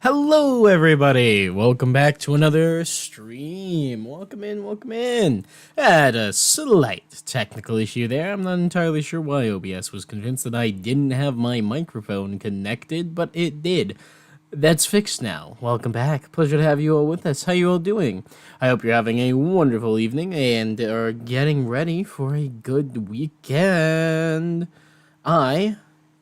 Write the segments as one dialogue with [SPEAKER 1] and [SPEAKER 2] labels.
[SPEAKER 1] Hello, everybody. Welcome back to another stream. Welcome in, welcome in. Had a slight technical issue there. I'm not entirely sure why OBS was convinced that I didn't have my microphone connected, but it did. That's fixed now. Welcome back. Pleasure to have you all with us. How you all doing? I hope you're having a wonderful evening and are getting ready for a good weekend. I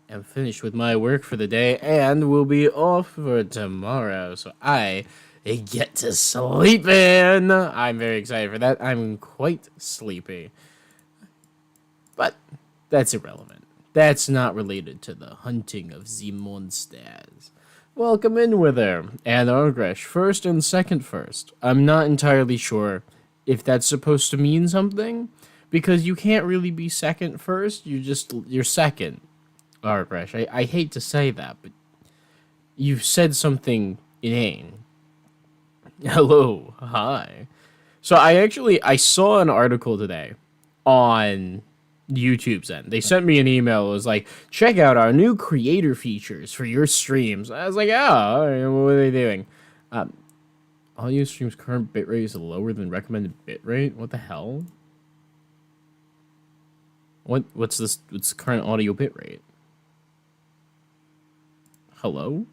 [SPEAKER 1] am finished with my work for the day and will be off for tomorrow, so I get to sleep in. I'm very excited for that. I'm quite sleepy, but that's irrelevant. That's not related to the hunting of the monsters. Welcome in, Wither and Argresh, first and second first. I'm not entirely sure if that's supposed to mean something, because you can't really be second first. You're second. Argresh, I hate to say that, but you've said something inane. Hello, hi. So I saw an article today on YouTube's end. They sent me an email. It was like, check out our new creator features for your streams. I was like, oh, what are they doing? Audio streams current bitrate is lower than recommended bitrate. What the hell? What's this? What's the current audio bitrate? Hello?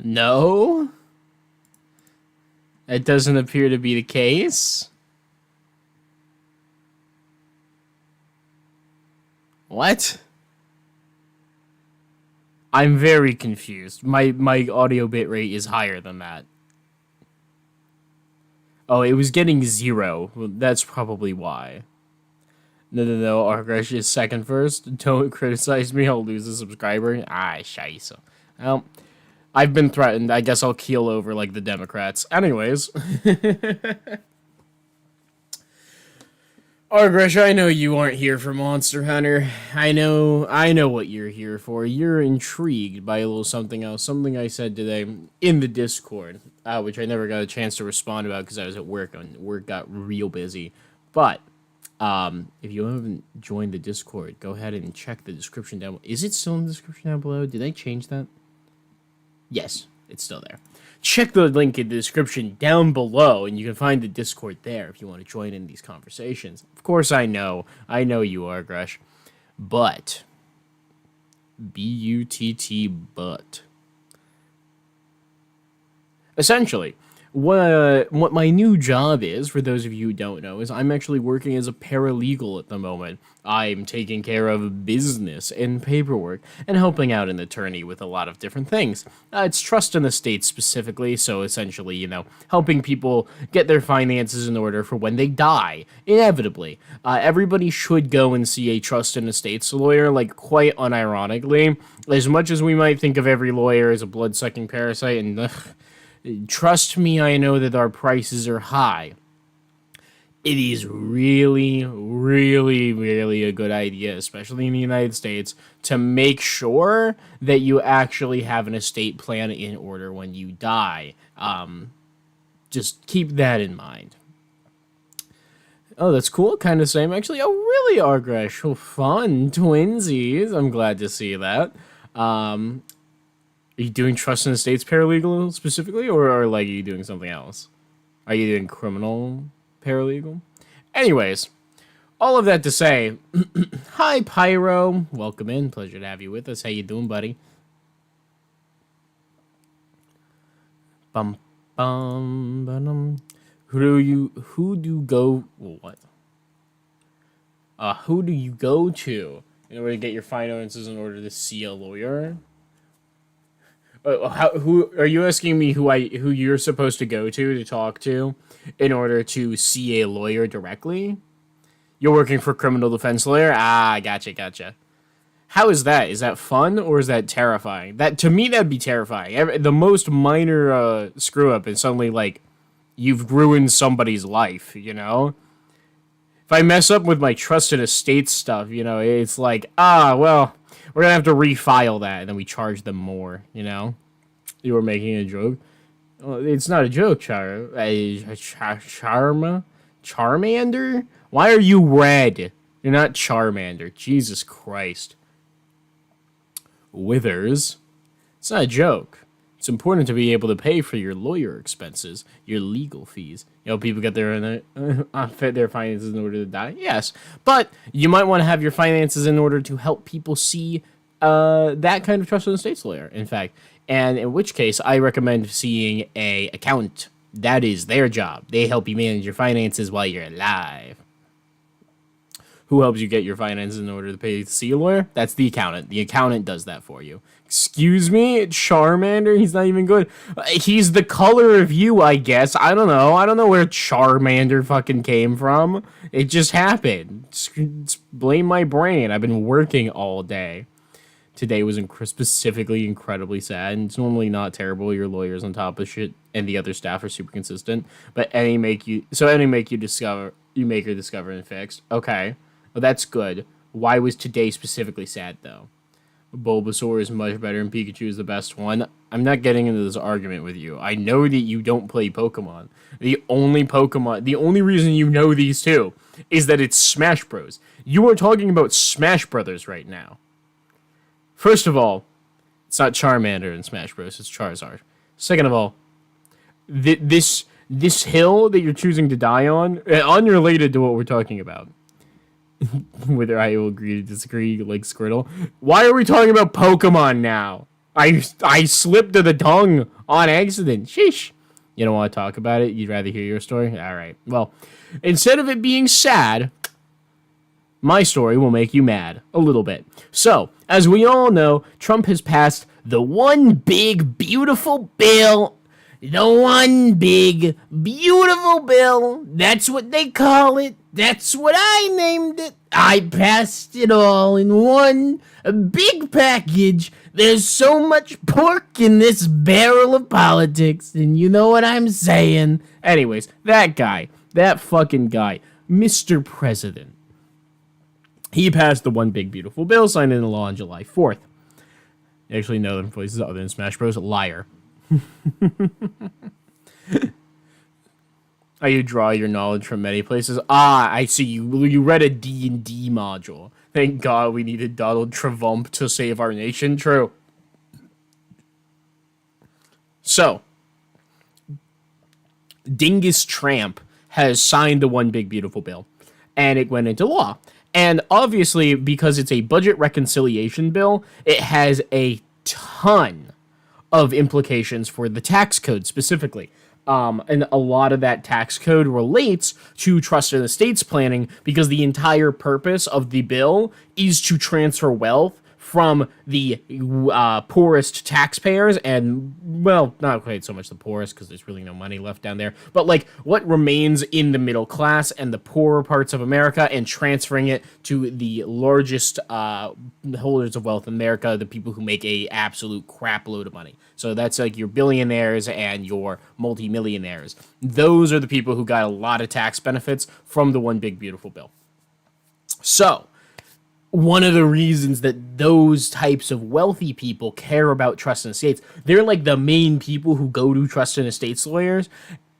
[SPEAKER 1] No? That doesn't appear to be the case. What? I'm very confused. My audio bitrate is higher than that. Oh, it was getting 0. Well, that's probably why. No. Argresh is second first. Don't criticize me. I'll lose a subscriber. Ah, scheisse. Well, I've been threatened. I guess I'll keel over like the Democrats. Anyways. Argresh, I know you aren't here for Monster Hunter. I know what you're here for. You're intrigued by a little something else. Something I said today in the Discord, which I never got a chance to respond about because I was at work and work got real busy. But if you haven't joined the Discord, go ahead and check the description down. Is it still in the description down below? Did I change that? Yes, it's still there. Check the link in the description down below, and you can find the Discord there if you want to join in these conversations. Of course, I know you are, Gresh, but B-U-T-T, but essentially, what my new job is, for those of you who don't know, is I'm actually working as a paralegal at the moment. I'm taking care of business and paperwork and helping out an attorney with a lot of different things. It's trust and estate specifically, so essentially, helping people get their finances in order for when they die, inevitably. Everybody should go and see a trust and estates lawyer, like, quite unironically. As much as we might think of every lawyer as a blood-sucking parasite and... trust me, I know that our prices are high. It is really, really, really a good idea, especially in the United States, to make sure that you actually have an estate plan in order when you die. Just keep that in mind. Oh, that's cool. Kind of same, actually. Oh, really, Argresh? Oh, fun. Twinsies. I'm glad to see that. Are you doing trust and estates paralegal specifically, or are you doing something else? Are you doing criminal paralegal? Anyways, all of that to say, hi Pyro, welcome in. Pleasure to have you with us. How you doing, buddy? Bum bum bum. Who do you go to in order to get your finances in order to see a lawyer? Who are you asking me? Who you're supposed to go to talk to in order to see a lawyer directly? You're working for a criminal defense lawyer? Ah, gotcha. How is that? Is that fun or is that terrifying? That, to me, that'd be terrifying. The most minor screw up is suddenly like you've ruined somebody's life. If I mess up with my trust and estate stuff, it's like, well, We're gonna have to refile that, and then we charge them more. You know, you were making a joke. Well, it's not a joke, Charmander. Why are you red? You're not Charmander. Jesus Christ. Withers. It's not a joke. It's important to be able to pay for your lawyer expenses, your legal fees. You know, people get their finances in order to die. Yes, but you might want to have your finances in order to help people see that kind of trust in the state's lawyer. In fact, and in which case, I recommend seeing a accountant. That is their job. They help you manage your finances while you're alive. Who helps you get your finances in order to pay to see a lawyer? That's the accountant. The accountant does that for you. Excuse me? Charmander? He's not even good. He's the color of you, I guess. I don't know. I don't know where Charmander fucking came from. It just happened. Blame my brain. I've been working all day. Today was specifically incredibly sad, and it's normally not terrible. Your lawyer's on top of shit, and the other staff are super consistent. But any make you discover and fixed. Okay. Well, that's good. Why was today specifically sad, though? Bulbasaur is much better and Pikachu is the best one. I'm not getting into this argument with you. I know that you don't play Pokemon. The only reason you know these two is that it's Smash Bros. You are talking about Smash Brothers right now. First of all, it's not Charmander in Smash Bros. It's Charizard. Second of all, this hill that you're choosing to die on, unrelated to what we're talking about, whether I will agree to disagree, like Squirtle. Why are we talking about Pokemon now? I slipped to the tongue on accident. Sheesh. You don't want to talk about it? You'd rather hear your story? All right. Well, instead of it being sad, my story will make you mad a little bit. So, as we all know, Trump has passed the one big beautiful bill. The one big beautiful bill. That's what they call it. That's what I named it. I passed it all in one big package. There's so much pork in this barrel of politics, and you know what I'm saying. Anyways, that fucking guy, Mr. President, he passed the one big beautiful bill, signed into law on July 4th. Actually, no other places other than Smash Bros. Liar. You draw your knowledge from many places. I see. You read a D&D module. Thank God we needed Donald Trump to save our nation. True. So, Dingus Tramp has signed the one big beautiful bill, and it went into law. And obviously, because it's a budget reconciliation bill, it has a ton of implications for the tax code specifically. And a lot of that tax code relates to trust in estates planning because the entire purpose of the bill is to transfer wealth from the poorest taxpayers and, well, not quite so much the poorest because there's really no money left down there, but like what remains in the middle class and the poorer parts of America and transferring it to the largest holders of wealth in America, the people who make a absolute crap load of money. So that's like your billionaires and your multimillionaires. Those are the people who got a lot of tax benefits from the one big beautiful bill. So, one of the reasons that those types of wealthy people care about trust and estates, they're like the main people who go to trust and estates lawyers,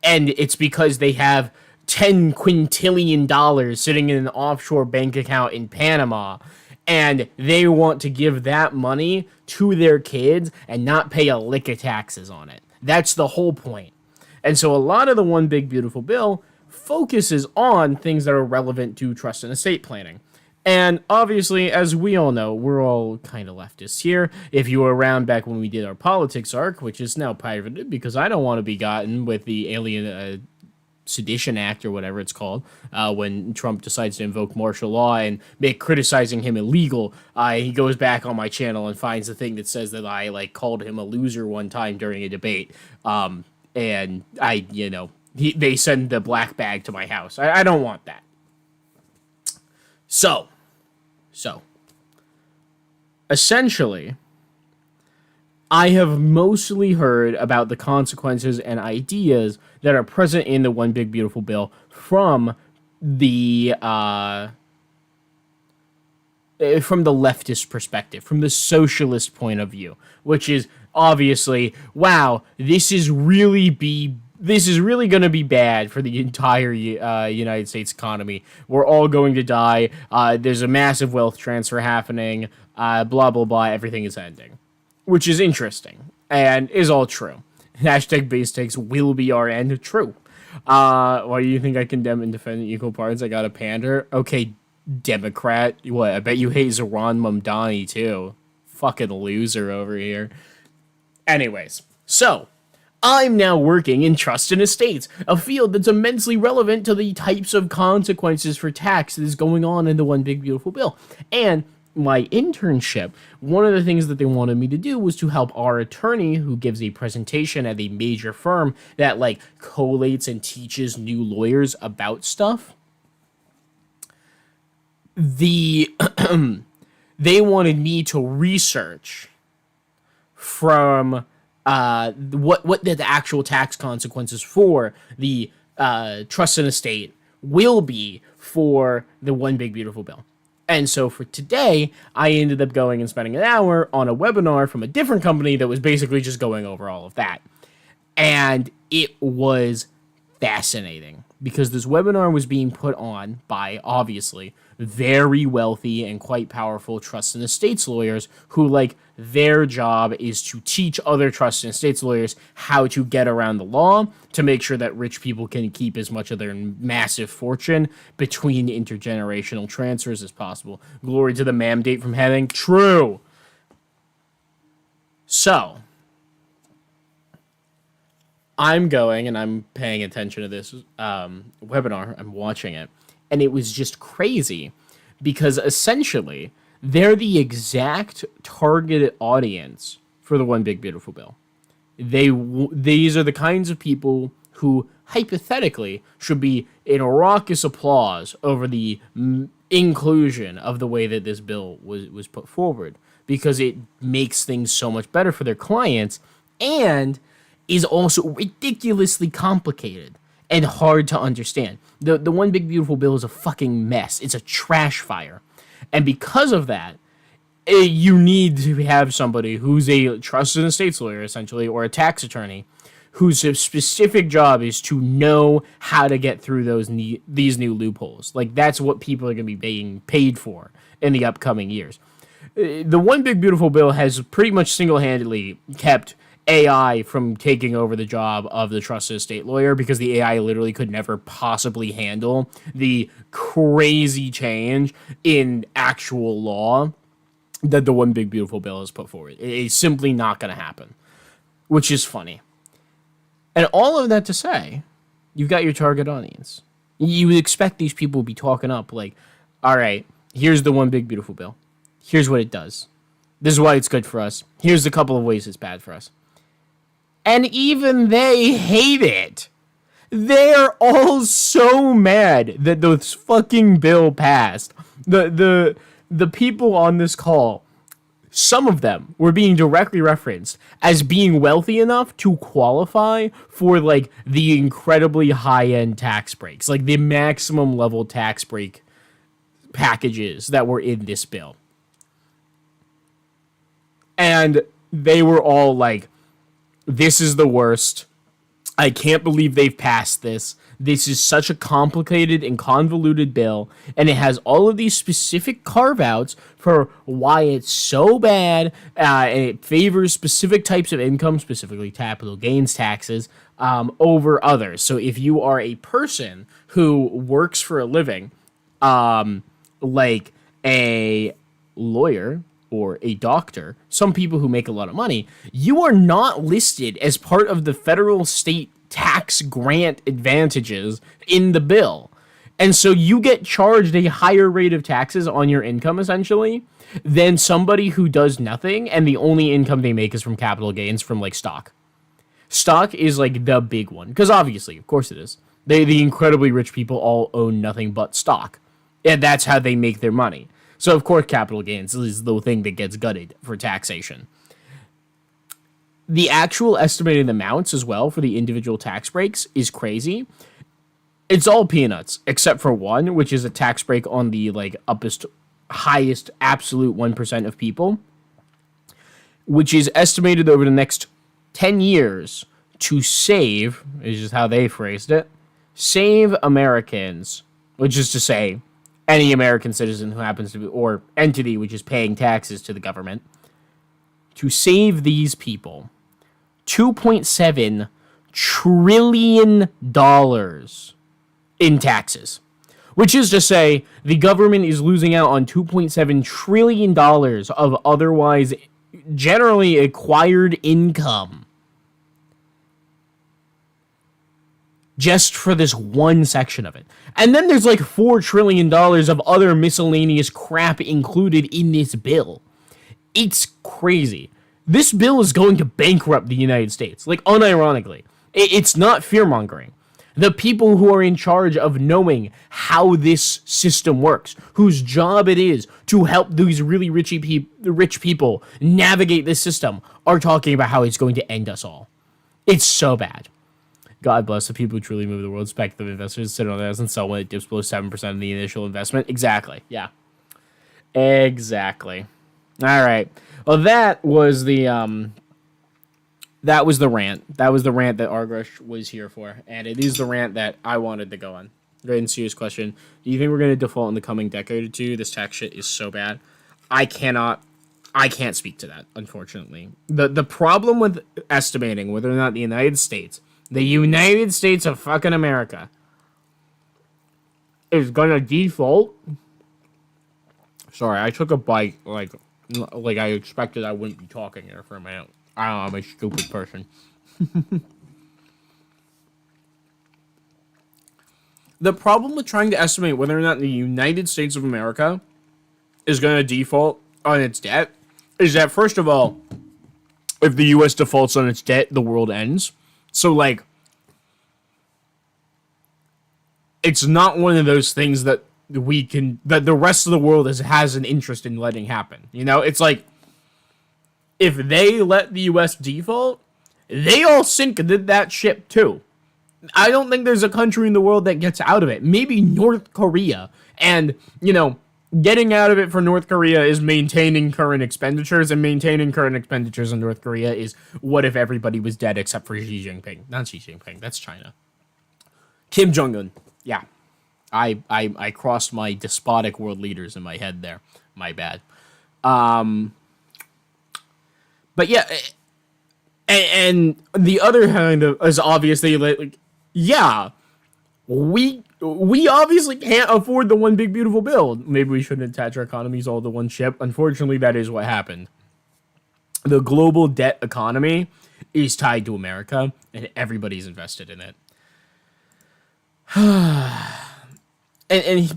[SPEAKER 1] and it's because they have $10 quintillion sitting in an offshore bank account in Panama, and they want to give that money to their kids and not pay a lick of taxes on it. That's the whole point. And so a lot of the one big beautiful bill focuses on things that are relevant to trust and estate planning. And obviously, as we all know, we're all kind of leftists here. If you were around back when we did our politics arc, which is now pirated because I don't want to be gotten with the Alien Sedition Act or whatever it's called, when Trump decides to invoke martial law and make criticizing him illegal, he goes back on my channel and finds the thing that says that I like called him a loser one time during a debate. And they send the black bag to my house. I don't want that. So, essentially, I have mostly heard about the consequences and ideas that are present in the One Big Beautiful Bill from the from the leftist perspective, from the socialist point of view, which is obviously, wow, this is really going to be bad for the entire United States economy. We're all going to die. There's a massive wealth transfer happening. Blah, blah, blah. Everything is ending, which is interesting and is all true. Hashtag base takes will be our end. True. Why do you think I condemn and defend equal parts? I got a pander. Okay, Democrat. What? I bet you hate Zoran Mamdani too. Fucking loser over here. Anyways, so I'm now working in trust and estates, a field that's immensely relevant to the types of consequences for tax that is going on in the One Big Beautiful Bill. And my internship, one of the things that they wanted me to do was to help our attorney who gives a presentation at a major firm that like collates and teaches new lawyers about stuff. They wanted me to research from what the actual tax consequences for the trust and estate will be for the One Big Beautiful Bill. And so for today, I ended up going and spending an hour on a webinar from a different company that was basically just going over all of that. And it was fascinating because this webinar was being put on by, obviously, very wealthy and quite powerful trust and estates lawyers who, like, their job is to teach other trust and estates lawyers how to get around the law to make sure that rich people can keep as much of their massive fortune between intergenerational transfers as possible. Glory to the mandate from heaven. True. So, I'm going and I'm paying attention to this webinar. I'm watching it. And it was just crazy because essentially they're the exact targeted audience for the One Big Beautiful Bill. These are the kinds of people who hypothetically should be in raucous applause over the inclusion of the way that this bill was put forward because it makes things so much better for their clients and is also ridiculously complicated and hard to understand. The One Big Beautiful Bill is a fucking mess. It's a trash fire. And because of that, you need to have somebody who's a trust and estates lawyer, essentially, or a tax attorney, whose specific job is to know how to get through these new loopholes. Like, that's what people are going to be being paid for in the upcoming years. The One Big Beautiful Bill has pretty much single-handedly kept AI from taking over the job of the trust and estate lawyer because the AI literally could never possibly handle the crazy change in actual law that the One Big Beautiful Bill has put forward. It's simply not going to happen, which is funny. And all of that to say, you've got your target audience. You would expect these people to be talking up like, all right, here's the One Big Beautiful Bill. Here's what it does. This is why it's good for us. Here's a couple of ways it's bad for us. And even they hate it. They're all so mad that this fucking bill passed. The people on this call, some of them were being directly referenced as being wealthy enough to qualify for like the incredibly high-end tax breaks, like the maximum level tax break packages that were in this bill. And they were all like, this is the worst. I can't believe they've passed this. This is such a complicated and convoluted bill, and it has all of these specific carve-outs for why it's so bad, and it favors specific types of income, specifically capital gains taxes, over others. So if you are a person who works for a living, like a lawyer, or a doctor, some people who make a lot of money, you are not listed as part of the federal state tax grant advantages in the bill. And so you get charged a higher rate of taxes on your income, essentially, than somebody who does nothing, and the only income they make is from capital gains from, like, stock. Stock is, like, the big one, because obviously, of course it is. The incredibly rich people all own nothing but stock, and that's how they make their money. So, of course, capital gains is the thing that gets gutted for taxation. The actual estimated amounts as well for the individual tax breaks is crazy. It's all peanuts, except for one, which is a tax break on the like highest absolute 1% of people, which is estimated over the next 10 years to save, is just how they phrased it, save Americans, which is to say, any American citizen who happens to be, or entity which is paying taxes to the government, to save these people $2.7 trillion in taxes. Which is to say, the government is losing out on $2.7 trillion of otherwise generally acquired income just for this one section of it. And then there's like $4 trillion of other miscellaneous crap included in this bill. It's crazy. This bill is going to bankrupt the United States. Like, unironically. It's not fear-mongering. The people who are in charge of knowing how this system works, whose job it is to help these really rich people navigate this system, are talking about how it's going to end us all. It's so bad. God bless the people who truly move the world. Speculative investors sit on that and sell when it dips below 7% of the initial investment. Exactly. Yeah. Exactly. All right. Well, that was the rant. That was the rant that Argrush was here for, and it is the rant that I wanted to go on. Great and serious question. Do you think we're going to default in the coming decade or two? This tax shit is so bad. I can't speak to that, unfortunately. The problem with estimating whether or not the United States of fucking America, is going to default. Sorry, I took a bite like I expected I wouldn't be talking here for a minute. I don't know, I'm a stupid person. The problem with trying to estimate whether or not the United States of America is going to default on its debt is that, first of all, if the U.S. defaults on its debt, the world ends. So, like, it's not one of those things that that the rest of the world has an interest in letting happen. You know, it's like, if they let the U.S. default, they all sink that ship too. I don't think there's a country in the world that gets out of it. Maybe North Korea. And, you know, getting out of it for North Korea is maintaining current expenditures, and maintaining current expenditures in North Korea is what if everybody was dead except for Xi Jinping. Not Xi Jinping, that's China. Kim Jong-un. Yeah. I crossed my despotic world leaders in my head there. My bad. But yeah, and the other hand is obviously like, yeah, we obviously can't afford the one big beautiful bill. Maybe we shouldn't attach our economies all to one ship. Unfortunately, that is what happened. The global debt economy is tied to America, and everybody's invested in it.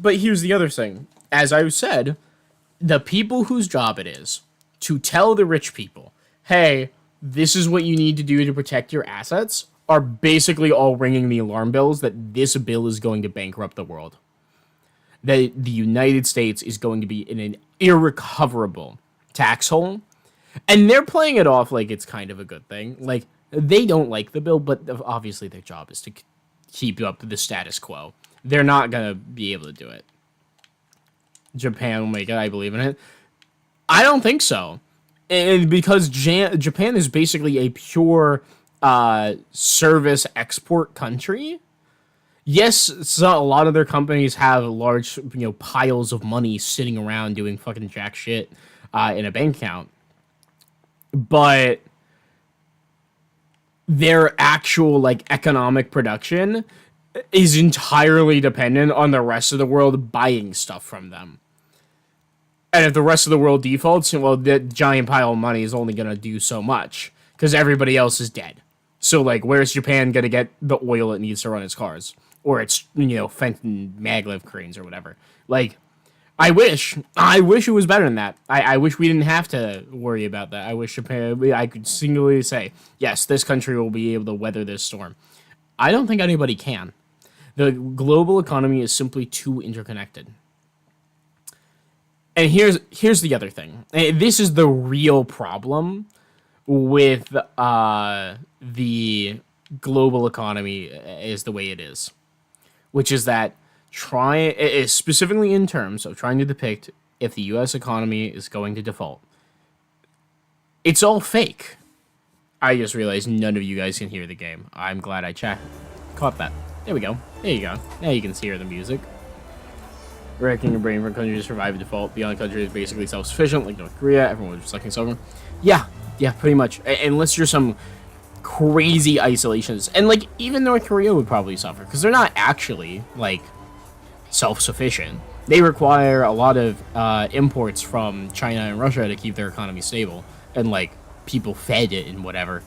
[SPEAKER 1] But here's the other thing. As I said, the people whose job it is to tell the rich people, hey, this is what you need to do to protect your assets, are basically all ringing the alarm bells that this bill is going to bankrupt the world. That the United States is going to be in an irrecoverable tax hole. And they're playing it off like it's kind of a good thing. Like, they don't like the bill, but obviously their job is to keep up the status quo. They're not going to be able to do it. Japan will make it, I believe in it. I don't think so. And because Japan is basically a pure service export country. Yes, so a lot of their companies have large, piles of money sitting around doing fucking jack shit in a bank account. But their actual, economic production is entirely dependent on the rest of the world buying stuff from them. And if the rest of the world defaults, well, that giant pile of money is only going to do so much because everybody else is dead. So, where's Japan going to get the oil it needs to run its cars? Or its, Fenton maglev cranes or whatever. I wish it was better than that. I wish we didn't have to worry about that. I wish Japan, I could singularly say, yes, this country will be able to weather this storm. I don't think anybody can. The global economy is simply too interconnected. And here's the other thing. This is the real problem with the global economy is the way it is, which is that specifically in terms of trying to depict if the U.S. economy is going to default. It's all fake. I just realized none of you guys can hear the game. I'm glad I caught that. There we go. There you go. Now you can hear the music. Wrecking your brain for a country to survive a default. Beyond country is basically self-sufficient, like North Korea. Everyone was reflecting sovereign. Yeah, pretty much. Unless you're some crazy isolations. And, like, even North Korea would probably suffer. Because they're not actually, like, self-sufficient. They require a lot of imports from China and Russia to keep their economy stable. And, like, people fed it and whatever.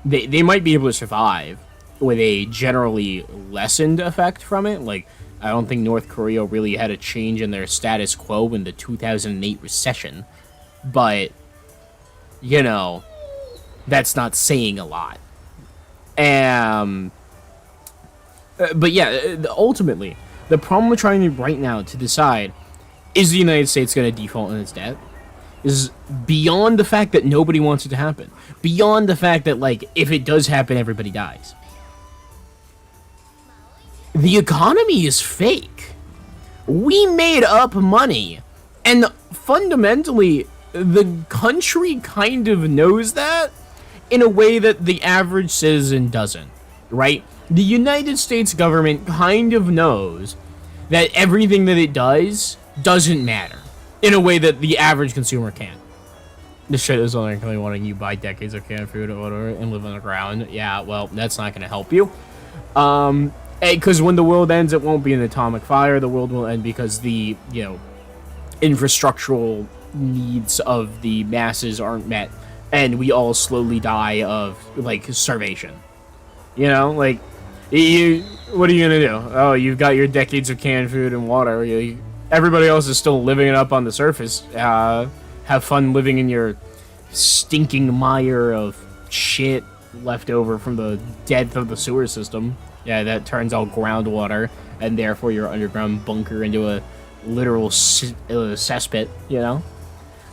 [SPEAKER 1] They might be able to survive with a generally lessened effect from it. Like, I don't think North Korea really had a change in their status quo in the 2008 recession. But, you know, that's not saying a lot. But yeah, ultimately, the problem we're trying to right now to decide, is the United States going to default in its debt? Is beyond the fact that nobody wants it to happen. Beyond the fact that, like, if it does happen, everybody dies. The economy is fake. We made up money. And fundamentally, the country kind of knows that in a way that the average citizen doesn't, right? The United States government kind of knows that everything that it does doesn't matter in a way that the average consumer can't. This shit is only really wanting you buy decades of canned food or whatever and live on the ground. Yeah, well, that's not going to help you. Because when the world ends, it won't be an atomic fire. The world will end because the, you know, infrastructural needs of the masses aren't met. And we all slowly die of, like, starvation. You know, like, what are you going to do? Oh, you've got your decades of canned food and water. Everybody else is still living it up on the surface. Have fun living in your stinking mire of shit left over from the death of the sewer system. Yeah, that turns all groundwater, and therefore your underground bunker into a literal cesspit, you know?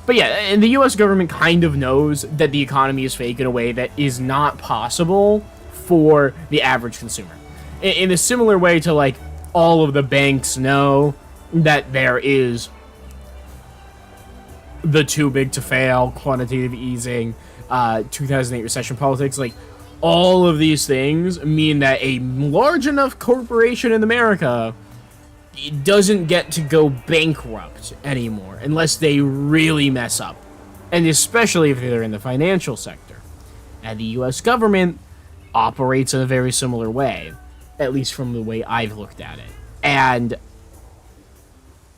[SPEAKER 1] But yeah, and the U.S. government kind of knows that the economy is fake in a way that is not possible for the average consumer. In a similar way to, like, all of the banks know that there is the too big to fail, quantitative easing, 2008 recession politics, like, all of these things mean that a large enough corporation in America doesn't get to go bankrupt anymore unless they really mess up. And especially if they're in the financial sector. And the U.S. government operates in a very similar way, at least from the way I've looked at it. And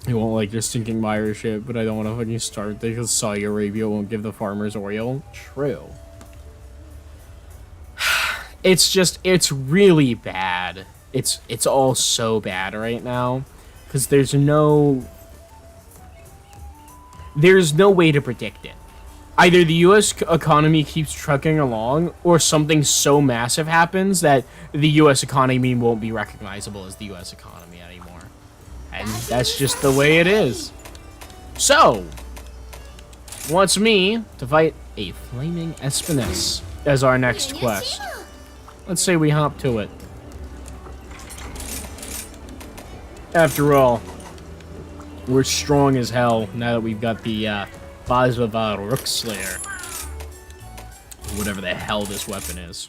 [SPEAKER 1] you won't like your stinking mire shit, but I don't want to fucking start because Saudi Arabia won't give the farmers oil. True. It's just, it's really bad. It's all so bad right now because there's no way to predict it. Either the U.S. economy keeps trucking along or something so massive happens that the U.S. economy won't be recognizable as the U.S. economy anymore. And that's just the way it is. So, wants me to fight a flaming Espiness as our next quest. Let's say we hop to it. After all, we're strong as hell now that we've got the Bazava Rookslayer. Whatever the hell this weapon is.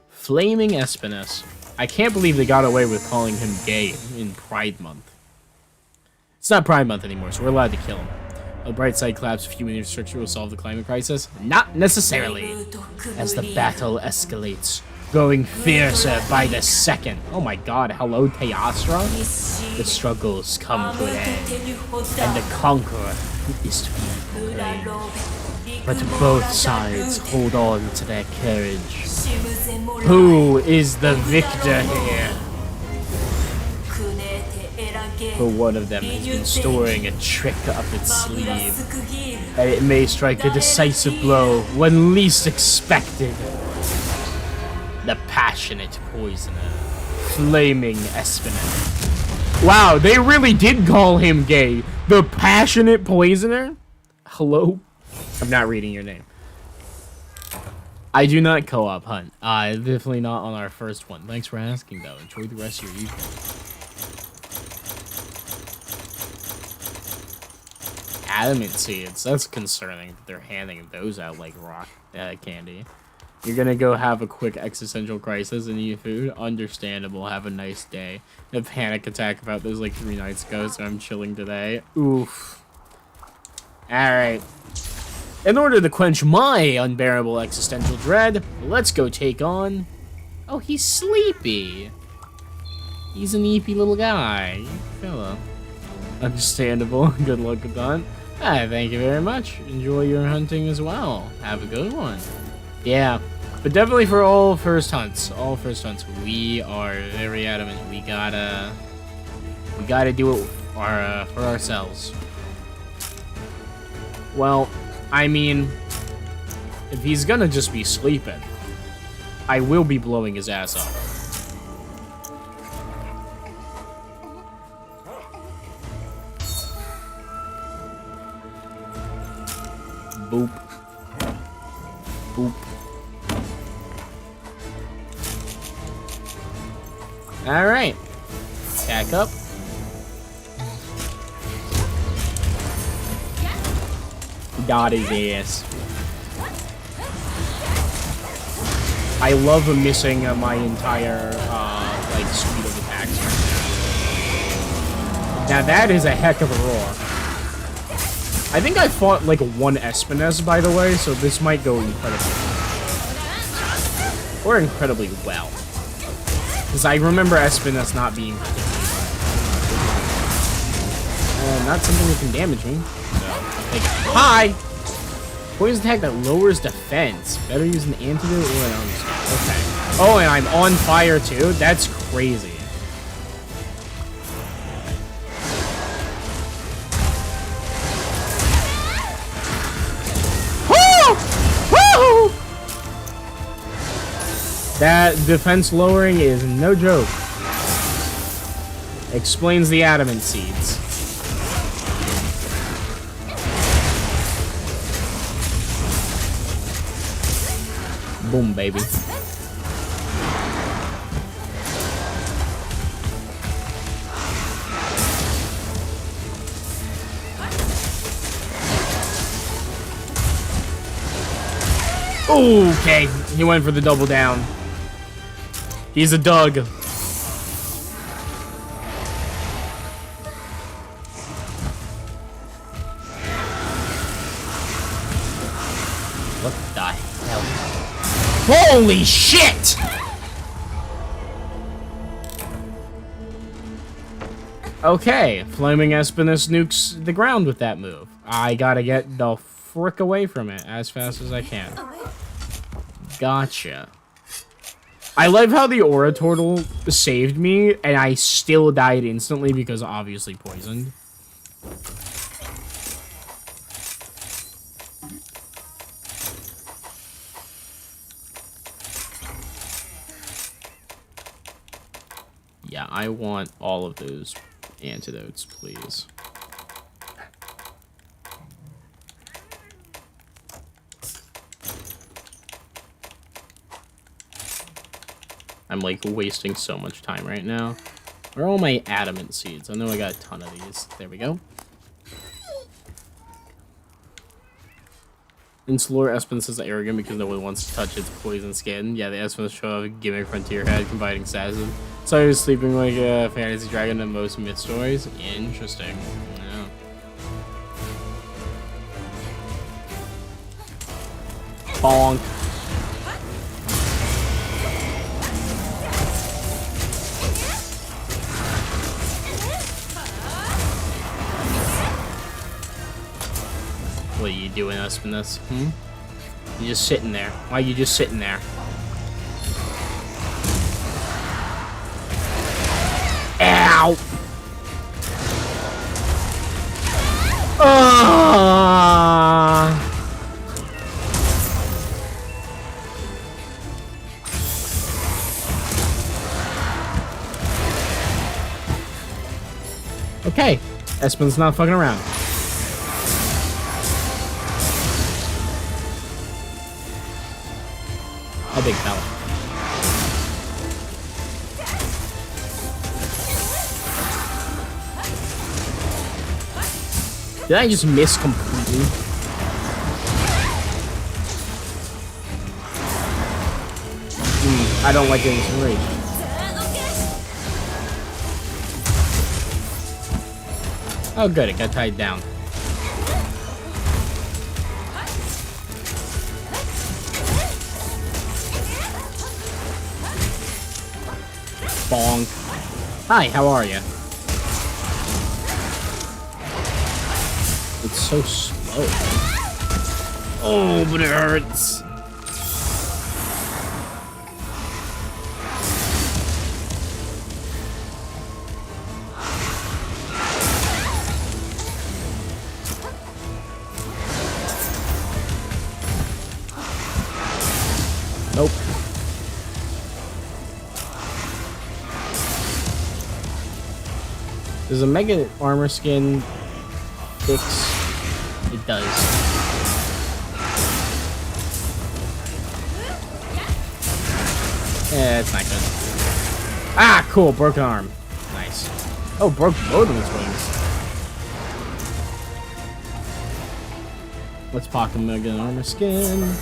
[SPEAKER 1] Flaming Espiness. I can't believe they got away with calling him gay in Pride Month. It's not Pride Month anymore, so we're allowed to kill him. A bright side collapse of human infrastructure will solve the climate crisis? Not necessarily. As the battle escalates, growing fiercer by the second. Oh my god, hello Teostra? The struggles come to an end, and the conqueror is to be proclaimed. But both sides hold on to their courage. Who is the victor here? For one of them has been storing a trick up its sleeve, and it may strike a decisive blow when least expected. The passionate poisoner, Flaming Espinel. Wow, they really did call him gay. The passionate poisoner? Hello? I'm not reading your name. I do not co-op hunt. Definitely not on our first one. Thanks for asking, though. Enjoy the rest of your evening. adamant seeds. That's concerning that they're handing those out like rock candy. You're gonna go have a quick existential crisis and eat food. Understandable. Have a nice day. A panic attack about this like 3 nights ago, so I'm chilling today. Oof. Alright. In order to quench my unbearable existential dread, let's go take on... Oh, he's sleepy. He's an eepy little guy. Fella. Understandable. Good luck with that. Thank you very much. Enjoy your hunting as well. Have a good one. Yeah, but definitely for all first hunts, we are very adamant. We gotta do it for ourselves. Well, I mean, if he's gonna just be sleeping, I will be blowing his ass up. Boop. Boop. Alright. Back up. Got his ass. I love missing my entire, like, suite of attacks right now. Now that is a heck of a roar. I think I fought, like, 1 Espinez, by the way, so this might go incredibly well. Or incredibly well. Because I remember Espinez not being particularly well. Not something that can damage me. So, like, hi! Poison attack that lowers defense. Better use an antidote or an unstop. Okay. Oh, and I'm on fire, too? That's crazy. That defense lowering is no joke. Explains the adamant seeds. Boom, baby. Okay, he went for the double down. He's a Doug. What the hell? Holy shit! Okay, Flaming Espinus nukes the ground with that move. I gotta get the frick away from it as fast as I can. Gotcha. I love how the Aura Turtle saved me, and I still died instantly because obviously poisoned. Yeah, I want all of those antidotes, please. I'm like wasting so much time right now. Where are all my adamant seeds? I know I got a ton of these. There we go. Insular Espinus is arrogant because no one wants to touch its poison skin. Yeah, the Espinus show a gimmick frontier head combining assassin. So he was sleeping like a fantasy dragon in most myth stories. Interesting. Yeah. Bonk. What are you doing, Espinus? You just sitting there. Why are you just sitting there? Ow! Okay, Espin's not fucking around. A big fella. Did I just miss completely? I don't like getting this range. Oh good, it got tied down. Bong. Hi, how are you? It's so slow. Oh, but it hurts. Nope. Does a mega armor skin fix? It does. Yeah, it's not good. Ah, cool. Broken arm. Nice. Oh, broke both of his wings. Let's pop a mega armor skin.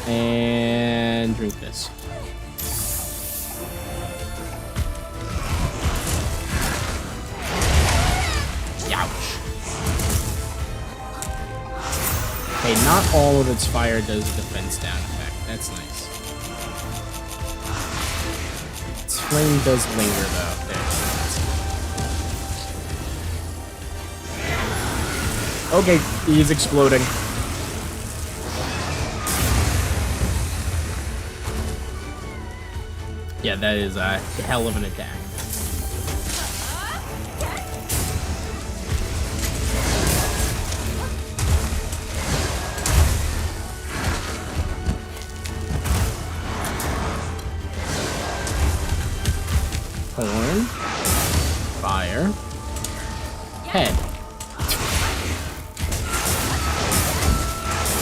[SPEAKER 1] And drink this. Ouch. Okay, not all of its fire does a defense down effect. That's nice. Its flame does linger though. There. Okay, he's exploding. Yeah, that is a hell of an attack. Horn. Fire. Head.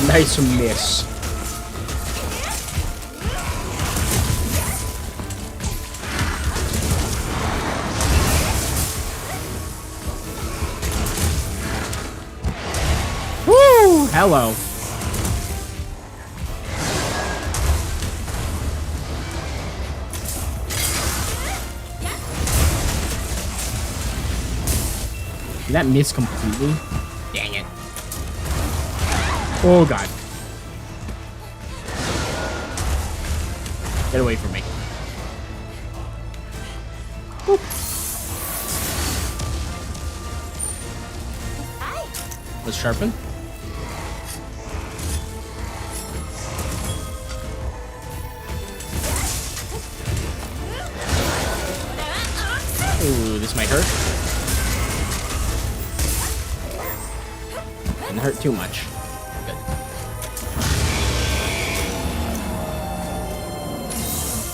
[SPEAKER 1] Nice miss. Woo! Hello. Did that miss completely? Dang it. Oh god. Get away from me. Boop. Let's sharpen. Ooh, this might hurt. Didn't hurt too much. Good.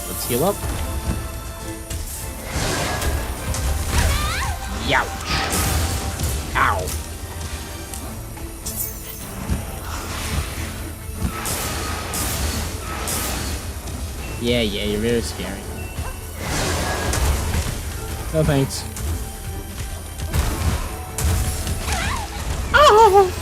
[SPEAKER 1] Let's heal up. Youch. Ow. Yeah, you're very scary. No thanks. Oh!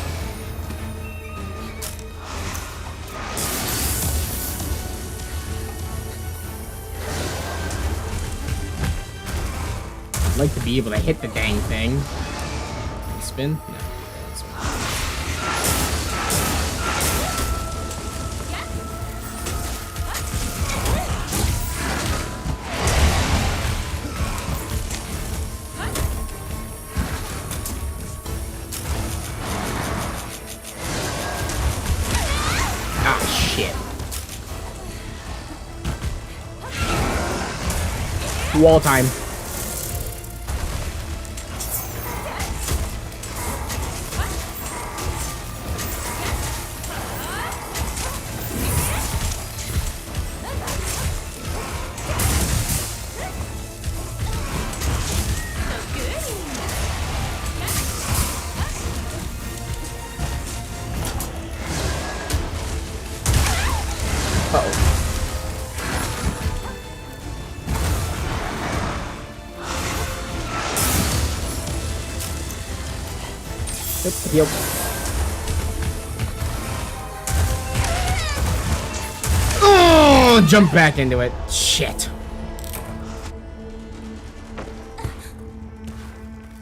[SPEAKER 1] I'd like to be able to hit the dang thing. Spin? No. Wall time. Yep. Oh, jump back into it. Shit.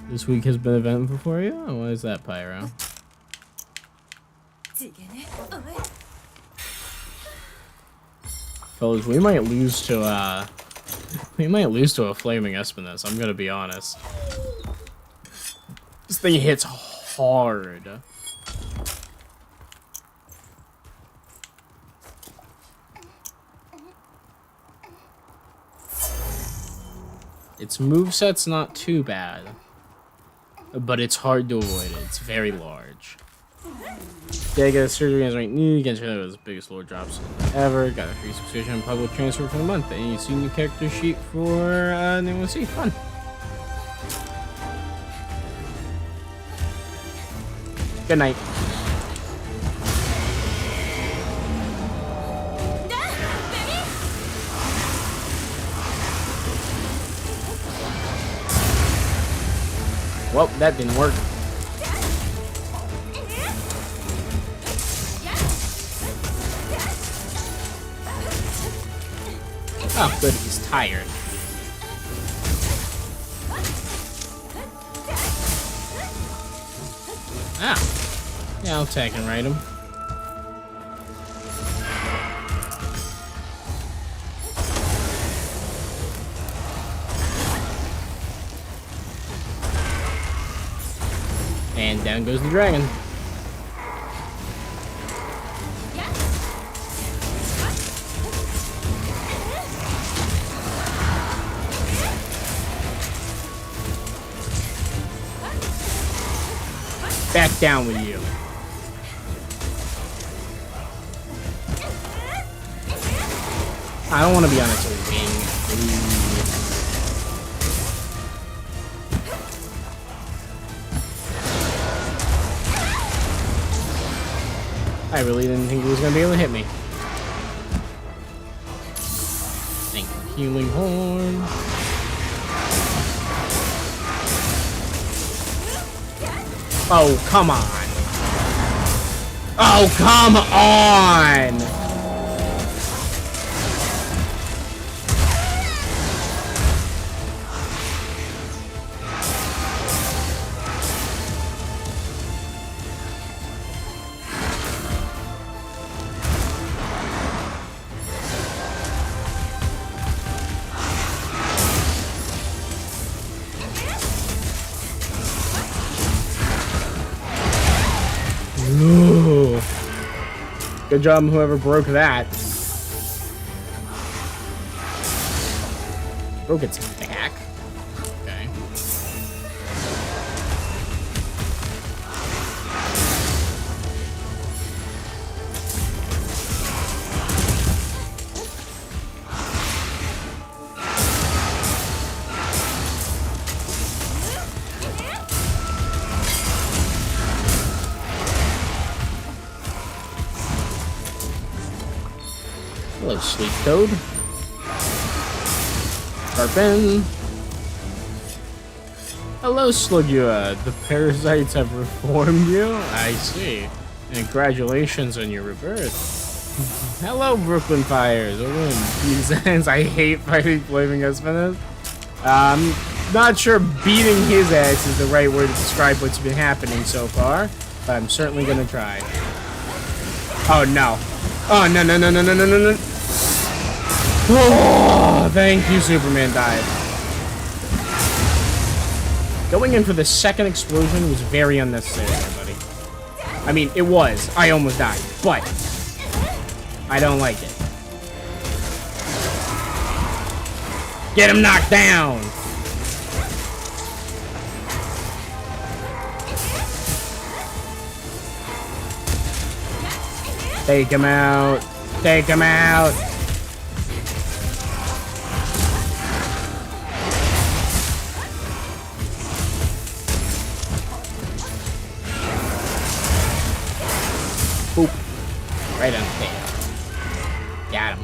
[SPEAKER 1] This week has been eventful for you? Oh, why is that, Pyro? Fellas, we might lose to a flaming Espinus, I'm gonna be honest. This thing hits hard. Its moveset's not too bad, but it's hard to avoid it. It's very large. Yeah, get a surgery against right knee. Against her, that was the biggest lore drops ever. Got a free subscription and public transfer for the month. And you see new character sheet for New C. Fun. Good night. Well, that didn't work. Oh, good, he's tired. Ah. Yeah, I'll take and ride him. And down goes the dragon. Back down with you. I don't want to be on its wing. I really didn't think it was going to be able to hit me. Thank you, healing horn. Oh, come on. Oh, come on. Ooh. Good job, whoever broke that. Broke its back? Okay. Hello, Sleep Toad. Sharpen. Hello, Slugua. The parasites have reformed you? I see. And congratulations on your rebirth. Hello, Brooklyn Fires. I hate fighting Flaming Espinus. I'm not sure beating his ass is the right word to describe what's been happening so far, but I'm certainly gonna try. Oh, no. Oh, no, no, no, no, no, no, no, no. Oh, thank you, Superman died. Going in for the second explosion was very unnecessary, everybody. I mean, it was. I almost died, but I don't like it. Get him knocked down! Take him out! Take him out! Boop. Right on the tail. Got him.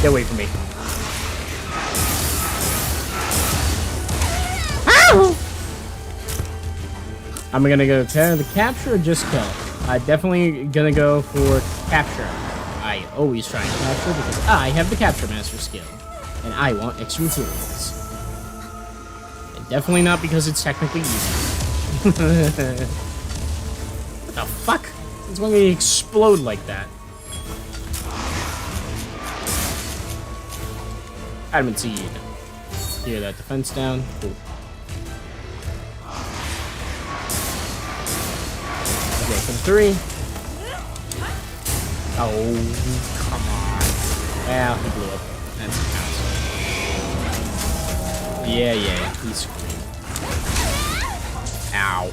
[SPEAKER 1] Get away from me. I'm gonna go to the capture or just kill. Definitely gonna go for capture. I always try and capture because I have the capture master skill. And I want extra materials. And definitely not because it's technically easy. What the fuck? It's when they explode like that. Adamant seed. Clear that defense down. Cool. Okay, from 3. Oh, come on. Well, he blew up. That's counts. Yeah, he screamed. Ow.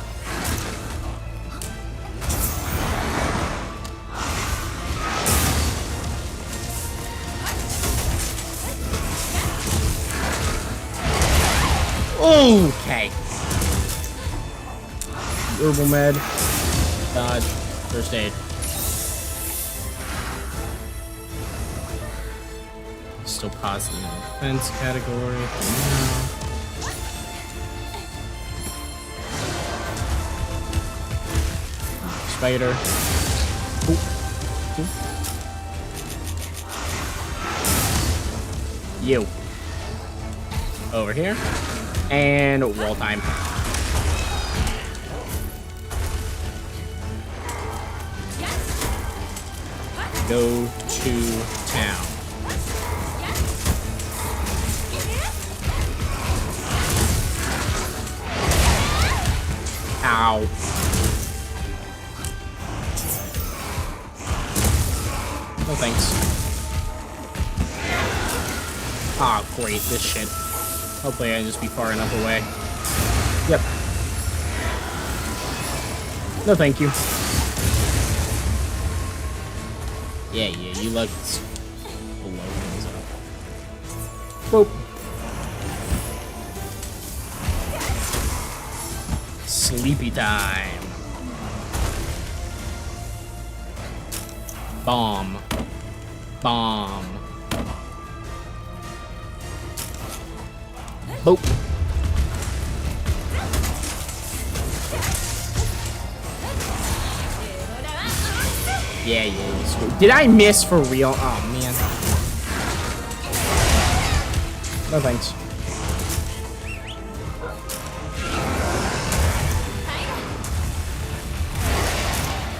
[SPEAKER 1] Okay. Herbal med. Dodge. First aid. Still positive in the defense category for now. Spider. Ooh. Ooh. You. Over here. And wall time. Go to town. Ow. No thanks. Ah, great, this shit. Hopefully I can just be far enough away. Yep. No thank you. Yeah, you like to blow things up. Boop. Sleepy time. Bomb. Bomb. Boop. Yeah, did I miss for real? Oh, man. No thanks.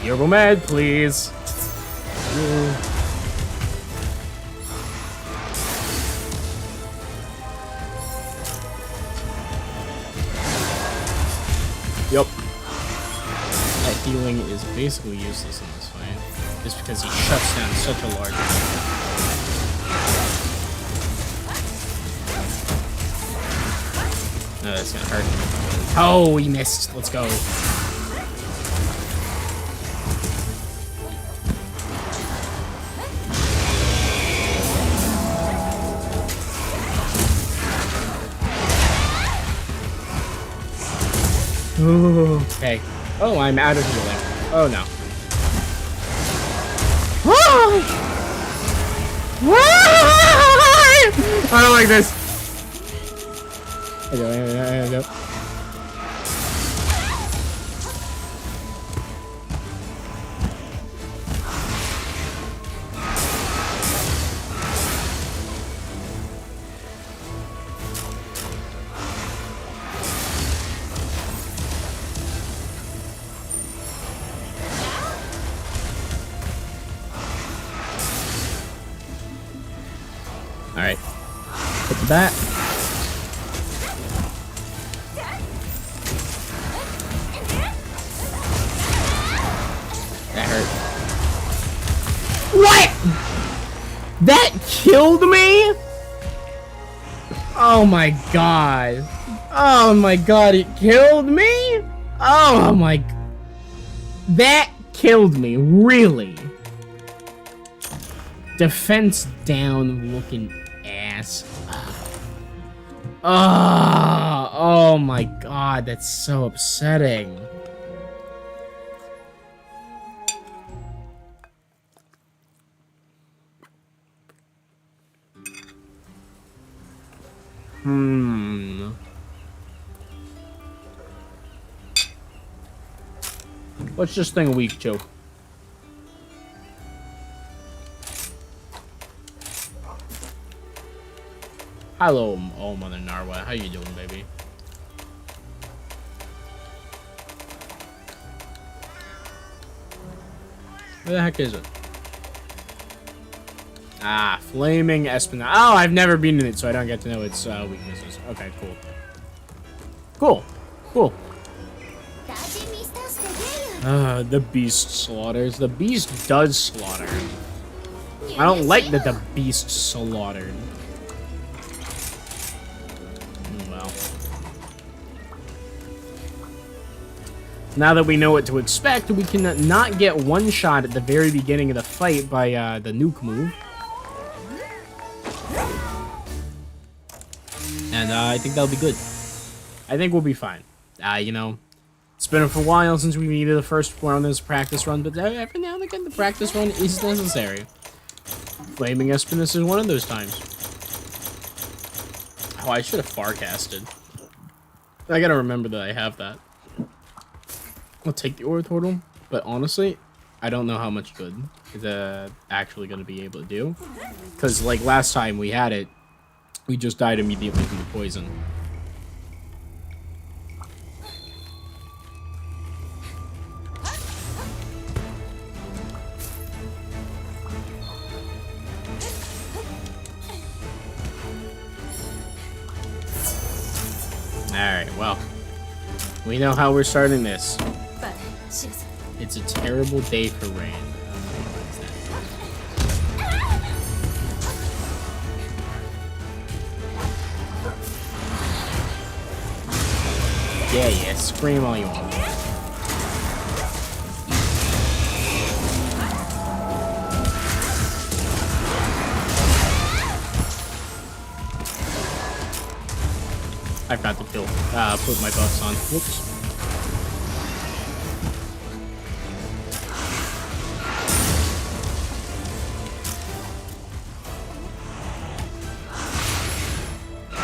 [SPEAKER 1] Herbal med, please. Ooh. Yep. That healing is basically useless in this fight. Just because he shuts down such a large area. No, that's gonna hurt. Oh, he missed. Let's go. Ooh, okay. Oh, I'm out of healing. Oh no. I don't like this. I don't. Alright. Hit the bat. That hurt. What? That killed me? Oh my god. Oh my god, it killed me? Oh my... That killed me, really? Defense down looking ass. Oh my god, that's so upsetting. What's this thing a week, Joe? Hello, oh Mother Narwa. How you doing, baby? Where the heck is it? Ah, Flaming Espionage. Oh, I've never been in it, so I don't get to know its weaknesses. Okay, cool. Cool. Cool. The beast slaughters. The beast does slaughter. I don't like that the beast slaughtered. Well. Now that we know what to expect, we can not get one shot at the very beginning of the fight by the nuke move. And I think that'll be good. I think we'll be fine. You know, it's been a while since we needed the first one on this practice run, but every now and again the practice run is necessary. Flaming Espionage is one of those times. Oh, I should have farcasted. I gotta remember that I have that. I'll take the Aura Turtle, but honestly, I don't know how much good it's actually gonna be able to do. Because, like, last time we had it, we just died immediately from the poison. Alright, well, we know how we're starting this. It's a terrible day for rain. Yeah, scream all you want. I forgot to put my buffs on. Whoops.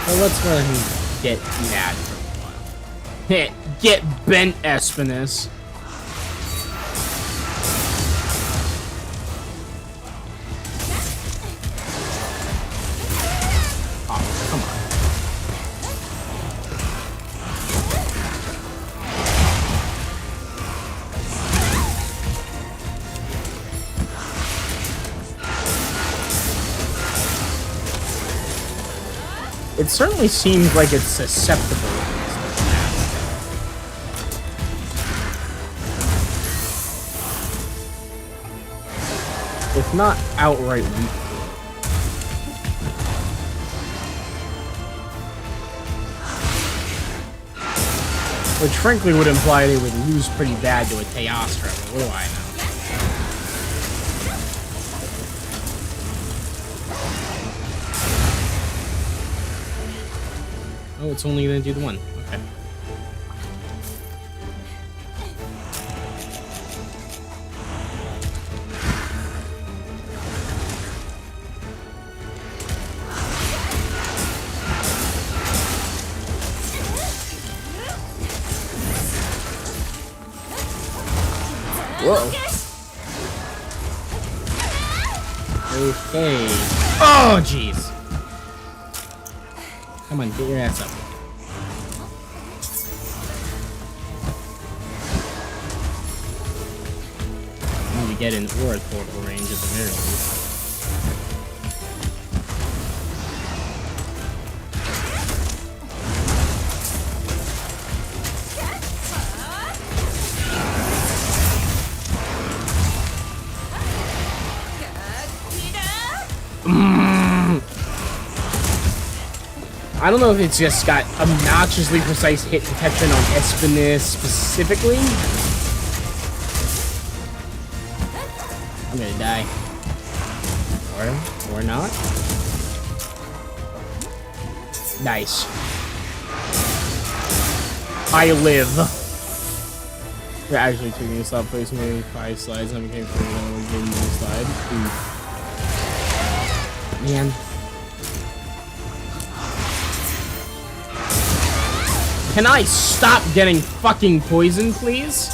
[SPEAKER 1] Well, let's go ahead and get mad for a while. Get bent, Espionage. Oh, come on. It certainly seems like it's susceptible to this. If not outright weak. Which frankly would imply they would lose pretty bad to a Teostra, but what do I know? Oh, it's only gonna do the one. Okay. Whoa. Okay. Oh, jeez. Come on, get your ass up. I need to get in Aura Turtle range at the very least. I don't know if it's just got obnoxiously precise hit detection on Espionage specifically. I'm gonna die. Or not. Nice. I live. You're actually taking a stop placing maybe 5 slides and I became free and giving you a slide. Ooh. Man. Can I stop getting fucking poisoned, please?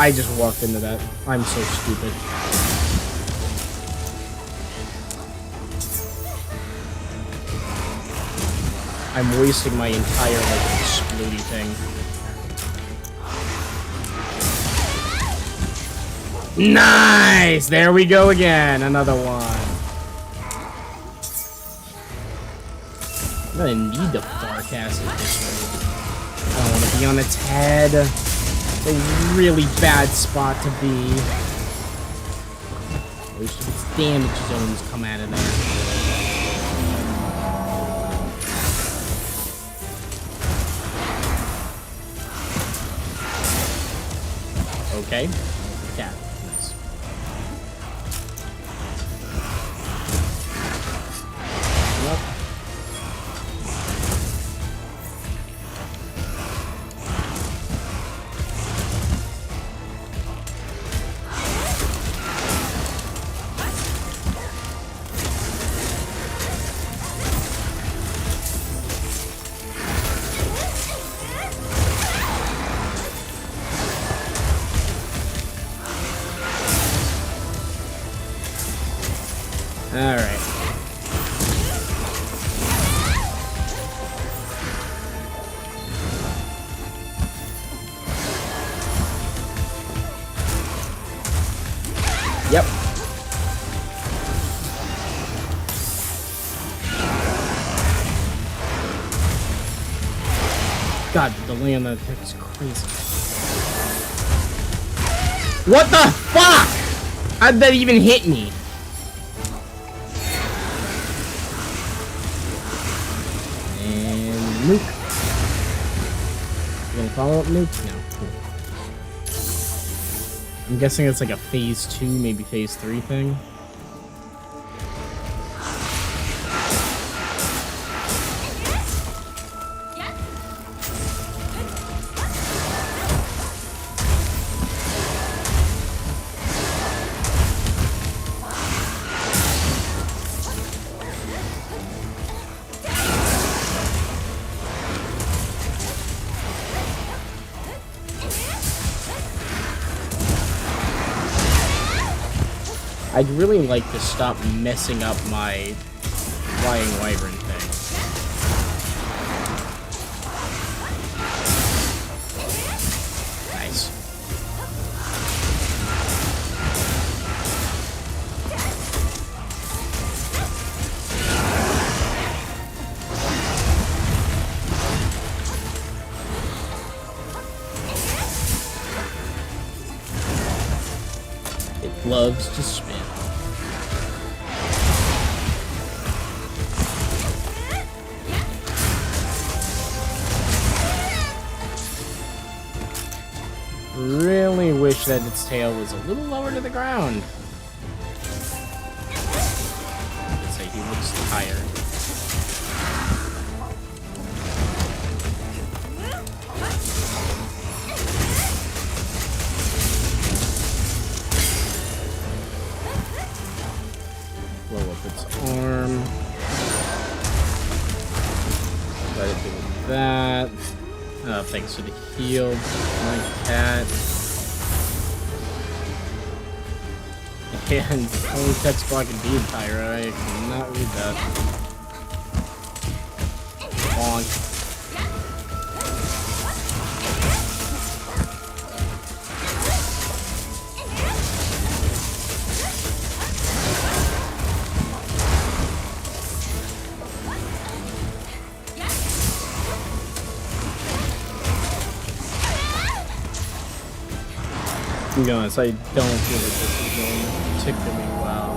[SPEAKER 1] I just walked into that. I'm so stupid. I'm wasting my entire, like, explodey thing. Nice! There we go again. Another one. I'm gonna need to forecast at this rate. I don't want to be on its head. It's a really bad spot to be. Most of its damage zones come out of there. Okay. Cat. Nice. Yep. All right. Yep. God, the delay on that attack is crazy. What the fuck? How'd that even hit me? Nuke. You gonna follow up nuke? No. Cool. I'm guessing it's like a phase 2, maybe phase 3 thing. I'd really like to stop messing up my flying wyvern thing. Nice. It loves to spin. Really wish that its tail was a little lower to the ground. I'd say he looks tired. Blow up its arm. Let it do that. Thanks for the heal, my cat. And only text block and bead Tyra. I cannot read that. Bonk. To be honest, I don't feel like this is going particularly well.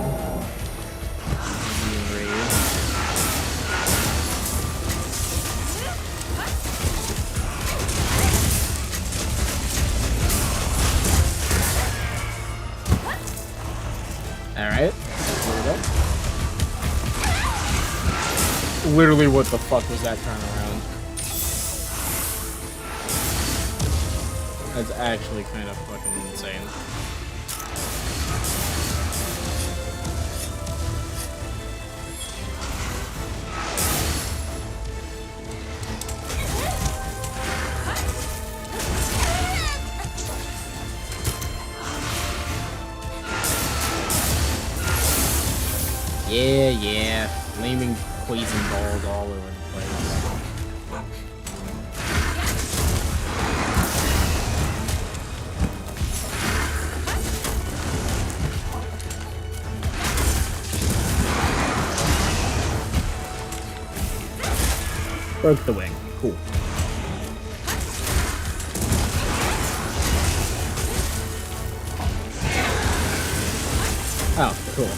[SPEAKER 1] Alright, here we go. Literally, what the fuck was that turnaround? That's actually kind of fucking insane. Yeah. Flaming poison balls all over the place. Broke the wing. Cool. Oh, cool.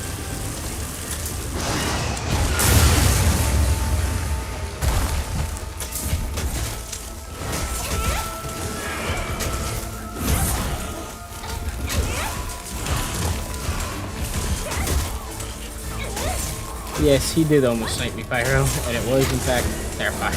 [SPEAKER 1] Yes, he did almost snipe me, Pyro, and it was, in fact, terrifying.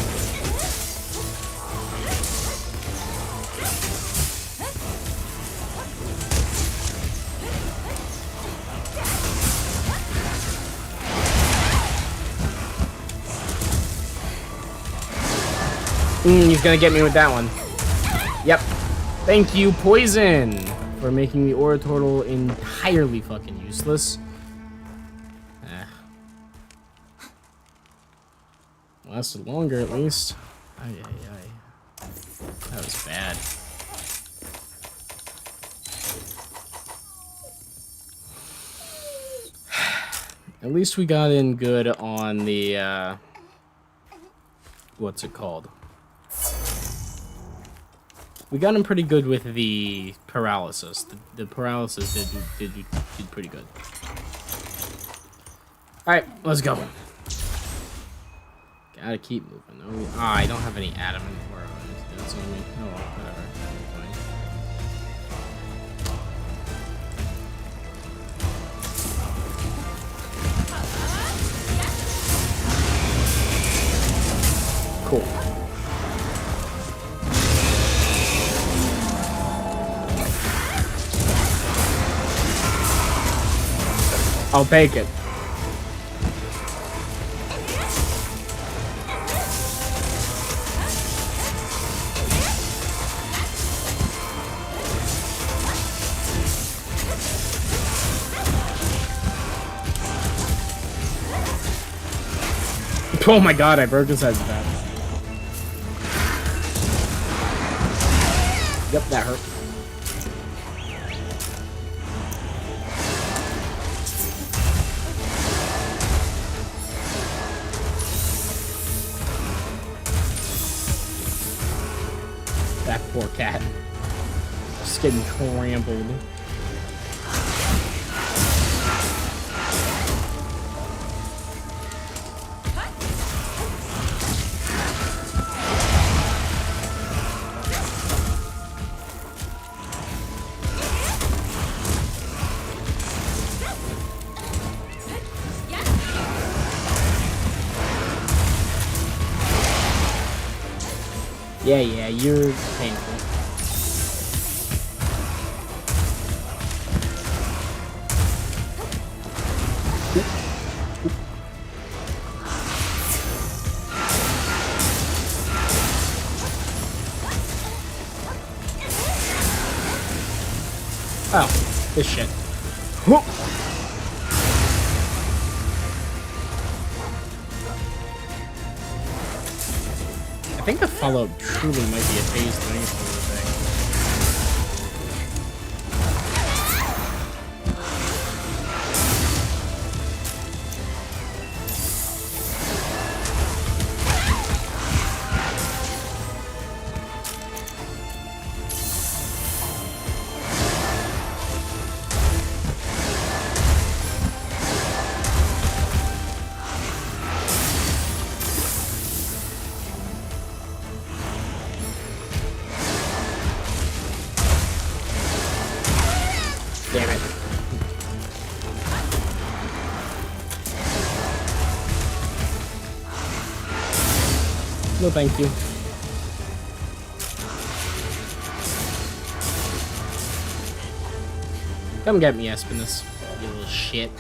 [SPEAKER 1] He's gonna get me with that one. Yep. Thank you, Poison, for making the Aura Turtle entirely fucking useless. Lasted longer, at least. Ay. That was bad. At least we got in good on the, what's it called? We got him pretty good with the paralysis. The paralysis did pretty good. Alright, let's go. Gotta keep moving. Oh, I don't have any adamant or that's on me. Oh well, whatever. Cool. I'll take it. Oh my god, I broke his head with that. Yep, that hurt. That poor cat. Just getting trampled. Yeah, you're painful. Oh, this shit. I think the follow-up truly might be a phase thing sort of thing. Damn it. No, thank you. Come get me, Espinus, you little shit.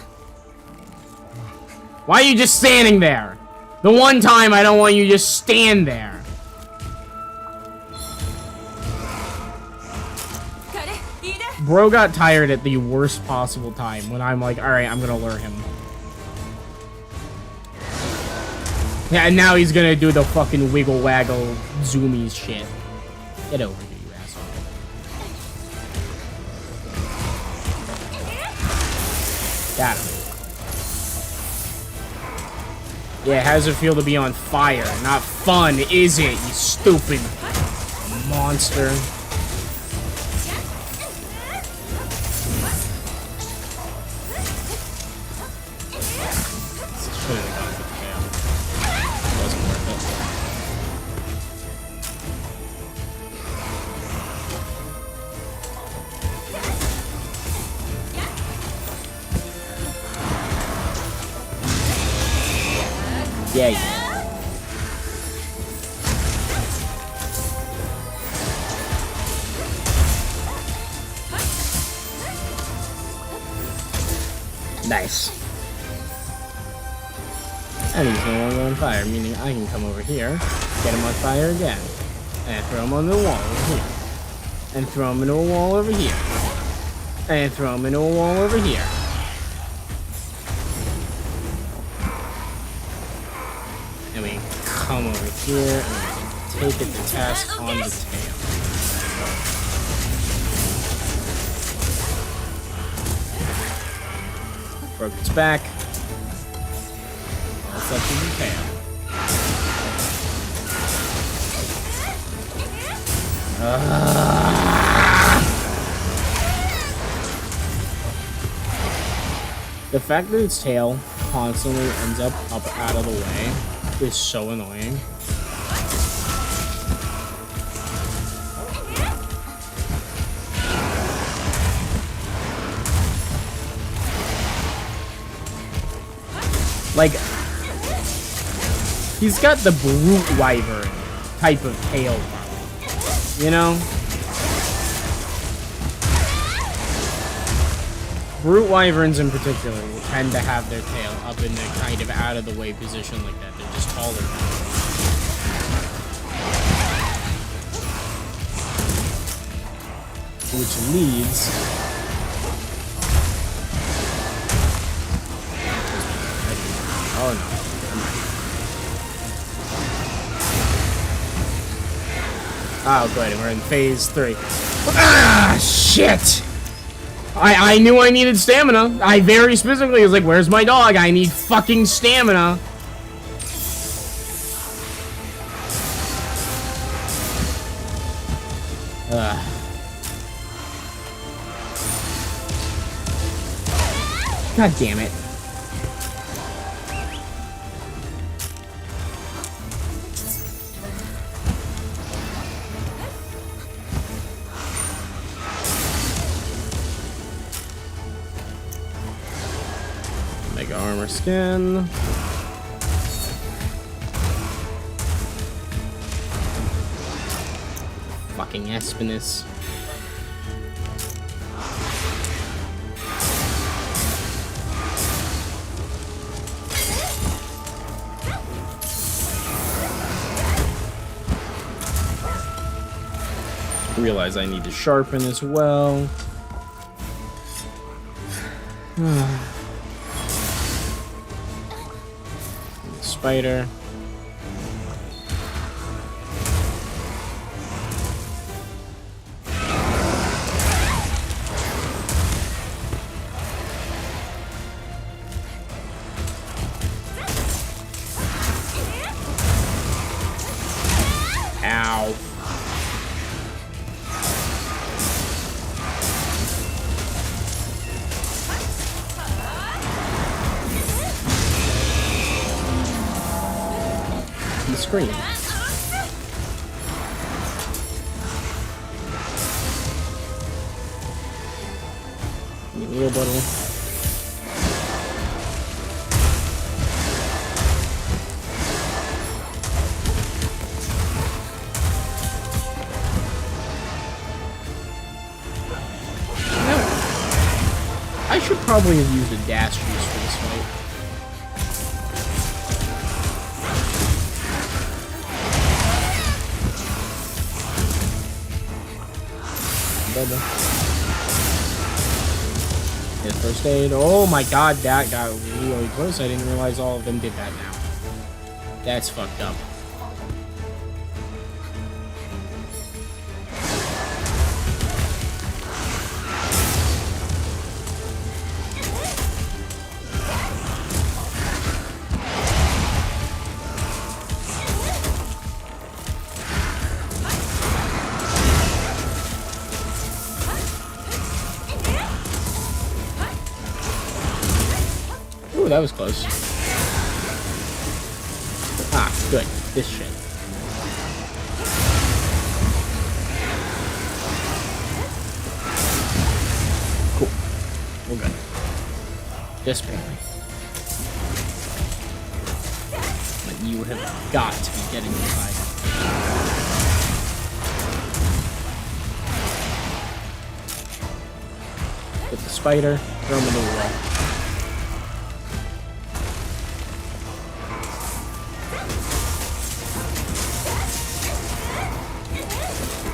[SPEAKER 1] Why are you just standing there? The one time I don't want you to just stand there. Bro got tired at the worst possible time when I'm like, alright, I'm gonna lure him. Yeah, and now he's gonna do the fucking wiggle waggle zoomies shit. Get over here, you asshole. Got him. Yeah, how's it feel to be on fire? Not fun, is it, you stupid monster? Yeah. Nice. And he's no longer on fire, meaning I can come over here, get him on fire again, and throw him on the wall over here, and throw him into a wall over here, and throw him into a wall over here. And we come over here and we can take it to task on the tail. Broke its back. That's up to the tail. The fact that its tail constantly ends up out of the way is so annoying. Like, he's got the brute wyvern type of tail problem, you know? Brute wyverns in particular tend to have their tail up in a kind of out of the way position like that. They're just taller than it. Which leads oh no. Oh good, we're in phase 3. Ah shit! I knew I needed stamina. I very specifically was like, where's my dog? I need fucking stamina. God damn it. Mega armor skin. Fucking Espinus. Realize I need to sharpen as well. Spider. Ow. The screen. Real bottle. I should probably have used a dash juice for this fight. Double. Hit first aid. Oh my god, that got really close. I didn't realize all of them did that now. That's fucked up. Ooh, that was close. Ah, good. This shit. Cool. We're good. Just barely. But you have got to be getting inside. Get the spider, throw him into the wall.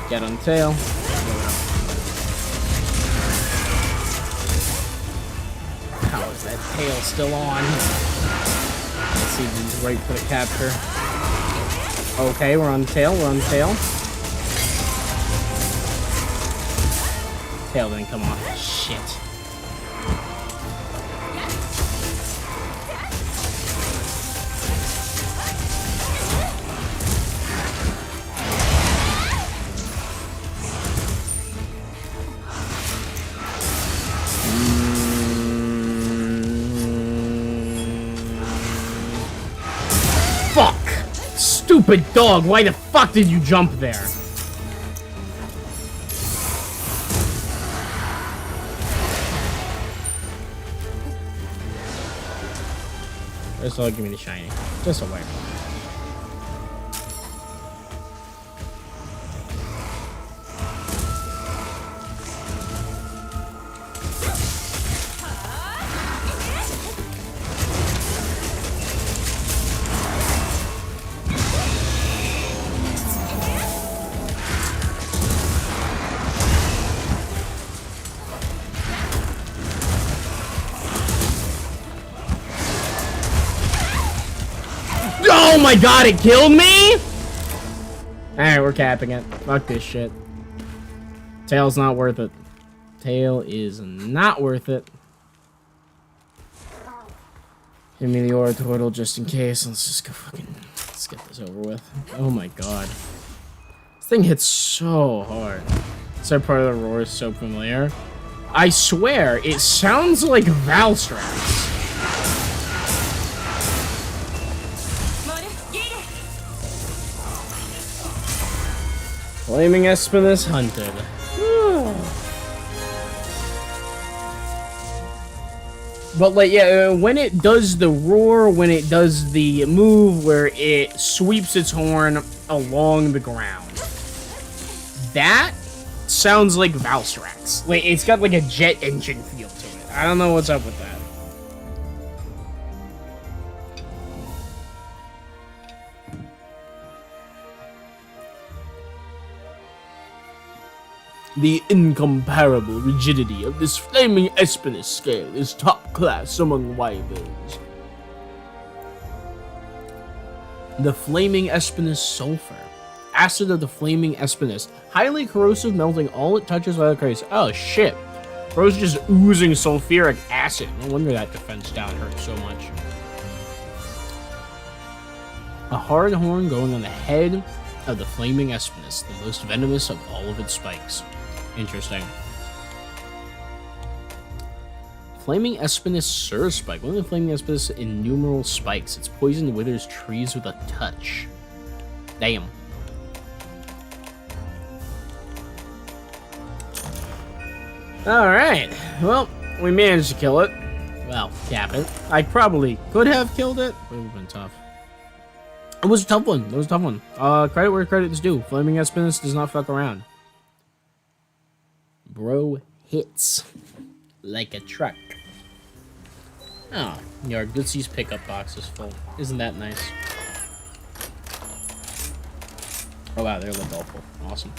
[SPEAKER 1] Get on the tail. How is that tail still on? Let's see if he's right for the capture. Okay, we're on the tail, we're on the tail. Tail didn't come off. Shit. Fuck! Stupid dog, why the fuck did you jump there? Just give me the shiny. Just away. Oh my god, it killed me? Alright, we're capping it. Fuck this shit. Tail's not worth it. Tail is not worth it. Give me the aura turtle just in case. Let's just go fucking... Let's get this over with. Oh my god. This thing hits so hard. So part of the roar is so familiar. I swear, it sounds like Valstrax. Flaming Espinus hunted. But like, yeah, when it does the roar, when it does the move where it sweeps its horn along the ground, that sounds like Valstrax. Like, it's got like a jet engine feel to it. I don't know what's up with that. The incomparable rigidity of this flaming Espinus scale is top class among wyverns. The flaming Espinus sulfur. Acid of the flaming Espinus. Highly corrosive, melting all it touches without craze. Oh shit. Bro's just oozing sulfuric acid. No wonder that defense down hurt so much. A hard horn going on the head of the flaming Espinus, the most venomous of all of its spikes. Interesting. Flaming Espinus Sur Spike. One of the Flaming Espinus innumerable spikes. Its poison withers trees with a touch. Damn. Alright. Well, we managed to kill it. Well, cap it. I probably could have killed it. It would have been tough. It was a tough one. It was a tough one. Credit where credit is due. Flaming Espinus does not fuck around. Bro hits like a truck. Oh, your Goodsy's pickup box is full. Isn't that nice? Oh wow, they're like all full. Awesome.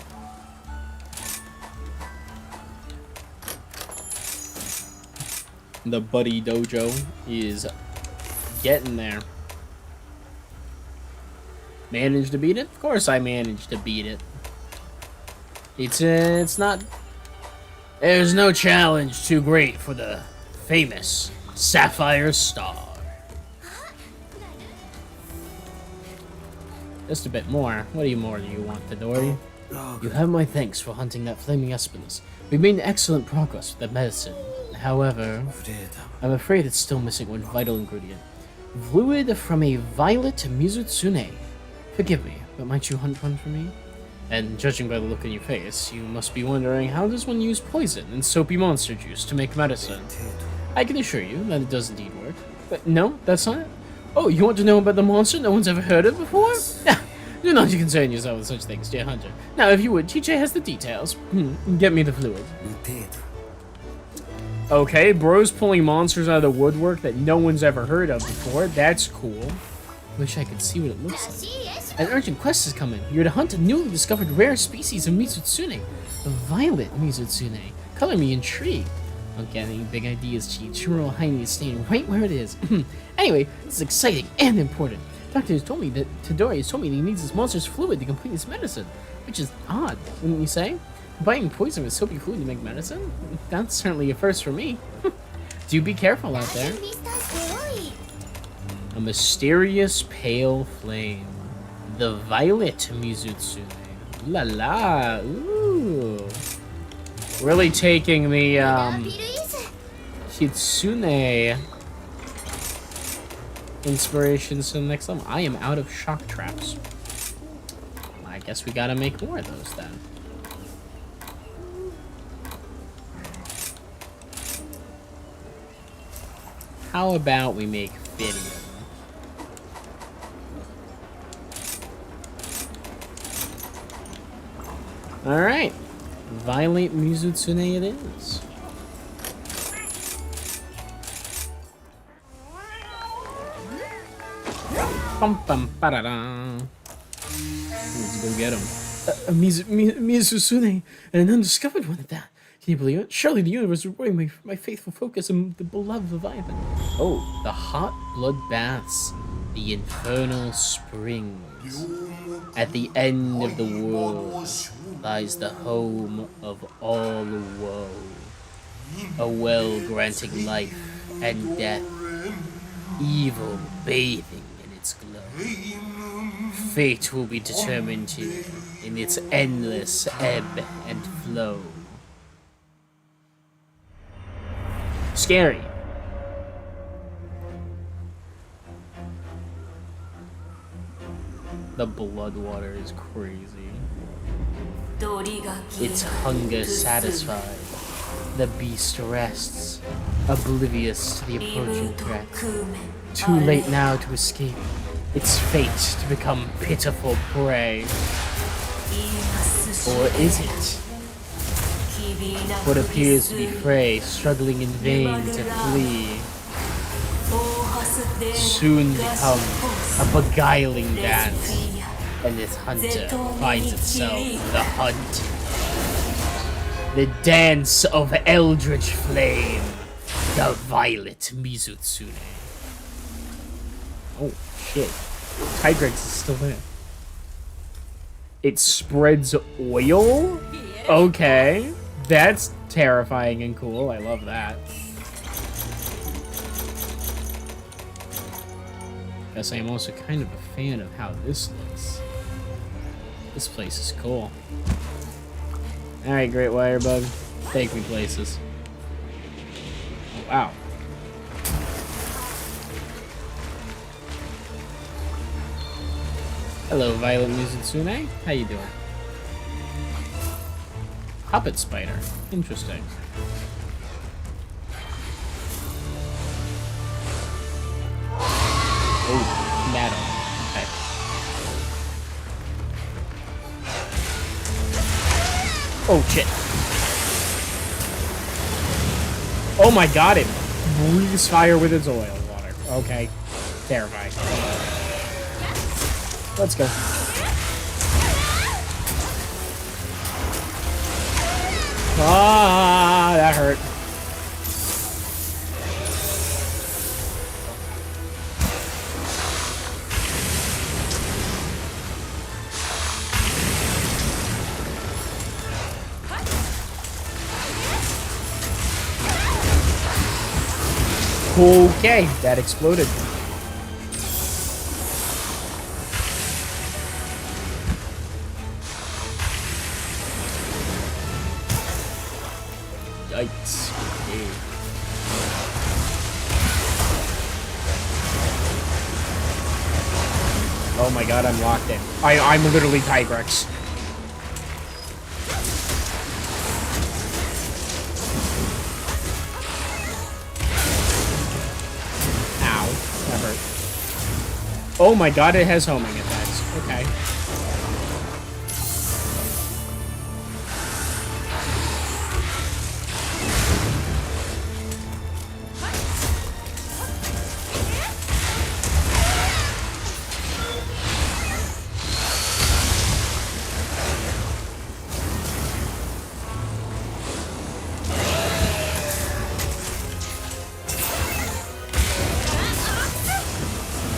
[SPEAKER 1] The Buddy Dojo is getting there. Managed to beat it? Of course I managed to beat it. It's not... There's no challenge too great for the famous Sapphire Star. Just a bit more. What more do you want, Midori? You have my thanks for hunting that flaming Espinus. We made excellent progress with that medicine. However, I'm afraid it's still missing one vital ingredient. Fluid from a violet Mizutsune. Forgive me, but might you hunt one for me? And judging by the look in your face, you must be wondering, how does one use poison and soapy monster juice to make medicine? I can assure you that it does indeed work. But no, that's not it. Oh, you want to know about the monster no one's ever heard of before? Do not concern yourself with such things, dear hunter. Now, if you would, TJ has the details. Get me the fluid. Okay, bro's pulling monsters out of the woodwork that no one's ever heard of before. That's cool. Wish I could see what it looks like. An urgent quest is coming. You're to hunt a newly discovered rare species of Mizutsune. A violet Mizutsune. Color me intrigued. Don't get any big ideas, Chi. Churro Heine is staying right where it is. Anyway, this is exciting and important. Doctor has told me that Tadori has told me that he needs this monster's fluid to complete his medicine. Which is odd, wouldn't you say? Buying poison with soapy fluid to make medicine? That's certainly a first for me. Do be careful out there. A mysterious pale flame. The violet Mizutsune. Ooh la la. Ooh. Really taking the Kitsune inspirations to the next level. I am out of shock traps. I guess we gotta make more of those then. How about we make 50 of them? Alright. Violet Mizutsune it is. Bum bum ba-da-da. Let's go get him. Mizutsune, and an undiscovered one at that. Can you believe it? Surely the universe is rewarding my faithful focus and the beloved Leviathan. Oh, the hot blood baths. The infernal springs. At the end of the world lies the home of all woe. A well granting life and death. Evil bathing in its glow. Fate will be determined here in its endless ebb and flow. Scary. The blood water is crazy. Its hunger satisfied. The beast rests, oblivious to the approaching threat. Too late now to escape. Its fate to become pitiful prey. Or is it? What appears to be Frey, struggling in vain to flee, soon become a beguiling dance, and this hunter finds itself the hunt. The dance of eldritch flame, the violet Mizutsune. Oh shit, Tigrex is still there. It spreads oil? Okay. That's terrifying and cool. I love that. Guess I am also kind of a fan of how this looks. This place is cool. Alright, Great Wire Bug. Take me places. Oh, wow. Hello, Violet Mizutsune. How you doing? Puppet spider. Interesting. Oh, metal. Okay. Oh, shit. Oh my god, it breathes fire with its oil water. Okay. Terrifying. Let's go. Ah, that hurt.
[SPEAKER 2] Okay, that exploded. Yikes. Okay. Oh my god, I'm locked in. I'm literally Tigrex. Ow. That hurt. Oh my god, it has homing attacks. Okay.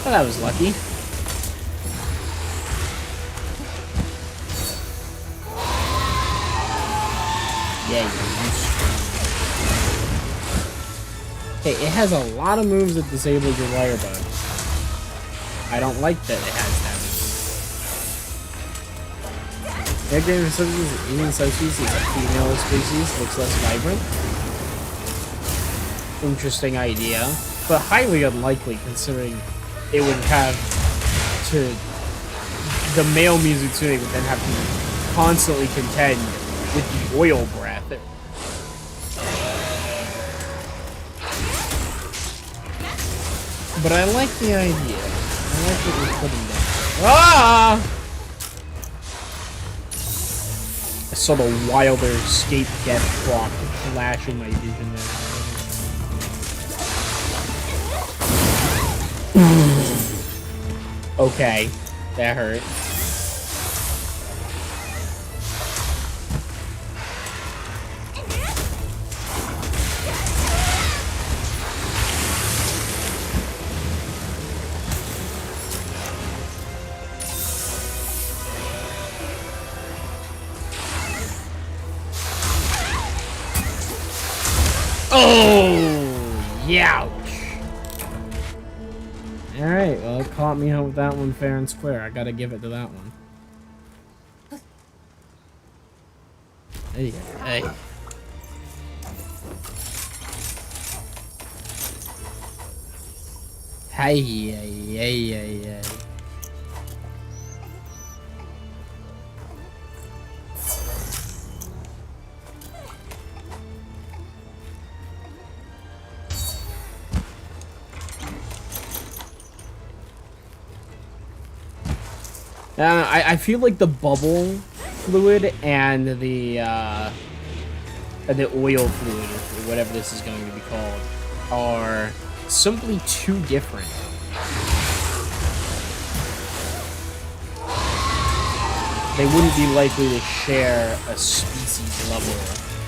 [SPEAKER 2] Well, that was lucky. Yeah, okay, it has a lot of moves that disable your wire bug. I don't like that it has that. Their game subspecies, alien subspecies, is a female species, looks less vibrant. Interesting idea, but highly unlikely considering it would have to... The male Mizutsune would then have to constantly contend with the oil breath. But I like the idea. I like what we're putting down. Ah! I saw the Wilder escape death clock flash in my vision there. Okay, that hurt. Oh, youch. Alright, well, it caught me out with that one fair and square. I gotta give it to that one. Hey, hey. Hey, hey, hey, hey, hey. I feel like the bubble fluid and the oil fluid, or whatever this is going to be called, are simply too different. They wouldn't be likely to share a species level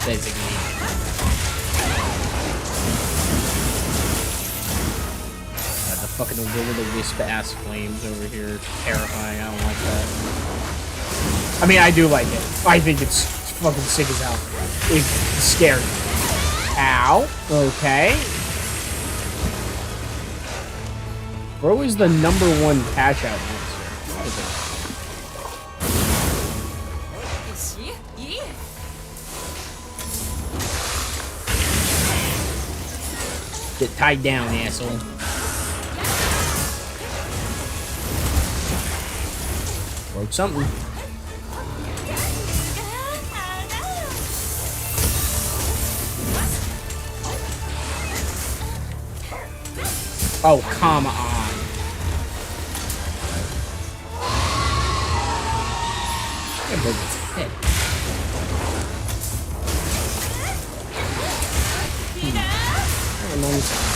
[SPEAKER 2] designation. The fucking will-o'-the-wisp ass flames over here, terrifying. I don't like that. I mean, I do like it. I think it's fucking sick as hell. It's scary. Ow. Okay. Bro is the #1 patch out monster. What is it? Get tied down, asshole. Broke something. Oh, come on. I broke its head. A long time.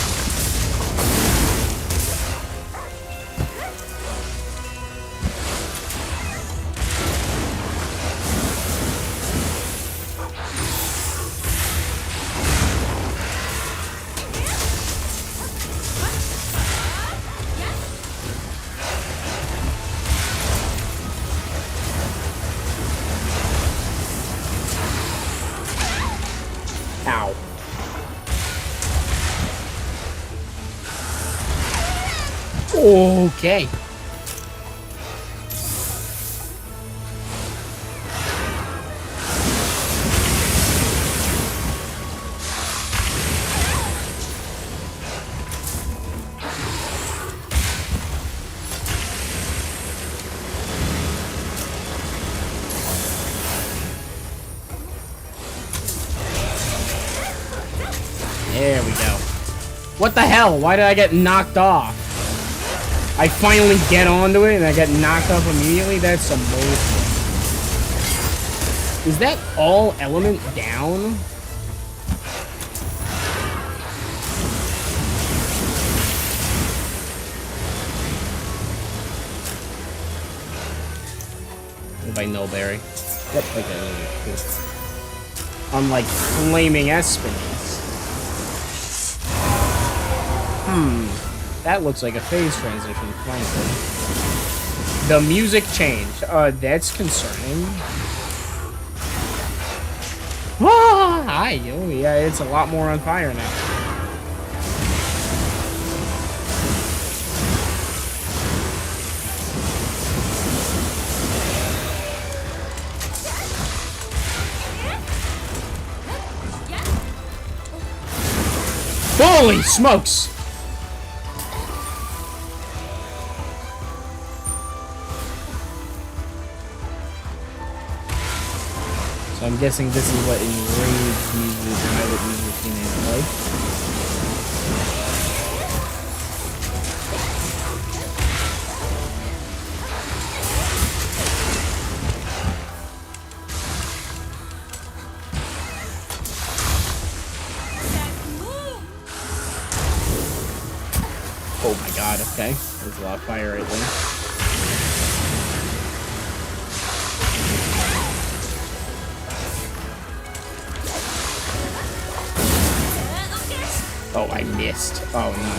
[SPEAKER 2] Ow. Okay. There we go. What the hell? Why did I get knocked off? I finally get onto it and I get knocked off immediately? That's some bullshit. Is that all element down? By Nullberry. Yep, okay. Unlike Flaming Espinels. That looks like a phase transition, frankly. The music changed. That's concerning. Ah, hi. Oh, yeah, it's a lot more on fire now. Holy smokes! So I'm guessing this is what enraged music, pilot music teenage like. Oh my god, okay. There's a lot of fire right there. Oh, I missed. Oh no.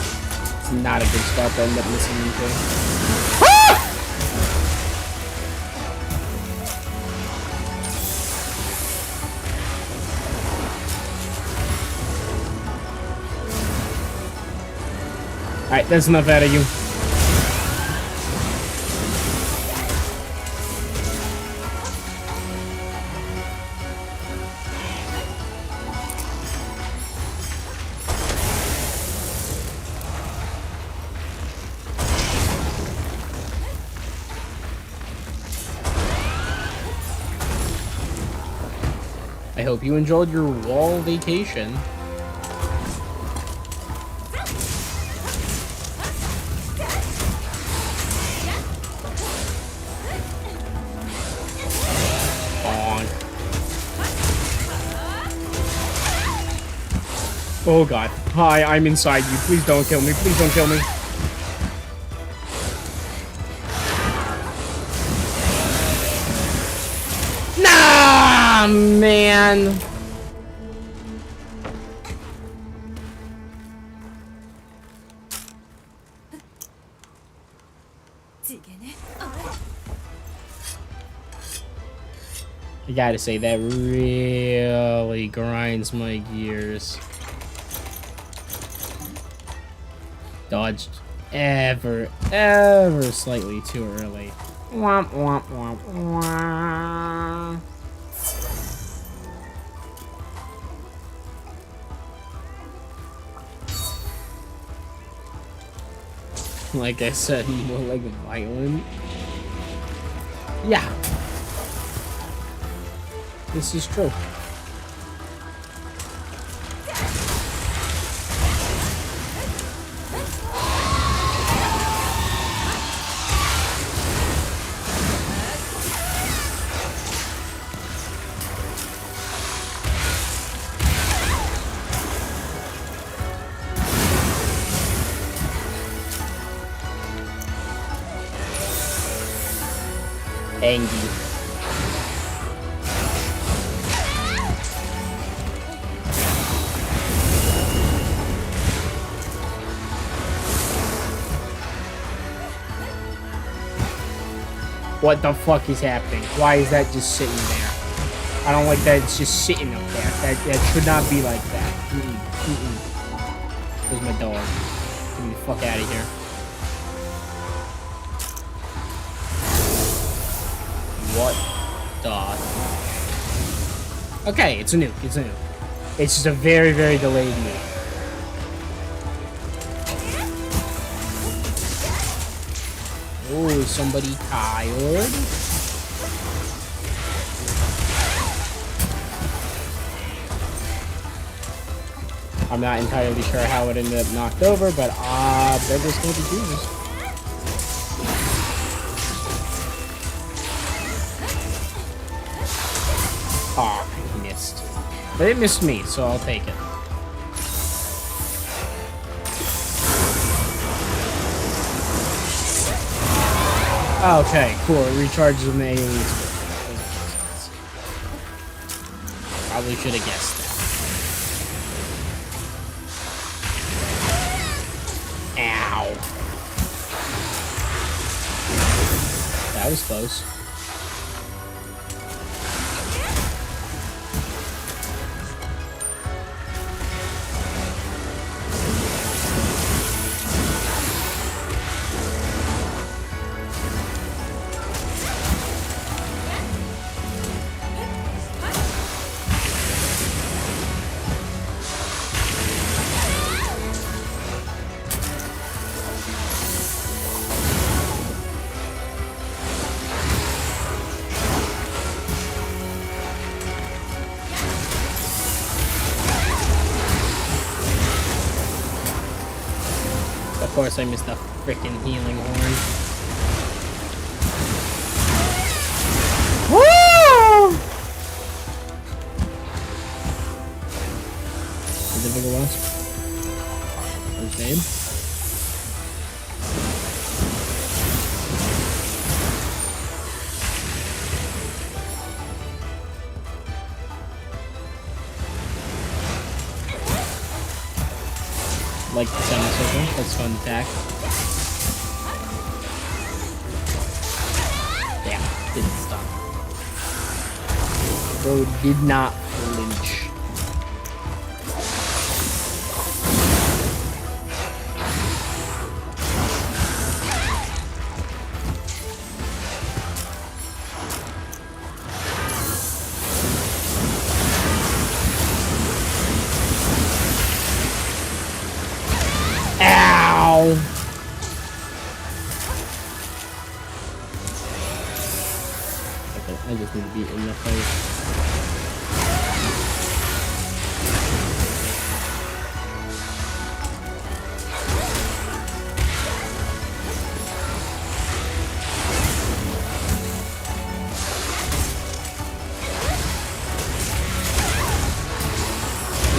[SPEAKER 2] It's not a good spot to end up missing into. Ah! Alright, that's enough out of you. I hope you enjoyed your wall vacation. Oh god. Hi, I'm inside you. Please don't kill me. Please don't kill me. Nah, man. I gotta say, that really grinds my gears. Dodged ever slightly too early. Womp, womp, womp, womp. Like I said, more like violent. Yeah. This is true. Angry. What the fuck is happening? Why is that just sitting there? I don't like that it's just sitting up there. That should not be like that. Where's my dog? Get me the fuck out of here. What the? Okay, it's a nuke. It's a nuke. It's just a very, very delayed nuke. Oh, somebody tired? I'm not entirely sure how it ended up knocked over, but beggars can't be choosers. Aw, I missed. But it missed me, so I'll take it. Okay, cool. It recharges when the aliens. Probably should have guessed that. Ow. That was close. Of course, I missed the freaking healing horn. Woo! Is it bigger wasp? His name? Like the semicircle, that's fun attack. Yeah, didn't stop. Bro did not flinch. Ow! Okay, I just need to be in the face.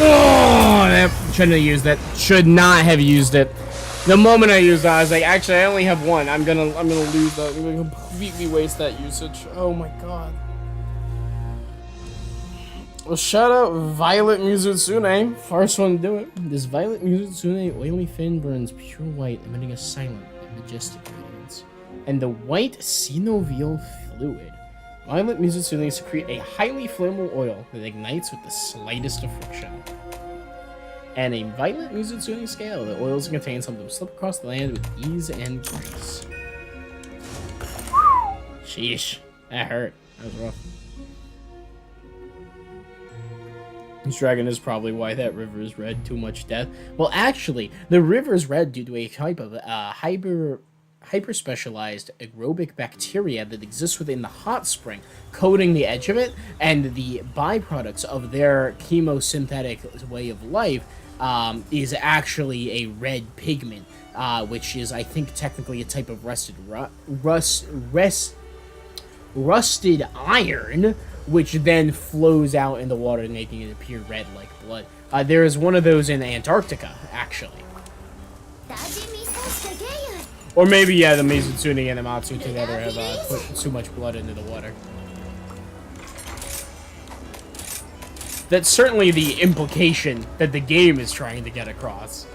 [SPEAKER 2] Oh, that shouldn't have used that. Should not have used it. The moment I used that, I was like, actually, I only have one. I'm gonna lose that. I'm gonna completely waste that usage. Oh my god. Well, shout out Violet Mizutsune. First one to do it. This Violet Mizutsune oily fin burns pure white, emitting a silent and majestic radiance. And the white synovial fluid. Violet Mizutsune secrete a highly flammable oil that ignites with the slightest of friction. And a Violet Mizutsune scale. The oils contain something to slip across the land with ease and grace. Sheesh. That hurt. That was rough. This dragon is probably why that river is red. Too much death. Well, actually, the river is red due to a type of hyper-specialized aerobic bacteria that exists within the hot spring, coating the edge of it, and the byproducts of their chemosynthetic way of life is actually a red pigment, which is, I think, technically a type of rusted iron, which then flows out in the water, making it appear red like blood. There is one of those in Antarctica, actually. Or maybe, yeah, the Mizutsune and the Matsu together have put too much blood into the water. That's certainly the implication that the game is trying to get across.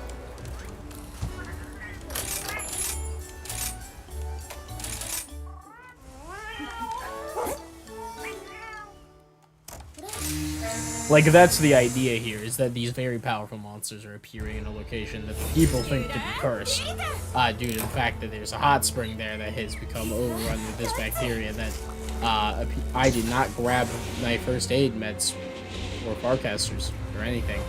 [SPEAKER 2] Like, that's the idea here, is that these very powerful monsters are appearing in a location that the people think to be cursed, due to the fact that there's a hot spring there that has become overrun with this bacteria that I did not grab my first aid meds or farcasters or anything.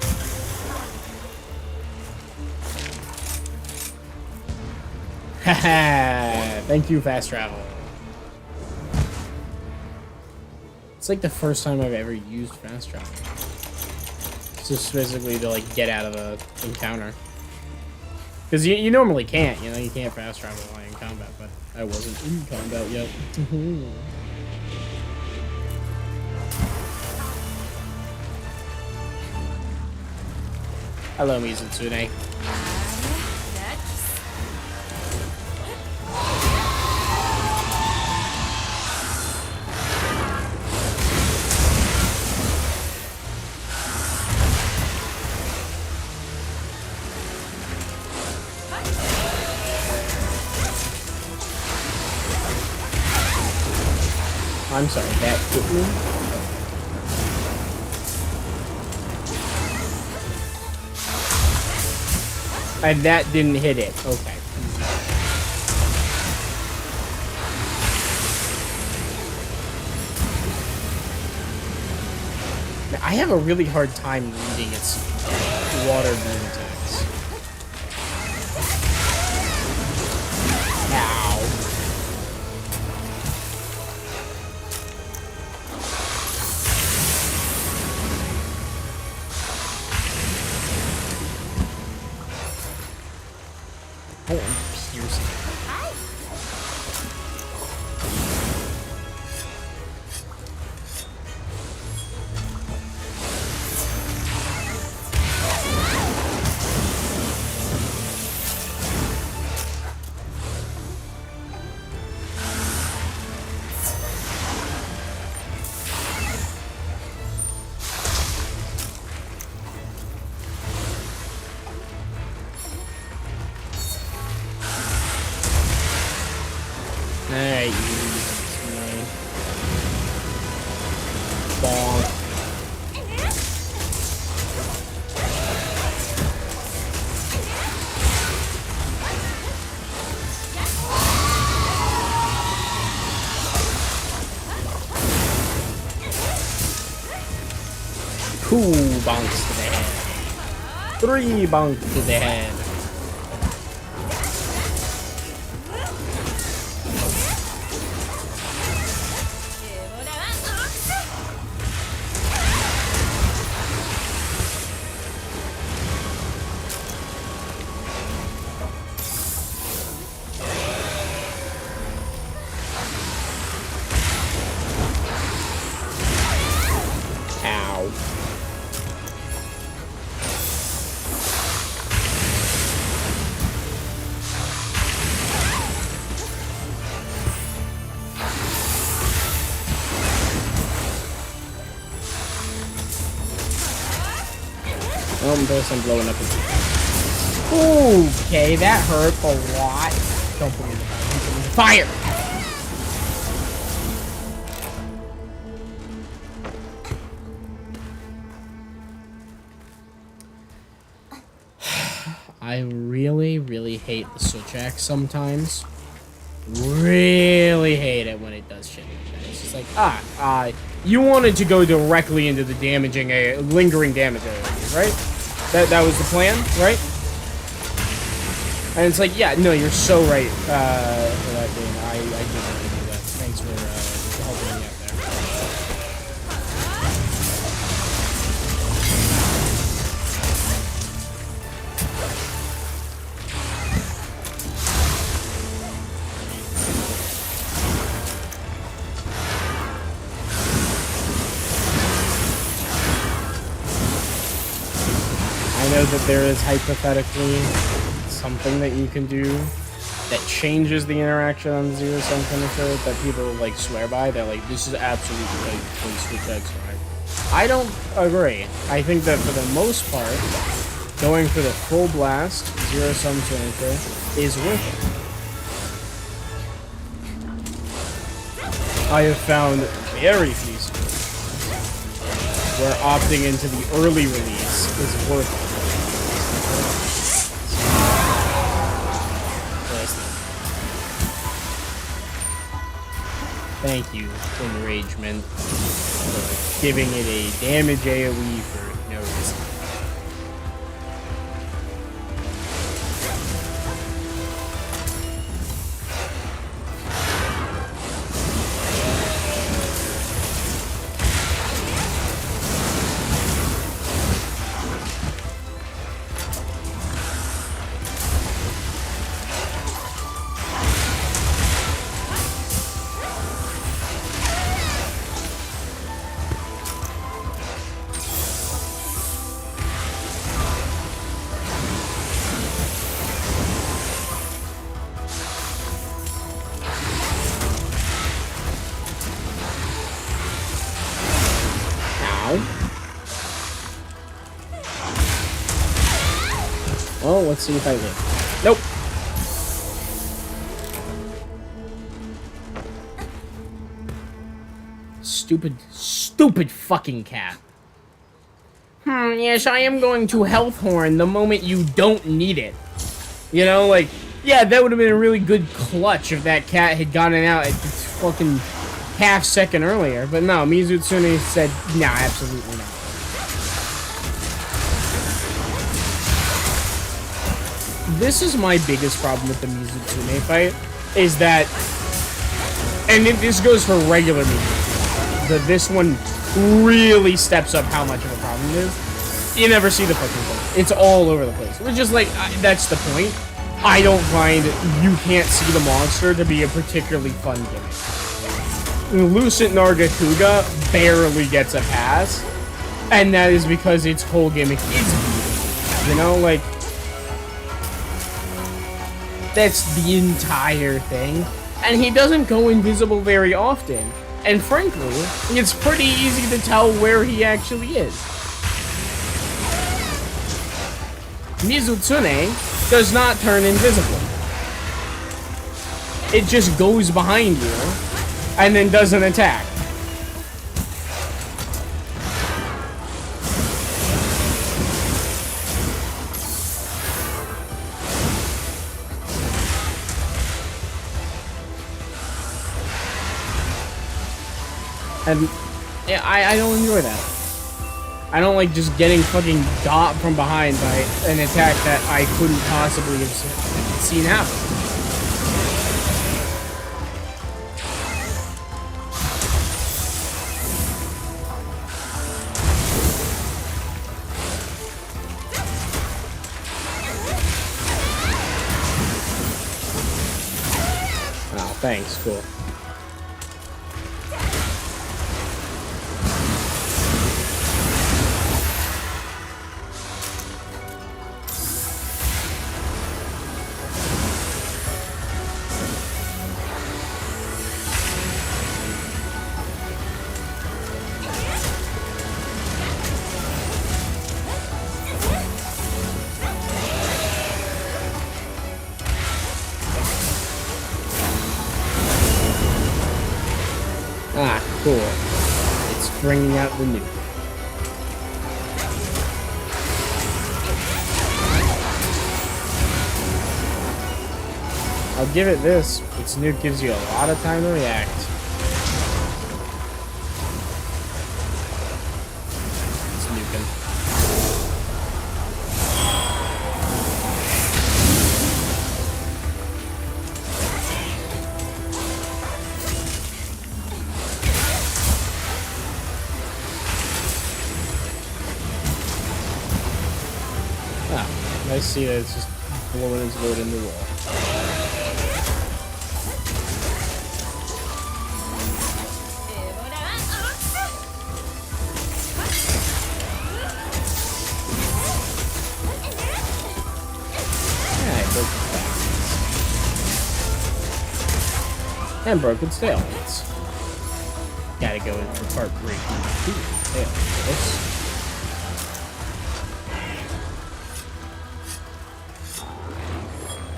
[SPEAKER 2] Haha! Thank you, fast travel. It's like the first time I've ever used fast travel. It's just basically to like get out of the encounter. Because you normally can't, you know, you can't fast travel while in combat, but I wasn't in combat yet. Hello, Mizutsune. I'm sorry, that hit me? And that didn't hit it. Okay. Now, I have a really hard time reading its water beam attacks. Ow. Oh, I'm piercing. Alright, you bonk. Two bonks to the head. 3 bonks to the head. I'm blowing up. Okay, that hurt a lot. Don't put me in the fire. I really hate the switch axe sometimes. Really hate it when it does shit like that. It's just like, you wanted to go directly into the damaging, lingering damage areas, right? That was the plan, right? And it's like, yeah, no, you're so right for that game. I did not do that. Thanks for helping me out there. I know that there is hypothetically something that you can do that changes the interaction on the zero sum finisher that people like swear by. They're like, this is absolutely like switch X, right? I don't agree. I think that for the most part, going for the full blast zero sum finisher is worth it. I have found very few situations where opting into the early release is worth it. Thank you, Enragement, for giving it a damage AoE for no reason. Well, let's see if I live. Nope. Stupid fucking cat. Yes, I am going to Health Horn the moment you don't need it. You know, like, yeah, that would have been a really good clutch if that cat had gotten out at fucking half second earlier. But no, Mizutsune said, nah, absolutely not. This is my biggest problem with the Mizutsune fight, is that, and this goes for regular Mizutsune, this one really steps up how much of a problem it is. You never see the fucking thing. It's all over the place. Which is like, that's the point. I don't find you can't see the monster to be a particularly fun gimmick. Lucent Nargacuga barely gets a pass, and that is because its whole gimmick is beautiful. You know, like, that's the entire thing. And he doesn't go invisible very often. And frankly, it's pretty easy to tell where he actually is. Mizutsune does not turn invisible. It just goes behind you and then does an attack. And yeah, I don't enjoy that. I don't like just getting fucking got from behind by an attack that I couldn't possibly have seen happen. Oh, thanks, cool. Ah, cool. It's bringing out the nuke. I'll give it this. Its nuke gives you a lot of time to react. It's nuking. I see that it's just blowing its load in the wall. Yeah, I broke the back. And broke its tail. Gotta go in for part breaking. Tail.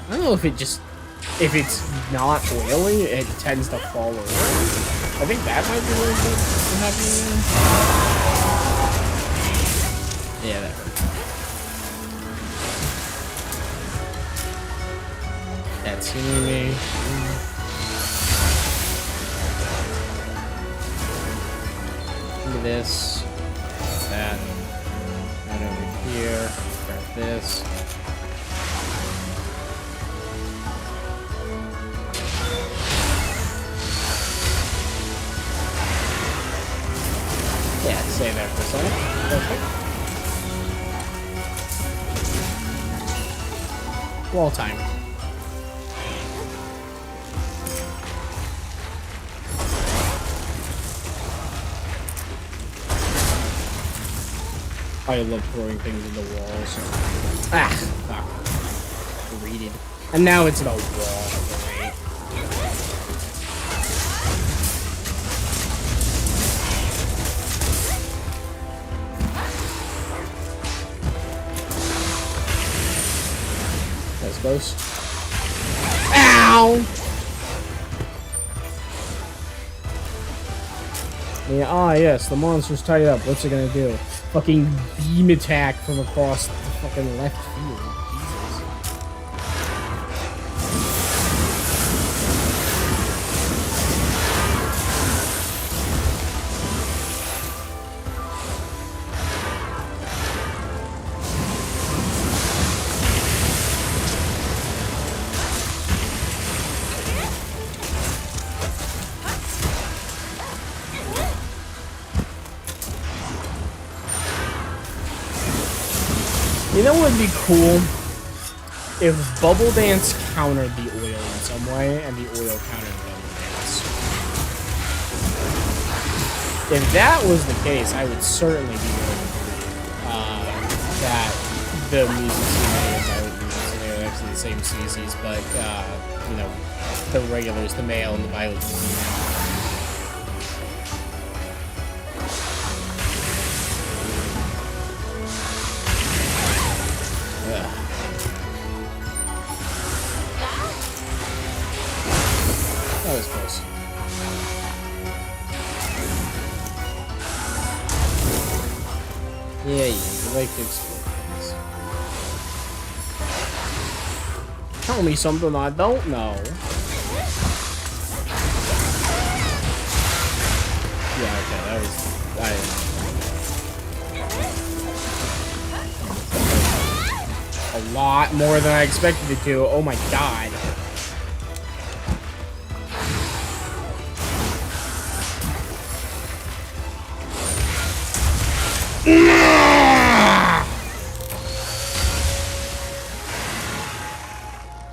[SPEAKER 2] I don't know if if it's not oily, it tends to fall over. I think that might be really good for happening. Yeah, that hurt. That's me. this, that over here, grab this. Yeah, stay there for a second. Perfect. Wall time. I love throwing things into walls. Ah, fuck. Read it. And now it's in a wall. Right? That's close. Ow! Yeah, ah, yes, the monster's tied up. What's it gonna do? Fucking beam attack from across the fucking left field. Jesus. You know what would be cool? If Bubble Dance countered the oil in some way, and the oil countered Bubble Dance. If that was the case, I would certainly be willing to believe that the Mizutsune and Violet Mizutsune are actually the same species, but, you know, the regulars, the male, and the Violet female. That was close. Yeah, you like to explore things. Tell me something I don't know. Yeah, okay, that was... a lot more than I expected it to. Oh my god.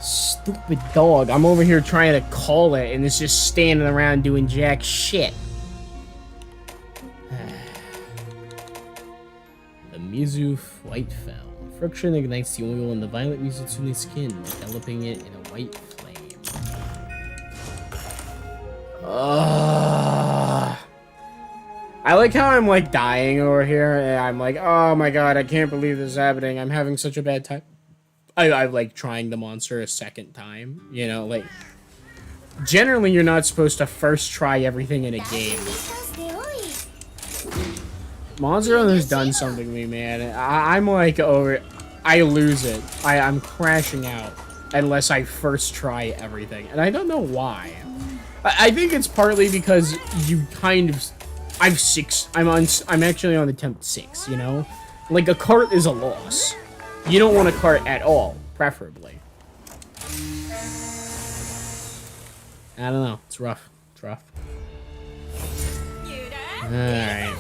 [SPEAKER 2] Stupid dog. I'm over here trying to call it, and it's just standing around doing jack shit. The Mizu White Fell. Friction ignites the oil in the Violet Mizutsune's skin, enveloping it in a white flame. I like how I'm like dying over here, and I'm like, oh my god, I can't believe this is happening. I'm having such a bad time. I like trying the monster a second time, you know, like generally you're not supposed to first try everything in a game. Monster Hunter's done something to me, man. I'm like over, I lose it. I'm crashing out unless I first try everything, and I don't know why. I think it's partly because you kind of, I'm actually on attempt 6, you know? Like, a cart is a loss. You don't want a cart at all, preferably. I don't know. It's rough. It's rough. Alright.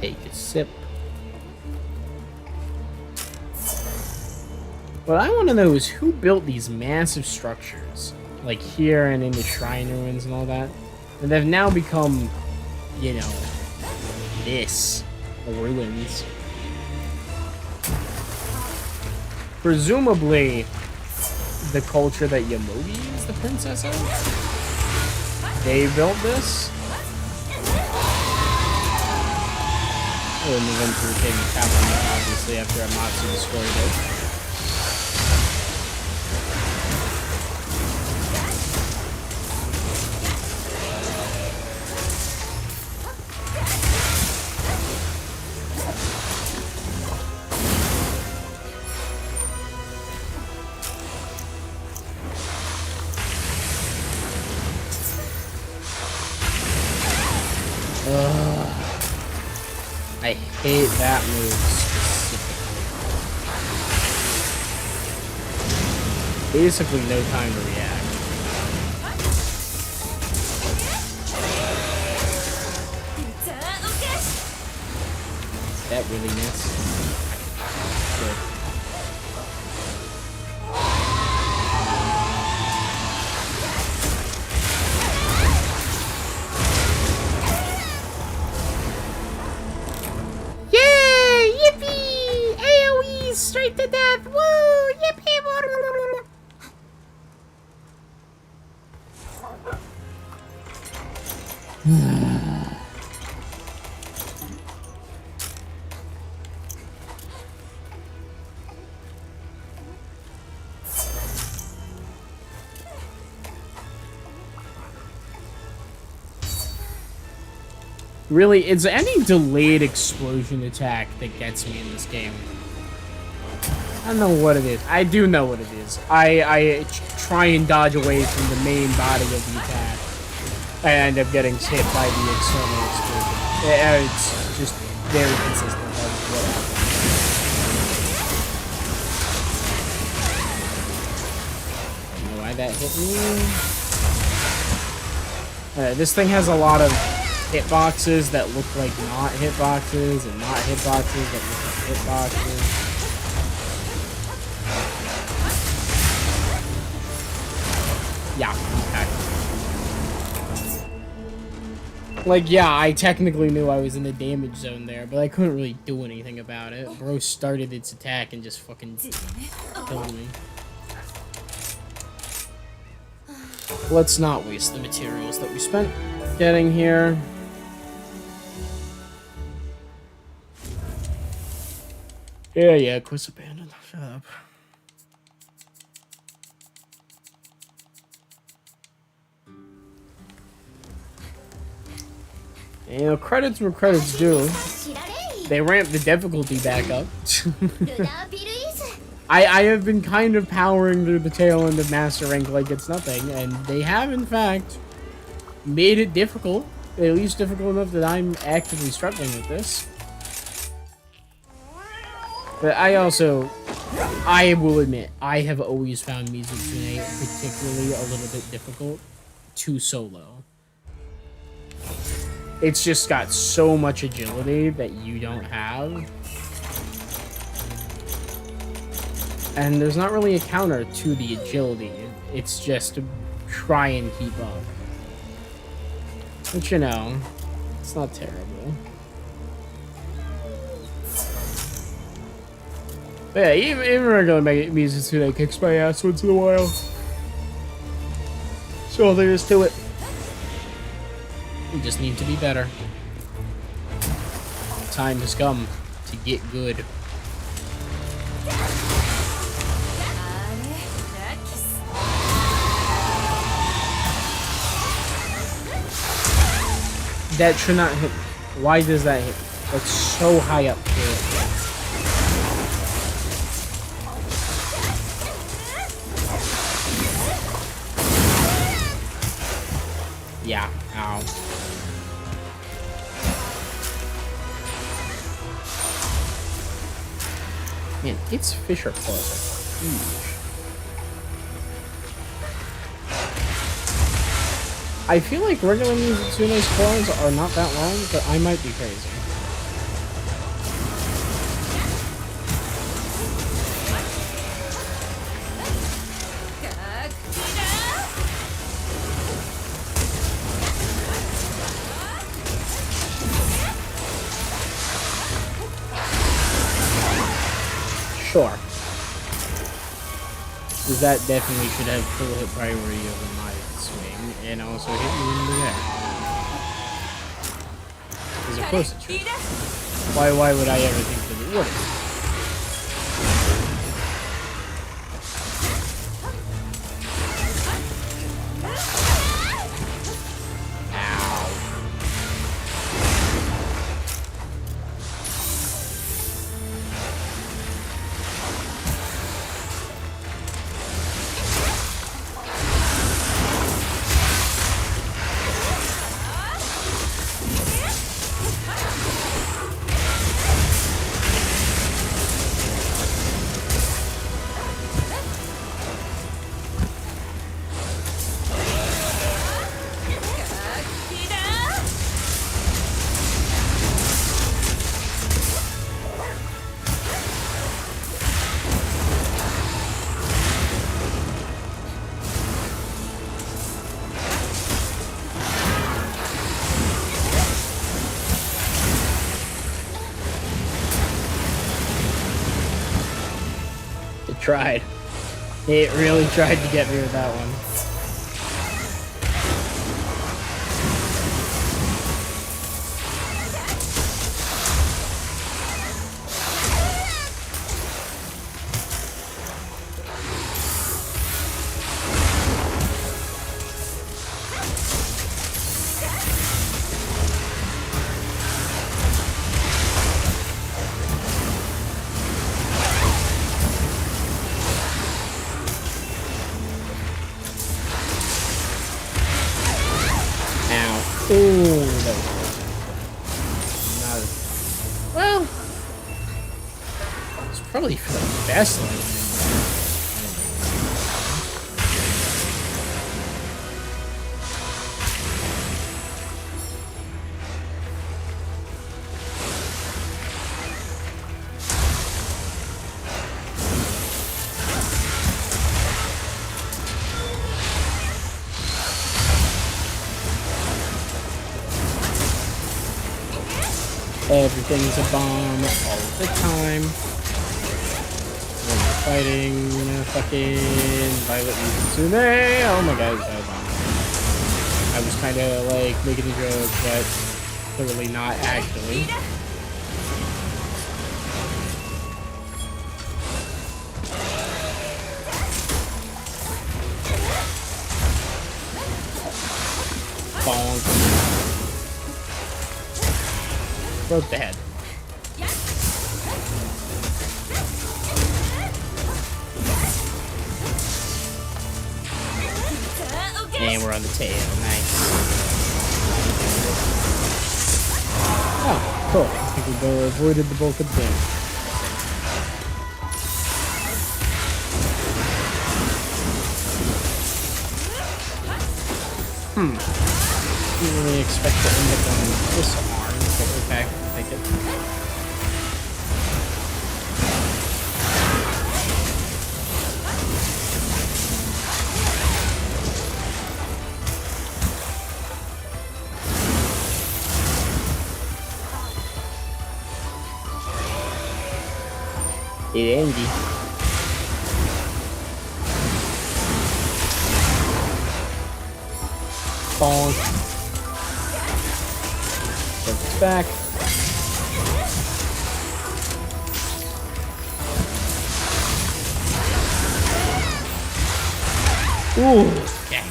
[SPEAKER 2] Take a sip. What I want to know is who built these massive structures, like here and in the shrine ruins and all that, and they've now become, you know, this, ruins. Presumably, the culture that Yamogi is the princess of? They built this? Well, and eventually became the capital, obviously, after Amatsu destroyed it. I hate that move specifically. Basically no time to react. That really missed. Good. Straight to death! Woo! Yippee! Really, it's any delayed explosion attack that gets me in this game. I don't know what it is. I do know what it is. I try and dodge away from the main body of the attack. I end up getting hit by the external explosion. It's just very consistent. That's what happens. I don't know why that hit me. This thing has a lot of hitboxes that look like not hitboxes, and not hitboxes that look like hitboxes. Yeah, okay. Like, yeah, I technically knew I was in the damage zone there, but I couldn't really do anything about it. Bro started its attack and just fucking killed me. Let's not waste the materials that we spent getting here. Yeah, quest abandoned. Shut up. You know, credits where credits due. They ramped the difficulty back up. I have been kind of powering through the tail end of Master Rank like it's nothing, and they have, in fact, made it difficult. At least difficult enough that I'm actively struggling with this. But I will admit, I have always found Mizutsume particularly a little bit difficult to solo. It's just got so much agility that you don't have. And there's not really a counter to the agility. It's just to try and keep up. But you know, it's not terrible. But yeah, even regular Mizutsume kicks my ass once in a while. So there is to it. We just need to be better. Time has come to get good. That should not hit. Why does that hit? That's so high up here. Yeah, ow. Man, its Fisher claws are huge. I feel like regular Mizutsume's claws are not that long, but I might be crazy. Sure. Because that definitely should have full hit priority over my swing, and also hit me in the air. Because of course it should. Why would I ever think that it wouldn't? tried. It really tried to get me with that one. Ooh, that was not as well. It's probably for the best. Everything's a bomb all the time. When you're fighting fucking Violet Tsune. Oh my god, that bomb. I was kind of like making a joke, but clearly not actually. Bonk. Broke the head. And we're on the tail. Nice. Oh, cool. I think we avoided the bulk of the damage. Didn't really expect to end up on this arm, but okay, take it. It ended. Bonk. It's back. Ooh, okay.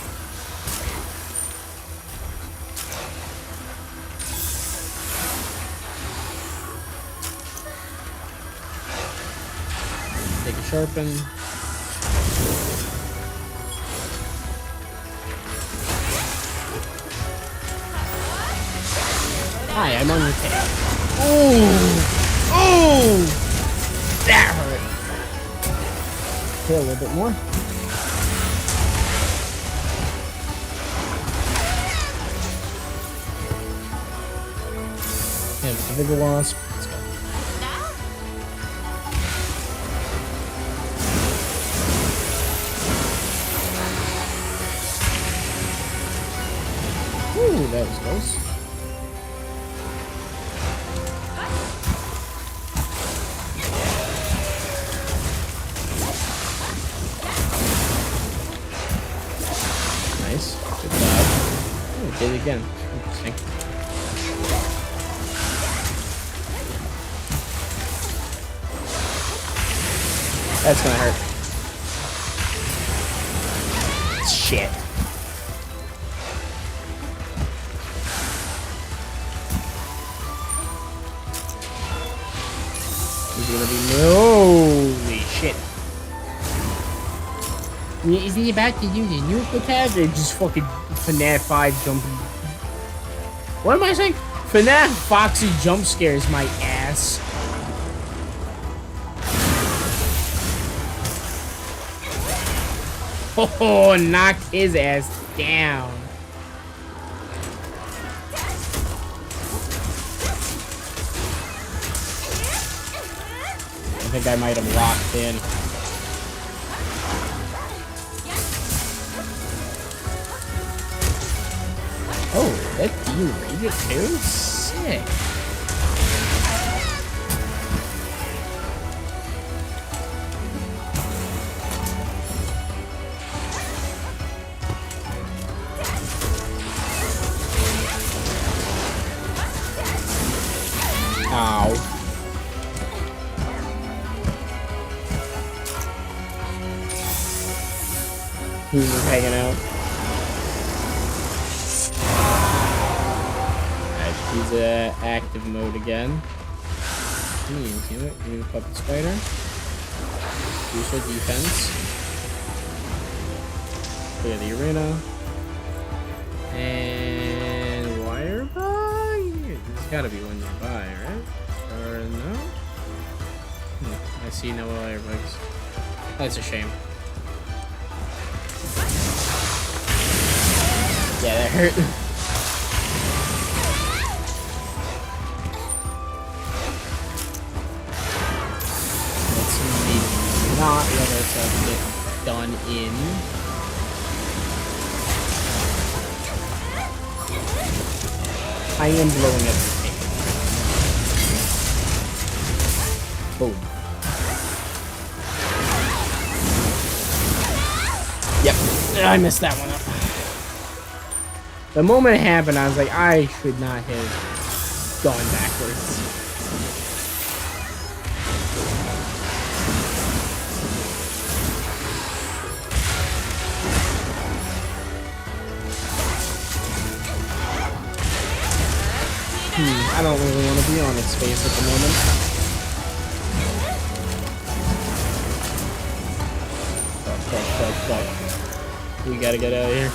[SPEAKER 2] Take a sharpen. Hi, I'm on your tail. Ooh! Ooh! That hurt. Tail a little bit more. And the bigger wasp. Let's go. Ooh, that was close. Nice. Good job. Oh, did it again. Interesting. That's gonna hurt. Shit. He's gonna be holy shit. Isn't he about to do the nuke attack or just fucking FNAF 5 jumping? What am I saying? FNAF Foxy jump scares my ass. Oh, knocked his ass down. I think I might have locked in. Oh, that derated too? Sick. Ow. He's just hanging out. Alright, he's active mode again. Give me the puppet spider. Use your defense. Clear the arena. And wire bug? There's gotta be one nearby, right? Or no? I see no wire bugs. That's a shame. Yeah, that hurt. Let's maybe not let ourselves get done in. I am blowing up the tape. Boom. Yep, I messed that one up. The moment it happened, I was like, I should not have gone backwards. I don't really want to be on its face at the moment. Fuck. We gotta get out of here.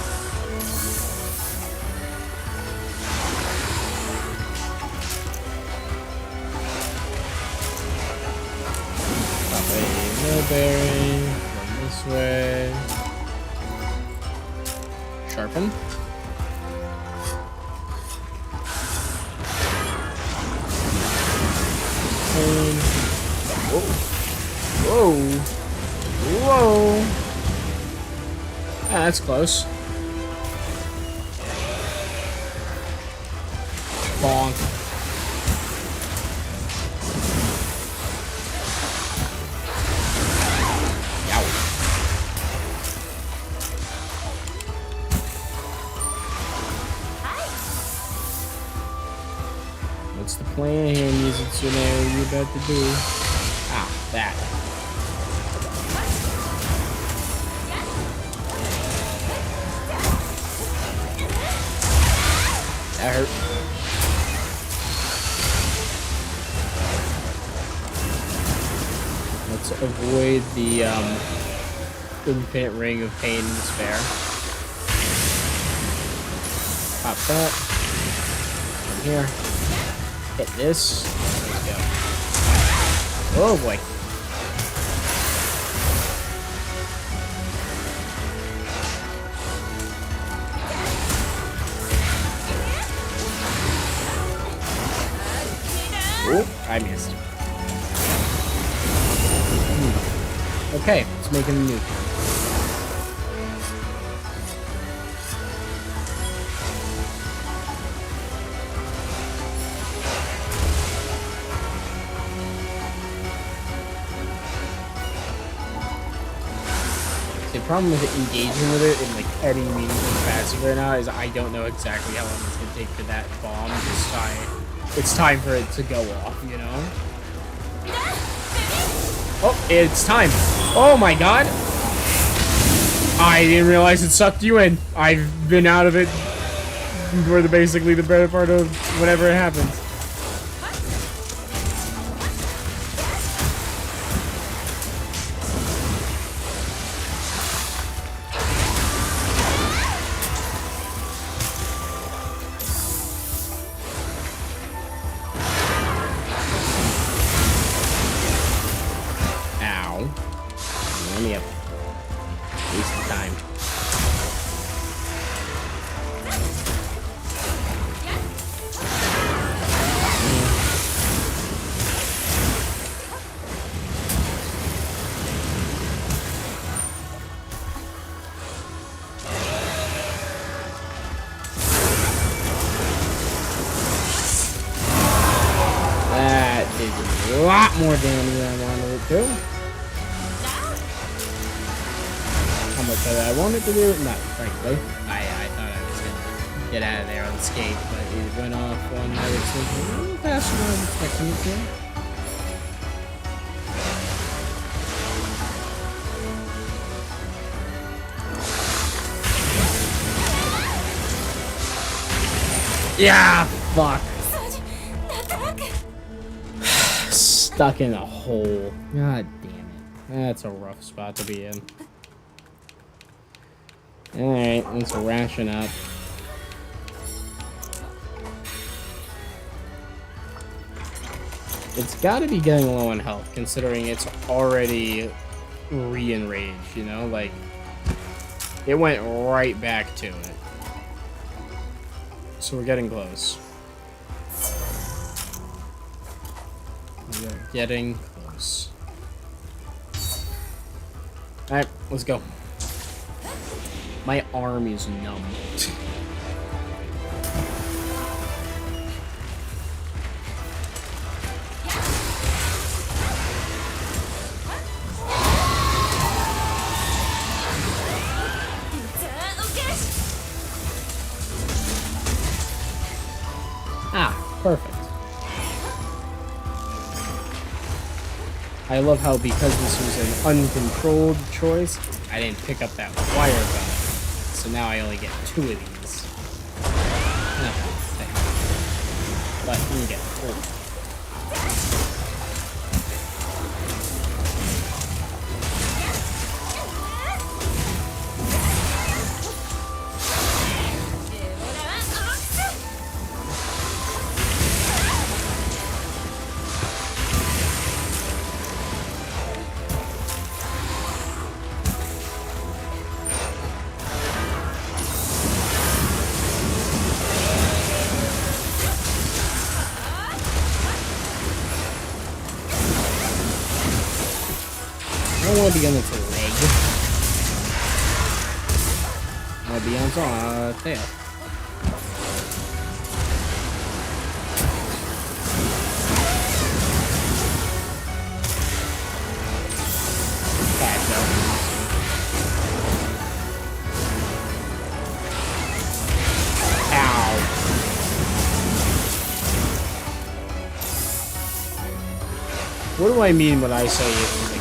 [SPEAKER 2] Pop a millberry. Run this way. Sharpen. Whoa. Whoa. Ah, that's close. Bonk. Yow. What's the plan here, Musicune? What are you about to do? Ah, that. That hurt. Let's avoid the infinite ring of pain and despair. Pop that. Come here. Hit this. Let's go. Oh boy. Oh, I missed. Okay, let's make him a nuke. The problem with engaging with it in like any meaningful capacity right now is I don't know exactly how long it's gonna take for that bomb to die. It's time for it to go off, you know? Oh, it's time. Oh my god. I didn't realize it sucked you in. I've been out of it for basically the better part of whenever it happens. Let me up. Waste of time. That did a lot more damage than I wanted it to. How much did I wanted to do? Not, frankly. I thought I was gonna
[SPEAKER 1] get out of there unscathed, but it went off one I was thinking a little faster than I was expecting it to. Yeah, fuck. Stuck in a hole. God damn it. That's a rough spot to be in. Alright, let's ration up. It's gotta be getting low on health, considering it's already re-enraged, you know? Like, it went right back to it. So we're getting close. We are getting close. Alright, let's go. My arm is numb. Perfect. I love how because this was an uncontrolled choice, I didn't pick up that wire gun. So now I only get 2 of these. But you get 4. I don't want to be on its leg. I want to be on its tail. Catch up. Ow. What do I mean when I say it was like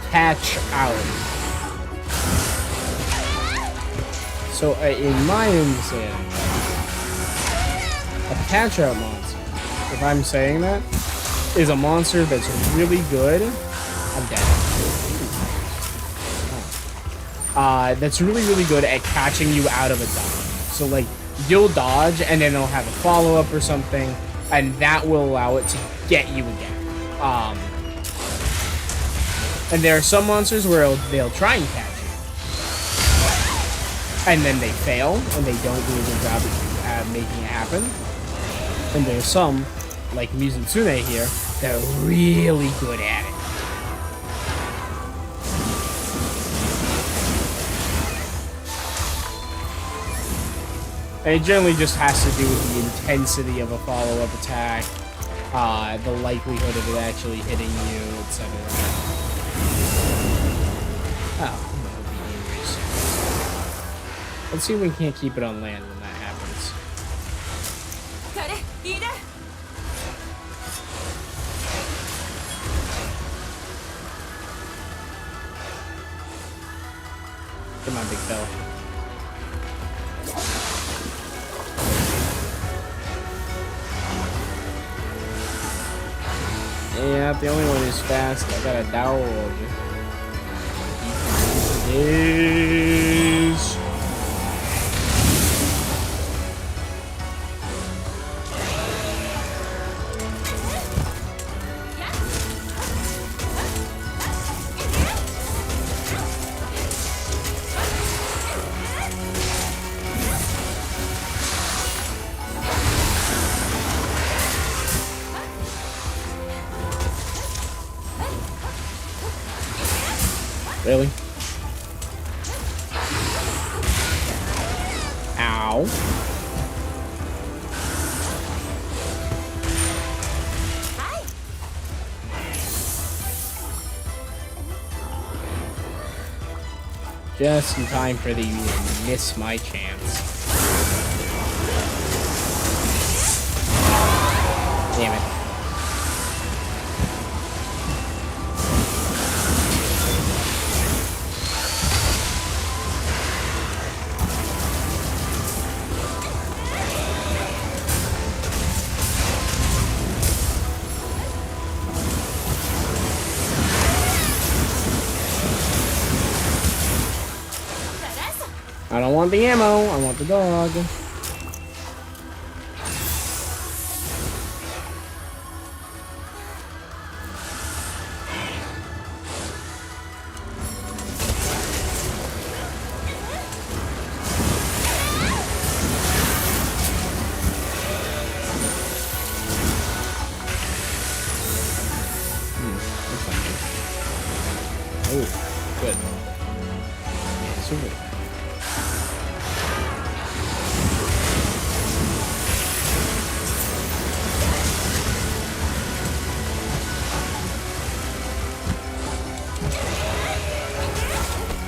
[SPEAKER 1] catch out? So, in my understanding, a catch out monster, if I'm saying that, is a monster that's really good. I'm dead. That's really, really good at catching you out of a dodge. So, like, you'll dodge, and then it'll have a follow-up or something, and that will allow it to get you again. And there are some monsters where they'll try and catch you, and then they fail, and they don't do a good job at making it happen. And there's some, like Mizutsume here, that are really good at it. And it generally just has to do with the intensity of a follow-up attack, the likelihood of it actually hitting you, etc. Oh, let's see if we can't keep it on land when that happens. Come on, big fella. Yeah, the only one who's fast. I got a dowel. Is really? Ow.
[SPEAKER 2] Just in time for the miss my chance. Damn it. I don't want the ammo, I want the dog. Oh, good. Super.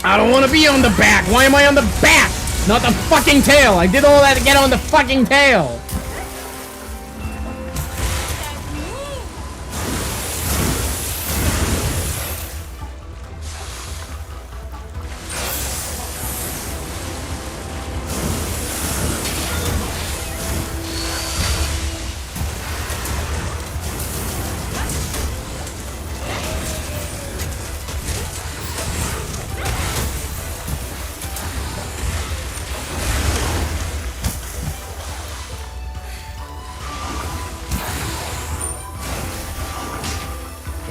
[SPEAKER 2] I don't want to be on the back. Why am I on the back? Not the fucking tail. I did all that to get on the fucking tail.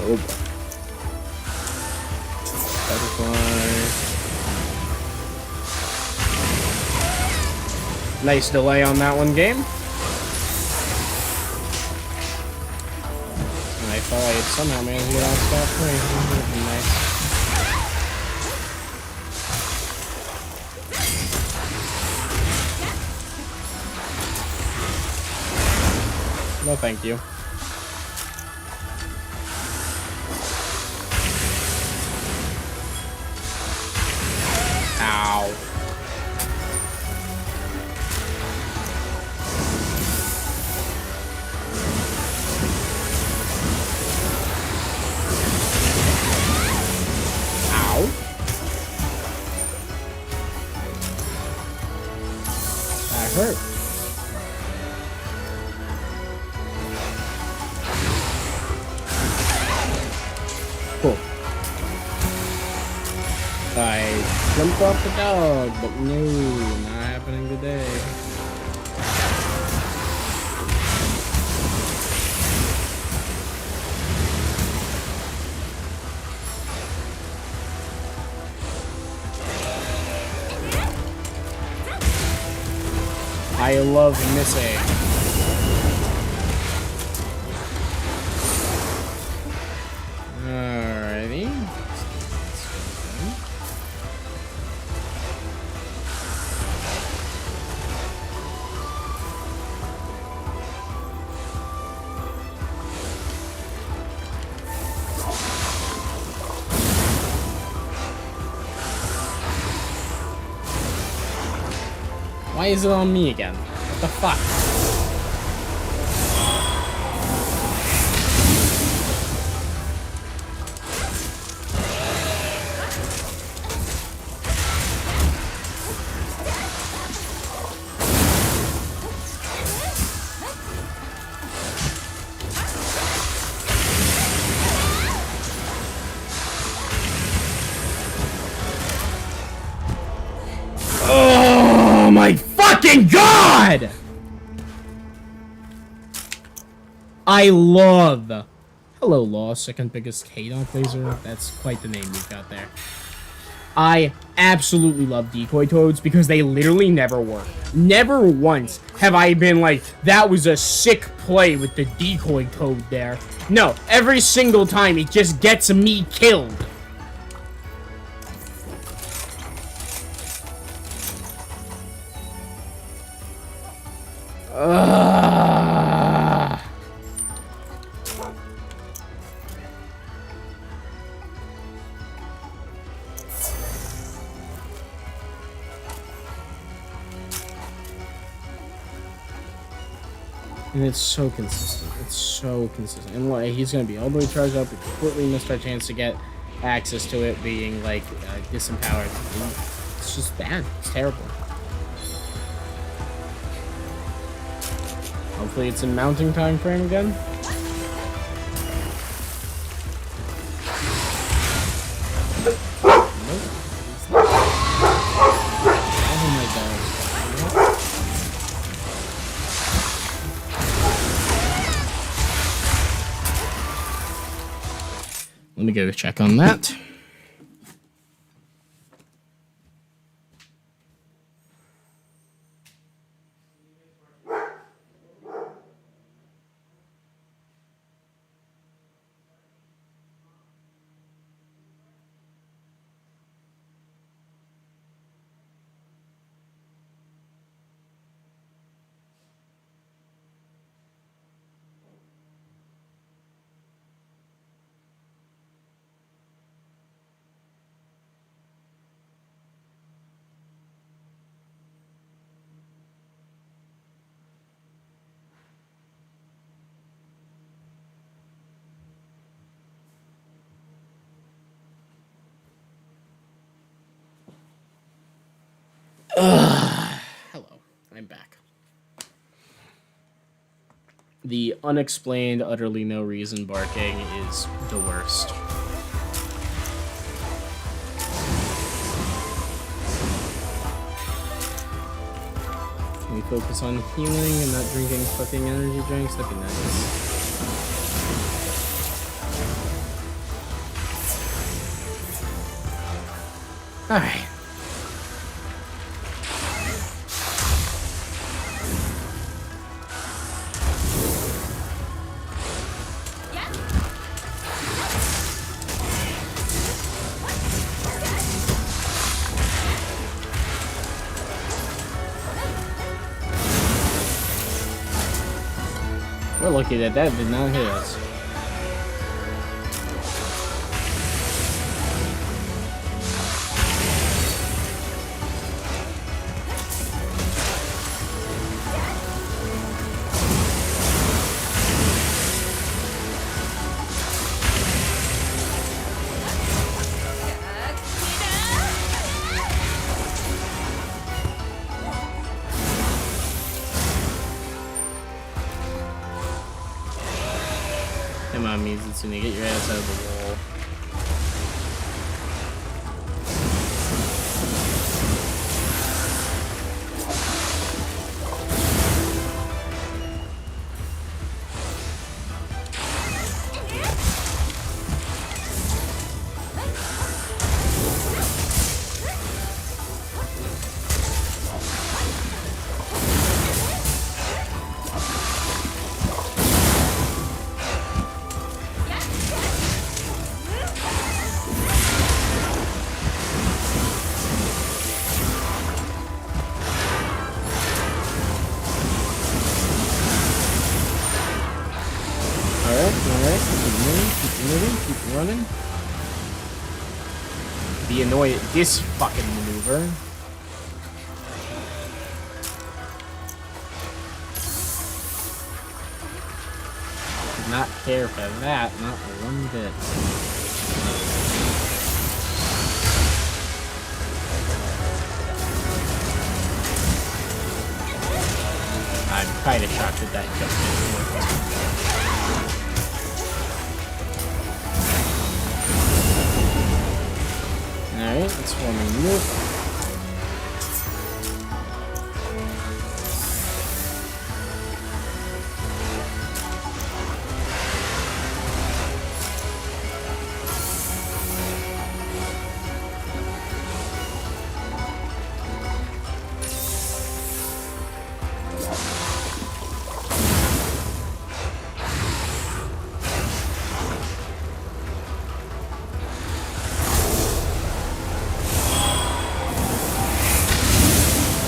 [SPEAKER 2] Oh boy. Butterfly. Nice delay on that one, game. And I thought I had somehow managed to get out scot-free. That would be nice. No, thank you. Ow. Ow. That hurt. Cool. I jumped off the dog, but no, not happening today. I love missing. Alrighty. Why is it on me again? What the fuck? Oh my fucking god! I love. Hello, Law, second biggest K-Dog laser. That's quite the name you've got there. I absolutely love decoy toads because they literally never work. Never once have I been like, that was a sick play with the decoy toad there. No, every single time it just gets me killed.
[SPEAKER 1] And it's so consistent. It's so consistent. And like, he's going to be all the way charged up. We completely missed our chance to get access to it being, like, disempowered. It's just bad. It's terrible. Hopefully it's in mounting time frame again. Let me go check on that. Hello, I'm back. The unexplained, utterly no reason barking is the worst. Can we focus on healing and not drinking fucking energy drinks? That'd be nice. Alright. We're lucky that did not hit us. Come on, Mizutsune, get your ass out of the wall. Alright, keep running. Be annoyed at this fucking maneuver. Did not care for that, not one bit. I'm kind of shocked that just didn't work. Alright, let's form a move.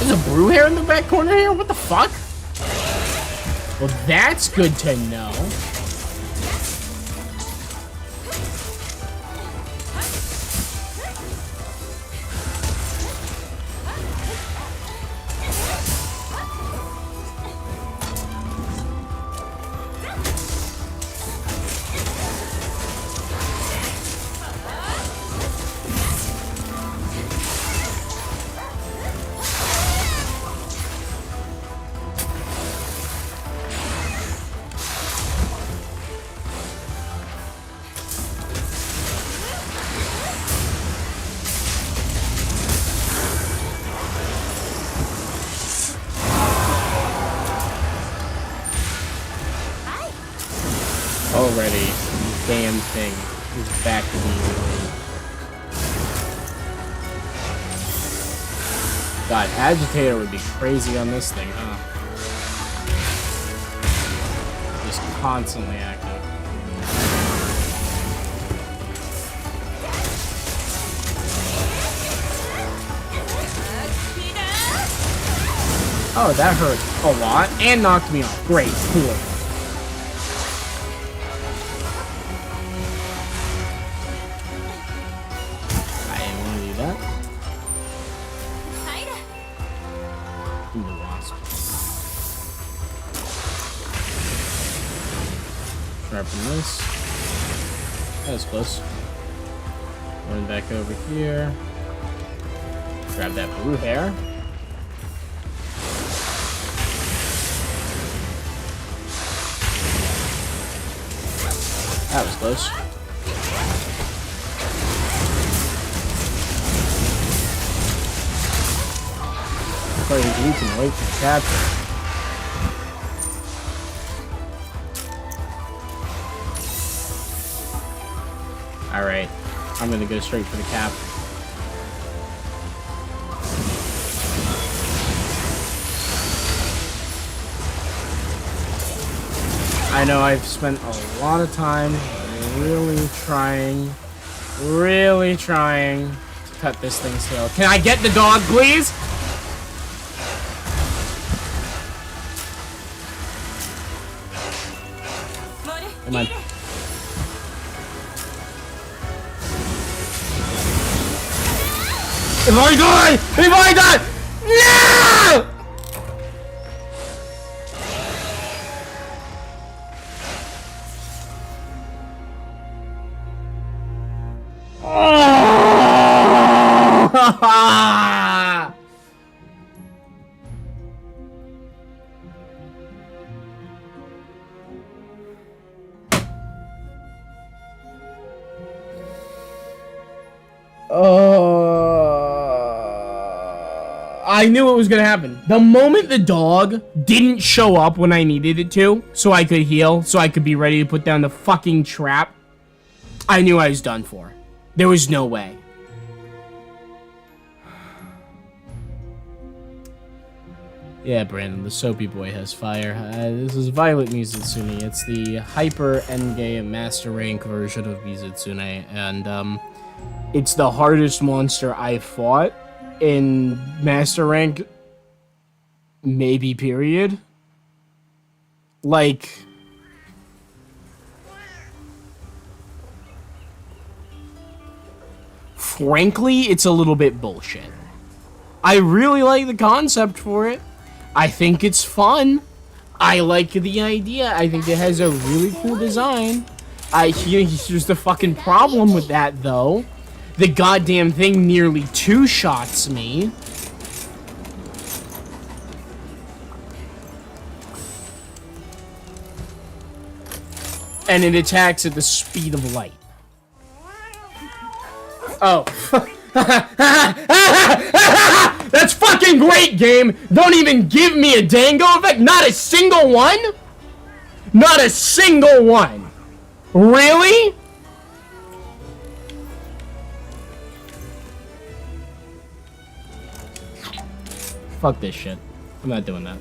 [SPEAKER 1] There's a brew hair in the back corner here? What the fuck? Well, that's good to know.
[SPEAKER 2] already. Damn thing is back to being annoying. God, Agitator would be crazy on this thing, huh? Just constantly active. Oh, that hurt a lot and knocked me off. Great, cool. I didn't want to do that. Do the wasp. Sharpen this. That was close. Run back over here. Grab that blue hair. That was close. Crazy, you can wait for the capture. Alright, I'm gonna go straight for the cap. I know I've spent a lot of time really trying to cut this thing's tail. Can I get the dog, please? Come on. If I die! If I die! No! I knew it was gonna happen. The moment the dog didn't show up when I needed it to, so I could heal, so I could be ready to put down the fucking trap, I knew I was done for. There was no way. Yeah, Brandon, the soapy boy has fire. This is Violet Mizutsune. It's the hyper endgame master rank version of Mizutsune, and it's the hardest monster I've fought in master rank, maybe, period. Like, frankly, it's a little bit bullshit. I really like the concept for it. I think it's fun. I like the idea. I think it has a really cool design. Here's the fucking problem with that, though. The goddamn thing nearly two-shots me. And it attacks at the speed of light. Oh. That's fucking great, game! Don't even give me a dango effect! Not a single one? Not a single one! Really? Fuck this shit. I'm not doing that.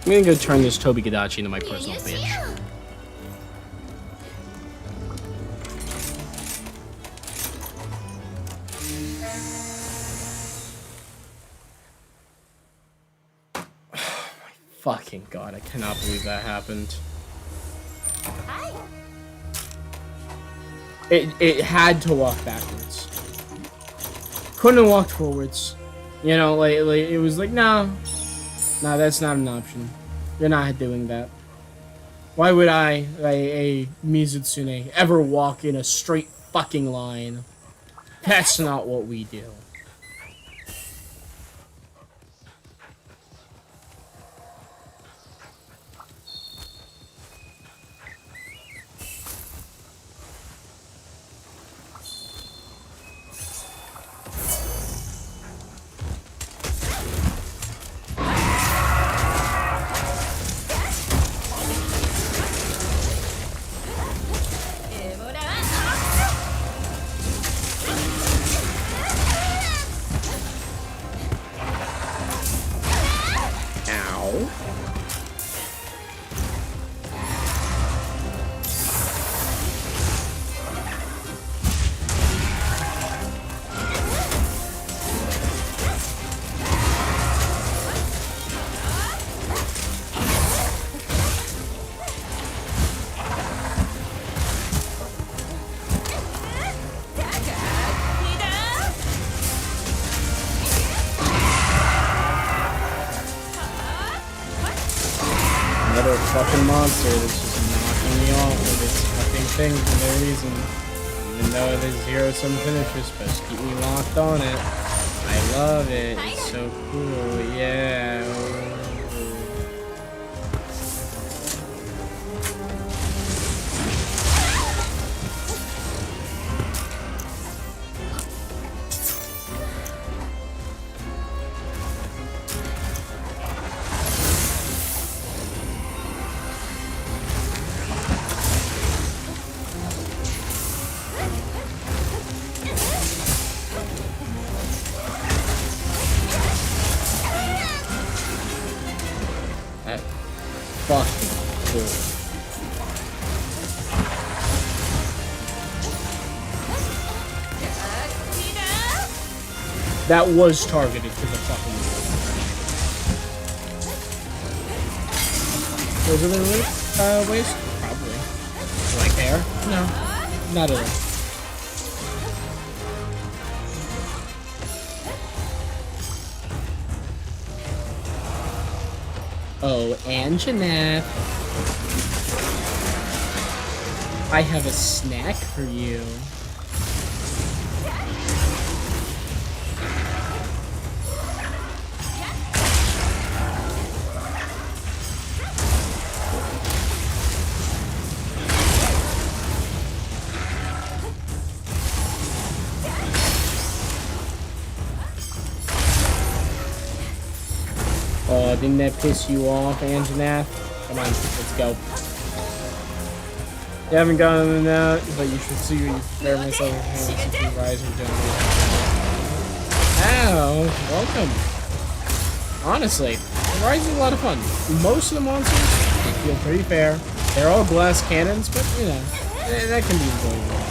[SPEAKER 2] I'm gonna go turn this Tobi Gadachi into my personal bitch. Fucking god, I cannot believe that happened. It had to walk backwards. Couldn't have walked forwards. You know, like it was like, no, that's not an option. You're not doing that. Why would I, like a Mizutsune, ever walk in a straight fucking line? That's not what we do. fucking monster that's just knocking me off with its fucking thing for no reason. Even though there's 0-sum finishes, but just keep me locked on it. I love it. It's so cool. Yeah. Fucking cool. That was targeted to the fucking. Was it a little waist? Probably. Like hair? No, not at all. Oh, and Jeanette, I have a snack for you. Oh, didn't that piss you off, Anjanath? Come on, let's go. You haven't gotten it out, but you should see you prepare myself for rising generation. Ow, welcome. Honestly, the Rise is a lot of fun. Most of the monsters feel pretty fair. They're all glass cannons, but you know, that can be enjoyable.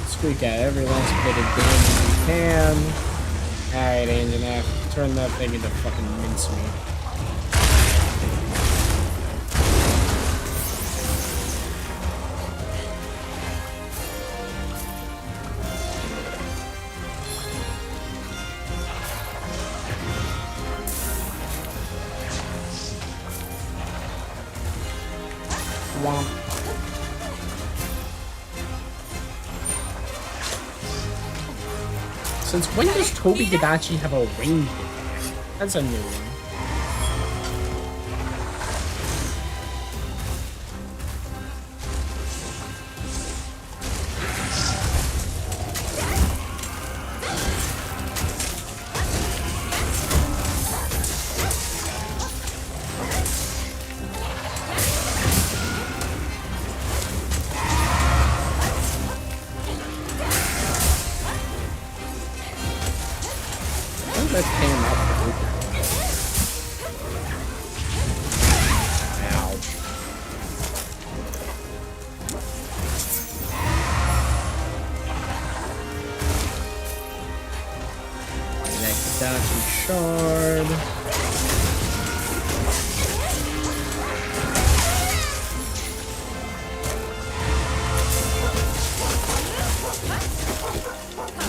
[SPEAKER 2] Squeak out every last bit of damage you can. Alright, Anjanath, turn that thing into fucking mincemeat. Womp. Since when does Toby Gadachi have a range? That's a new one. Let's pay him out for open. Ow. Next Dachi Shard.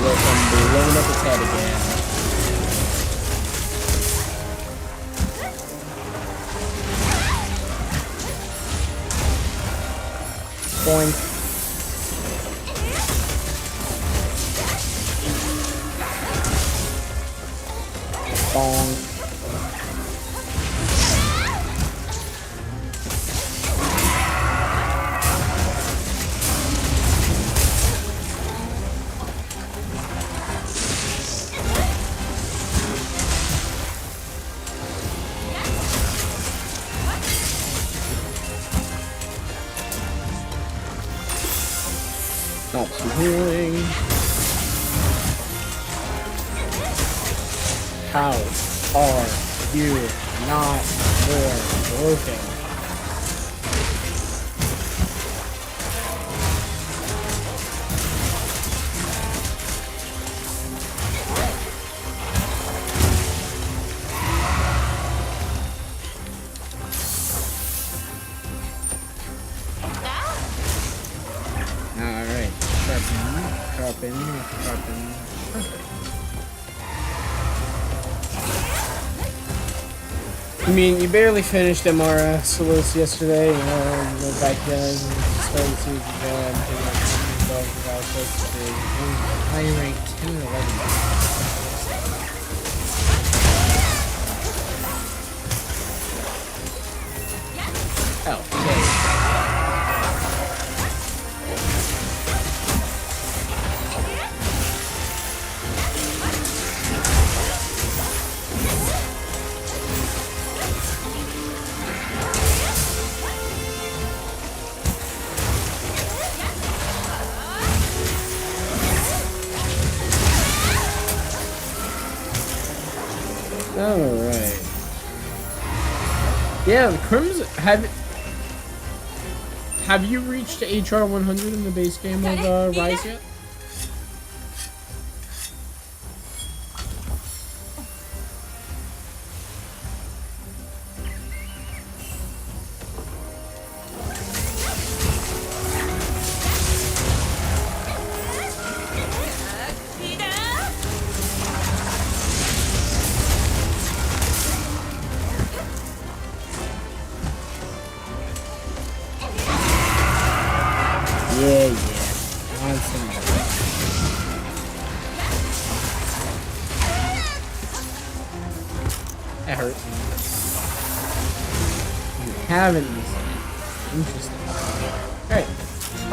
[SPEAKER 2] Welcome, blowing up its head again. Boink. Bonk. Stop some healing. How are you not more broken? Alright. drop in. Perfect. I mean, you barely finished MR Solos yesterday, you go back then and start to see if you can high rank 10 or 11. Okay. Alright. Yeah, the Crimson have you reached HR 100 in the base game of Rise yet? Yeah. That hurt. You haven't used it. Interesting. Alright.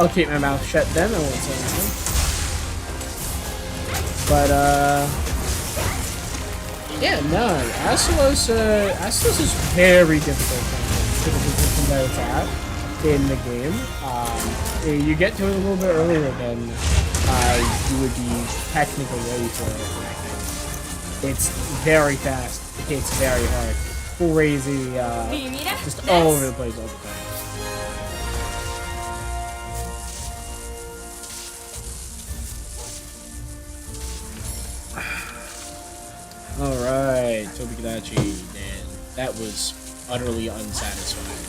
[SPEAKER 2] I'll keep my mouth shut then, I won't say anything. But, yeah, no, Ascensions is very difficult for the position that it's at in the game. You get to it a little bit earlier than you would be technically ready for it. It's very fast. It hits very hard. Crazy, just all over the place all the time. Alright, Tobi-Kadachi, man. That was utterly unsatisfying.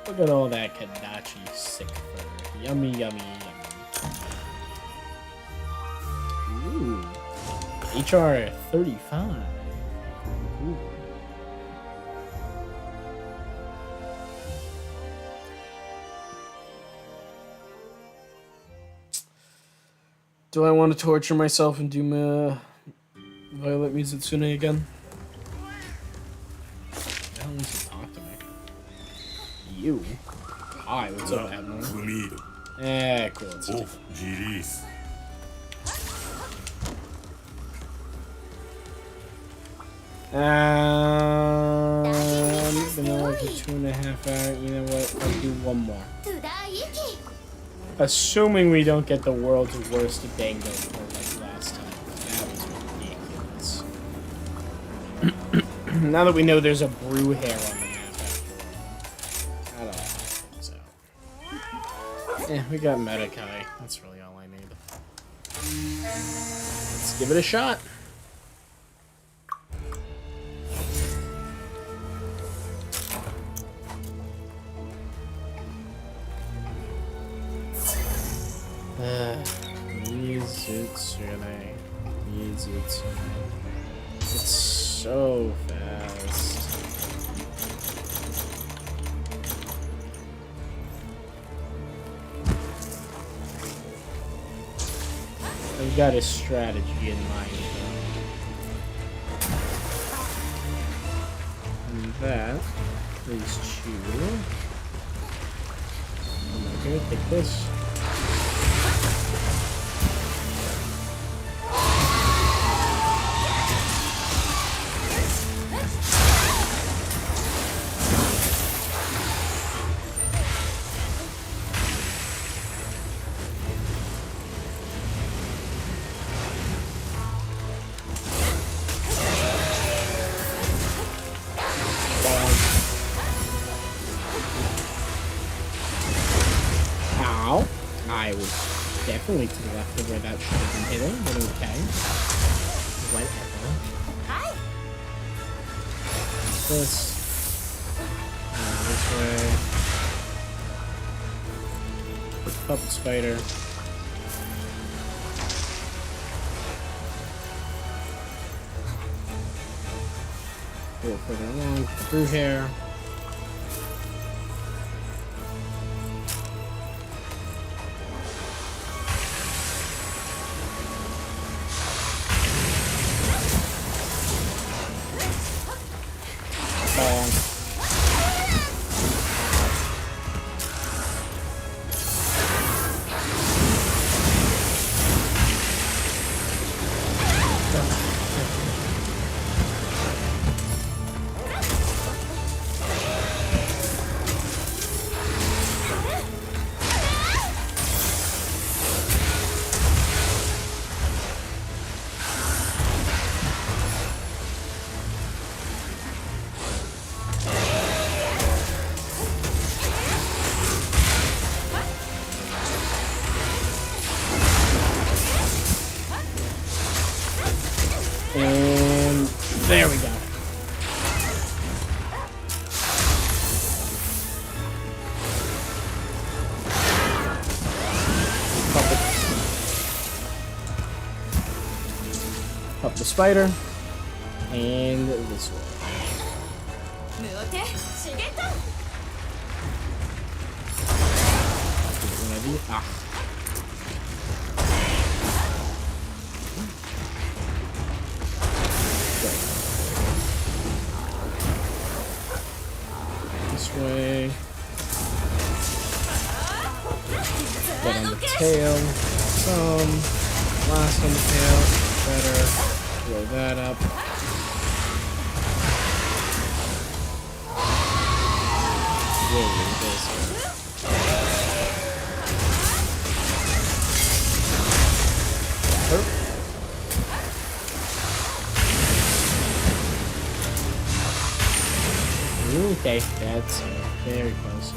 [SPEAKER 2] Look at all that Kadachi sick fur. Yummy, yummy, yummy. Ooh. HR 35. Ooh. Do I want to torture myself and do my Violet Mizutsune again? I don't want to talk to me. You? Hi, what's up, Admiral? Eh, cool. It's been on for 2.5 hours. You know what? I'll do one more. Assuming we don't get the world's worst dango for like last time. That was ridiculous. Now that we know there's a brew hair on the map after all. I don't think so. Yeah, we got Metakai. That's really all I need. Let's give it a shot. Mizutsune. It's so fast. I've got a strategy in mind, though. And that is chew. I'm gonna take this. I was definitely to the left of where that should have been hitting, but okay. Whatever. this. This way. Puppet spider. A little further along. Through here. And there we go. Up the spider. And this way. Ah. This way. Get on the tail. Some. Last on the tail. Better. Blow that up. Whoa, this. Okay, that's very close.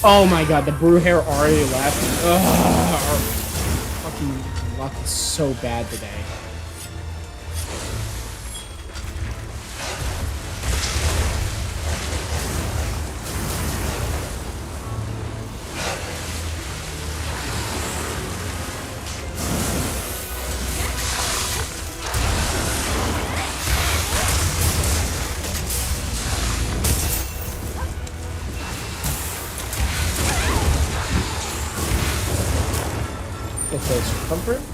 [SPEAKER 2] Oh my god, the brew hair already left. Ugh, our fucking luck is so bad today. Okay, circumference.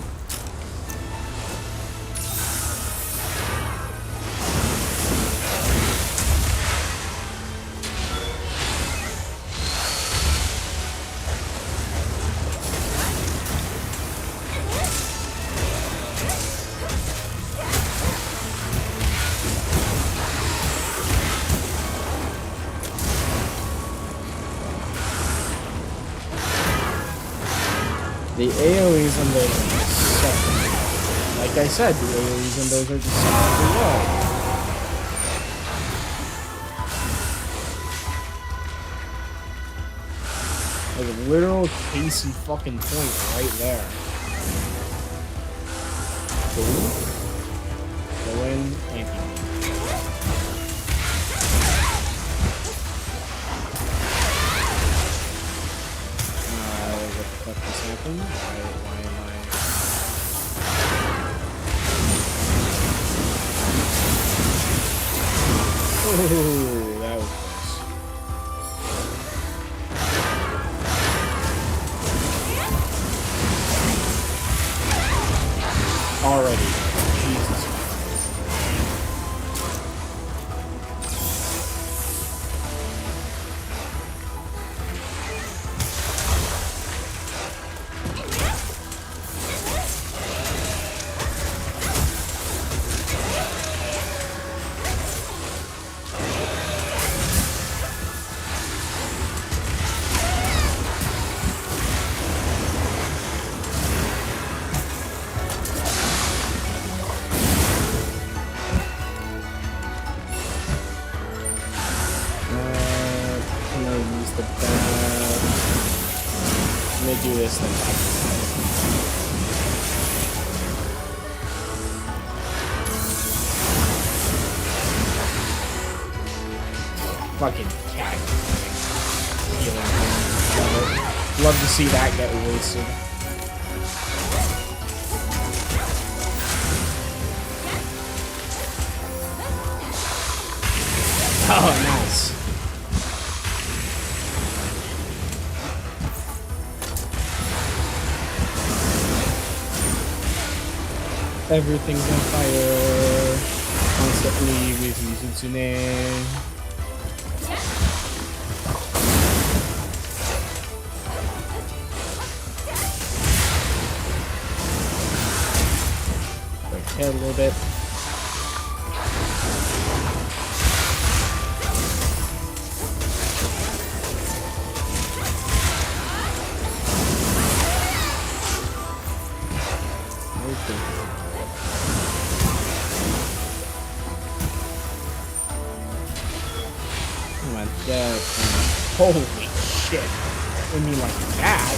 [SPEAKER 2] The AoEs on those are suck. Like I said, the AoEs on those are just really low. Like a literal Casey fucking point right there. Boom. Go in, anti. What just happened? Why am I... Oh, that was close. Already. Jesus Christ. The bad. Let me do this then. Fucking cat. Healing thing. Love it. Love to see that get wasted. Oh, nice. Everything's on fire. Constantly with Mizutsune. Break head a little bit. Holy shit. I mean, like that.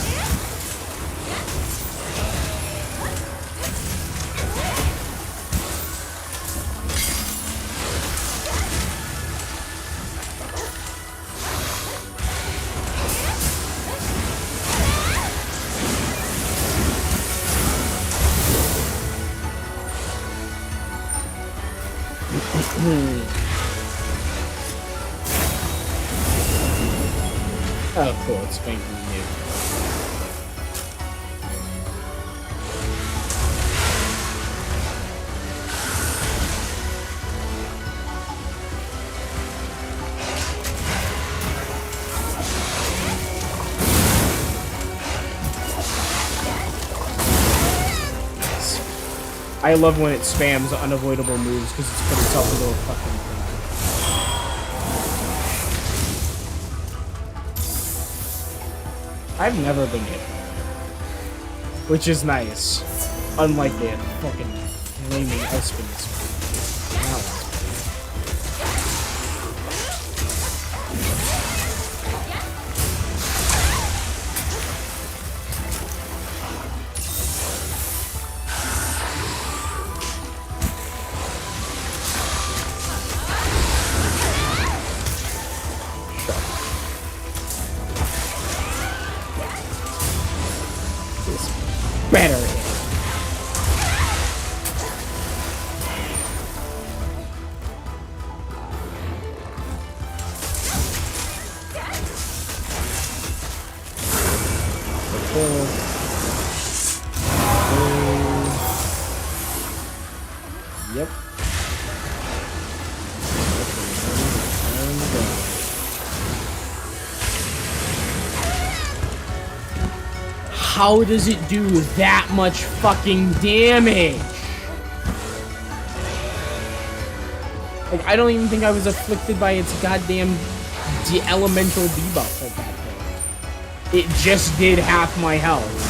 [SPEAKER 2] Oh, cool. It's spanking new. Nice. I love when it spams unavoidable moves because it's put itself into a fucking thing. I've never been hit, which is nice. Unlike the fucking flaming husbands. Better. Yep. How does it do that much fucking damage? Like, I don't even think I was afflicted by its goddamn elemental debuff at that point. It just did half my health.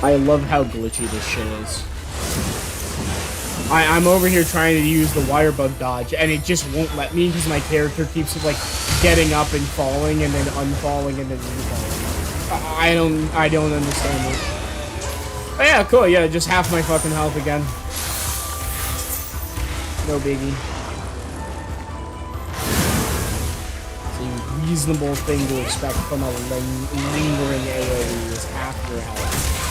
[SPEAKER 2] I love how glitchy this shit is. I'm over here trying to use the wire bug dodge, and it just won't let me because my character keeps like getting up and falling, and then unfalling, and then refalling. I don't understand it. Oh yeah, cool. Yeah, just half my fucking health again. No biggie. It's a reasonable thing to expect from a lingering AoE is half your health.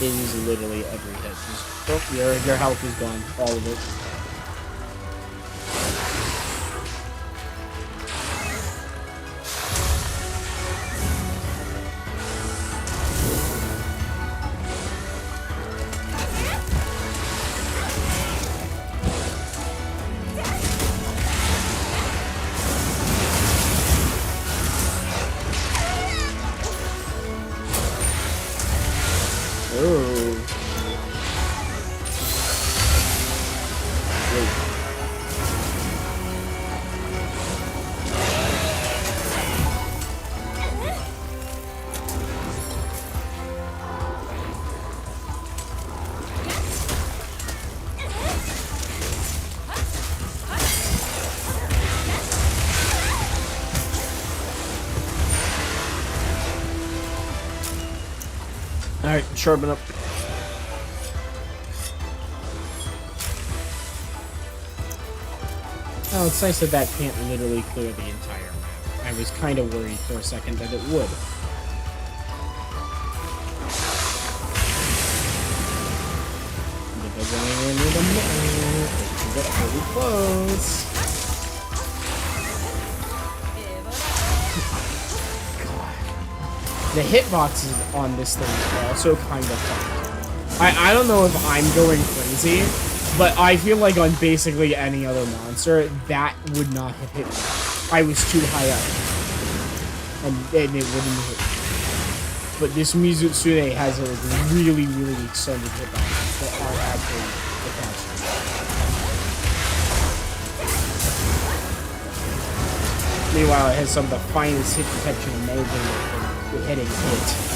[SPEAKER 2] It is literally every hit. Just, oh, your health is gone. All of it. Alright, sharpen up. Oh, it's nice that that can't literally clear the entire map. I was kind of worried for a second that it would. Get pretty close. God. The hitboxes on this thing are also kind of fun. I don't know if I'm going crazy, but I feel like on basically any other monster, that would not have hit me. I was too high up. And it wouldn't hit me. But this Mizutsune has a really, really extended hitboxes that are actually attached to it. Meanwhile, it has some of the finest hit detection imaginable for hitting hit.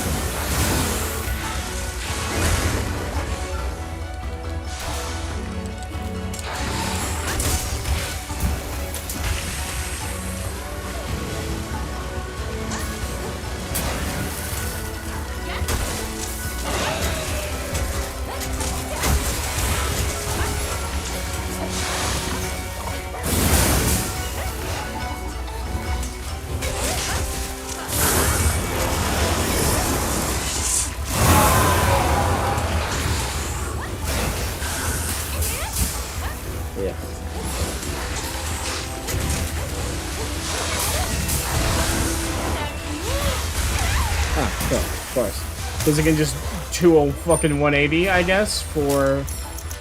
[SPEAKER 2] Because it can just do a fucking 180, I guess, for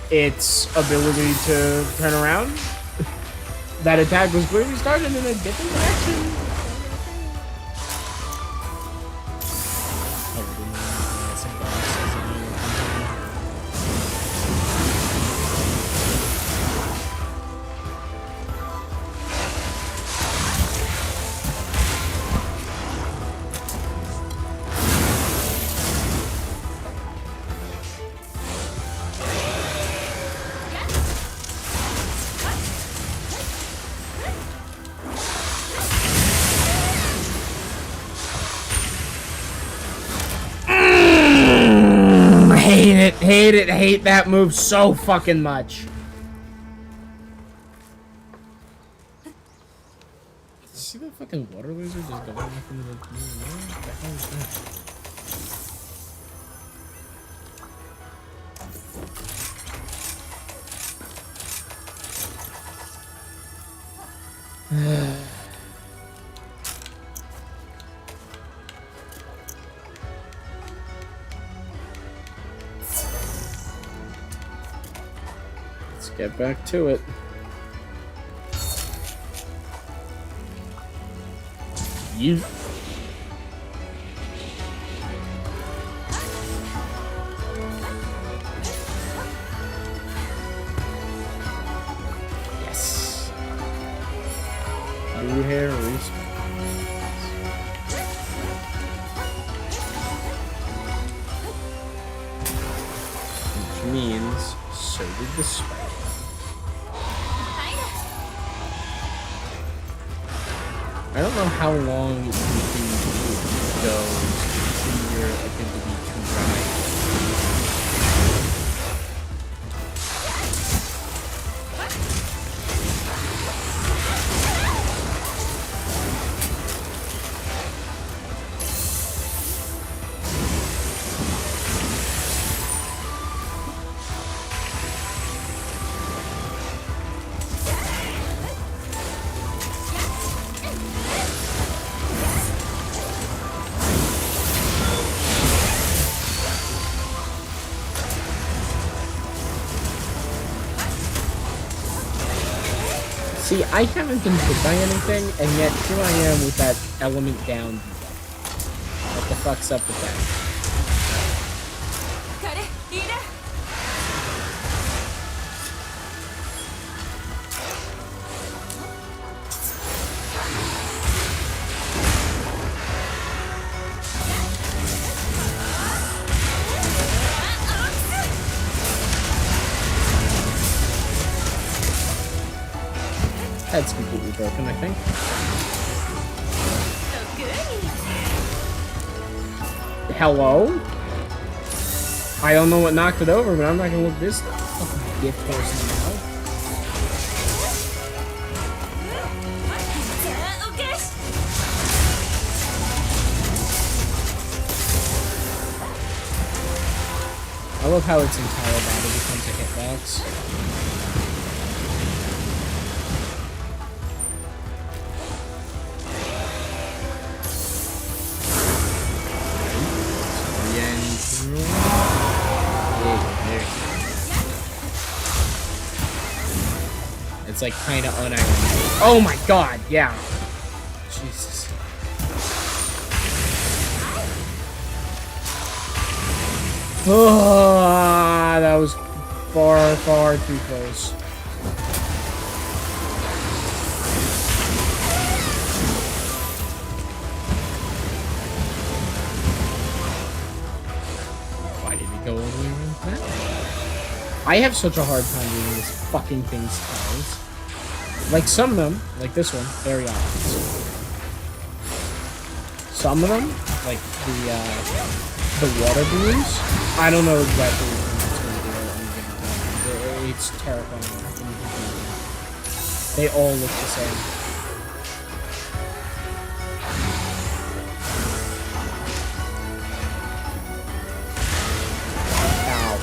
[SPEAKER 2] its ability to turn around. That attack was clearly started in a different direction. Hate that move so fucking much. See that fucking water laser just going off into the what the hell is that? Get back to it. You. Yes. Blue hair respawn. Which means so did the spike. I don't know how long you can go in your ability to ride. See, I haven't been hit by anything, and yet here I am with that element down. What the fuck's up with that? That's completely broken, I think. Hello? I don't know what knocked it over, but I'm not gonna look this fucking gift horse in the mouth. I love how its entire body becomes a hitbox. It's like kind of unironic. Oh my god, yeah. Jesus. Oh, that was far, far too close. Why did he go all the way around that? I have such a hard time reading this fucking thing's tells. Like some of them, like this one, very obvious. Some of them, like the water balloons, I don't know exactly what it's going to do. It's terrifying. They all look the same. Ow.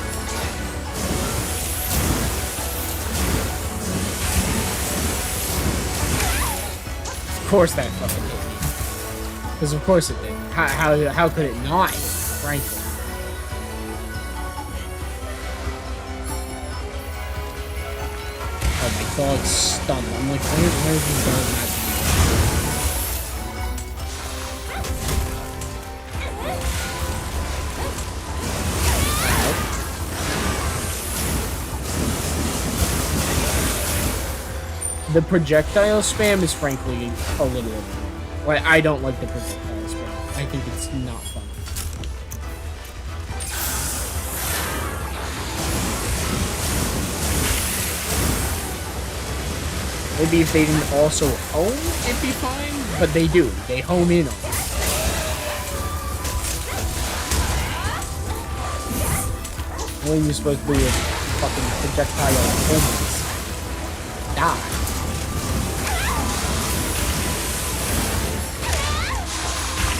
[SPEAKER 2] Of course that fucking hit me. Because of course it did. How could it not, frankly? Oh, my dog's stunned. I'm like, where's the dog at? The projectile spam is frankly a little annoying. Like, I don't like the projectile spam. I think it's not fun. Maybe if they didn't also home, it'd be fine, but they do. They home in on it. When you're supposed to be a fucking projectile homeless. Die.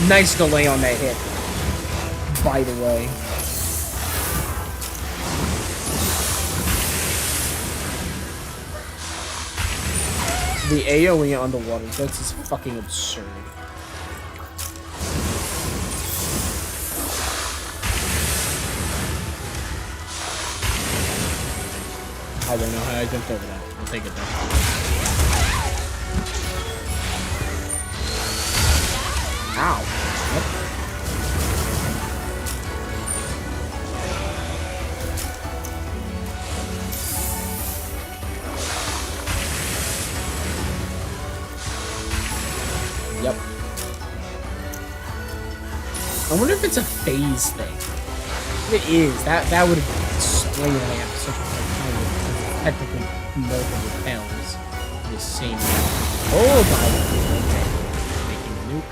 [SPEAKER 2] Nice delay on that hit, by the way. The AoE underwater, that's just fucking absurd. I don't know how I jumped over that. I'll take it though. Ow. What? Yep. I wonder if it's a phase thing. If it is, that would explain why I have such a hard time with technically multiple tails the same way. Oh, by the way, okay. Making a nuke.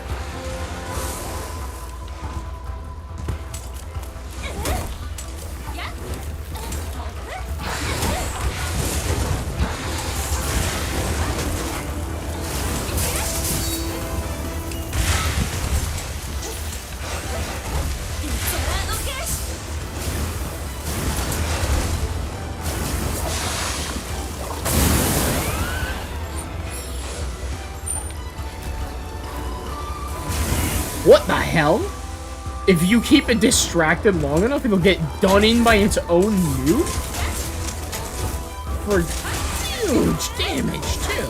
[SPEAKER 2] What the hell? If you keep it distracted long enough, it'll get done in by its own nuke? For huge damage, too.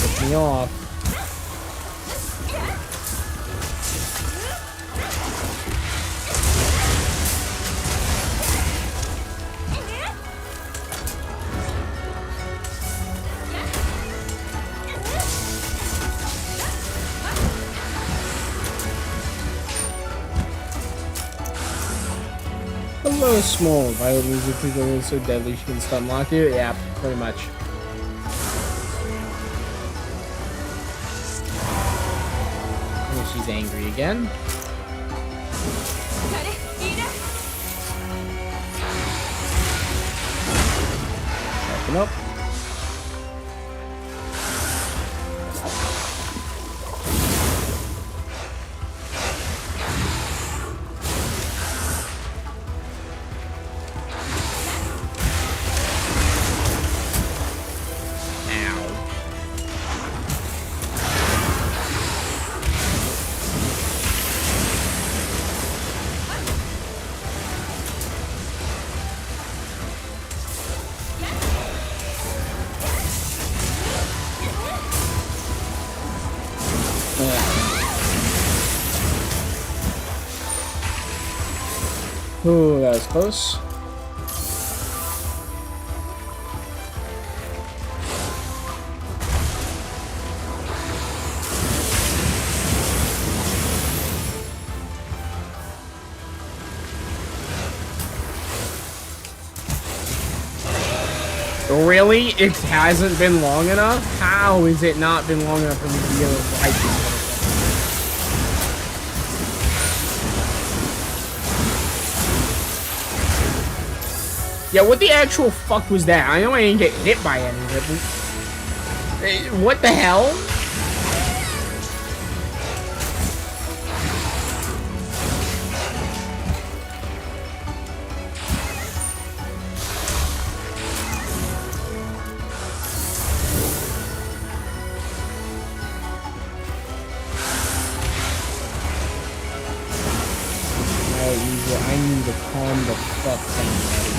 [SPEAKER 2] Pick me off. Rainbow is small. Violet music is so deadly she can stun lock you. Yeah, pretty much. Oh, she's angry again. Open up. Ooh, that was close. Really? It hasn't been long enough? How has it not been long enough for me to be able to fight this motherfucker? Yeah, what the actual fuck was that? I know I didn't get hit by any of it, but... What the hell? I need to calm the fuck down, buddy.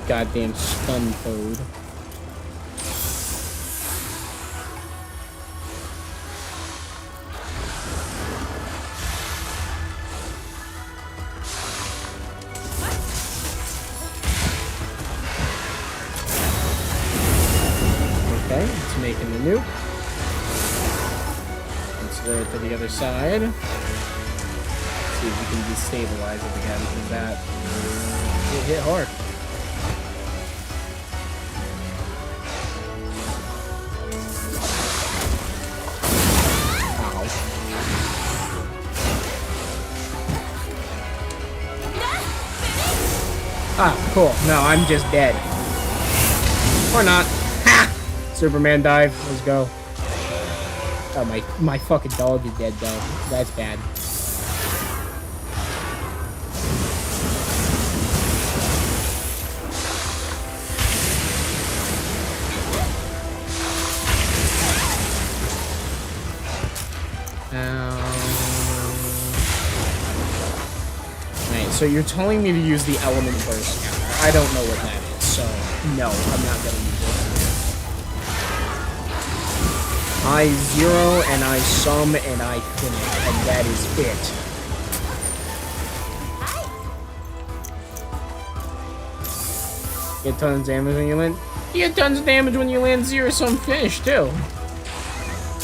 [SPEAKER 2] Goddamn stun code. Okay, it's making the nuke. Let's throw it to the other side. See if we can destabilize it again with that. It hit hard. Ah, cool. No, I'm just dead. Or not. Ha! Superman dive. Let's go. Oh, my fucking dog is dead, though. That's bad. So you're telling me to use the element burst counter. I don't know what that is, so no, I'm not gonna use it. I zero and I sum and I finish, and that is it. Get tons of damage when you land. You get tons of damage when you land zero sum finish too.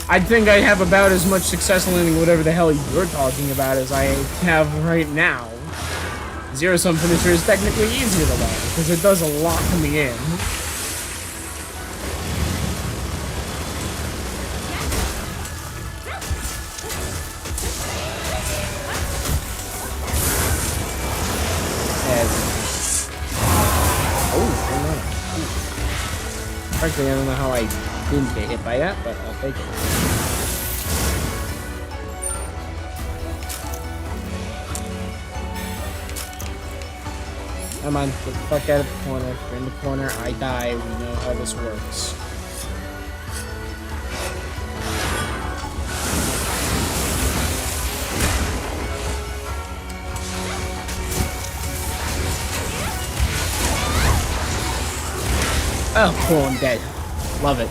[SPEAKER 2] I think I have about as much success landing whatever the hell you're talking about as I have right now. Zero sum finisher is technically easier to land because it does a lot coming in. Frankly, I don't know how I didn't get hit by that, but I'll take it. Come on, get the fuck out of the corner. If you're in the corner, I die. We know how this works. Oh, cool, I'm dead. Love it.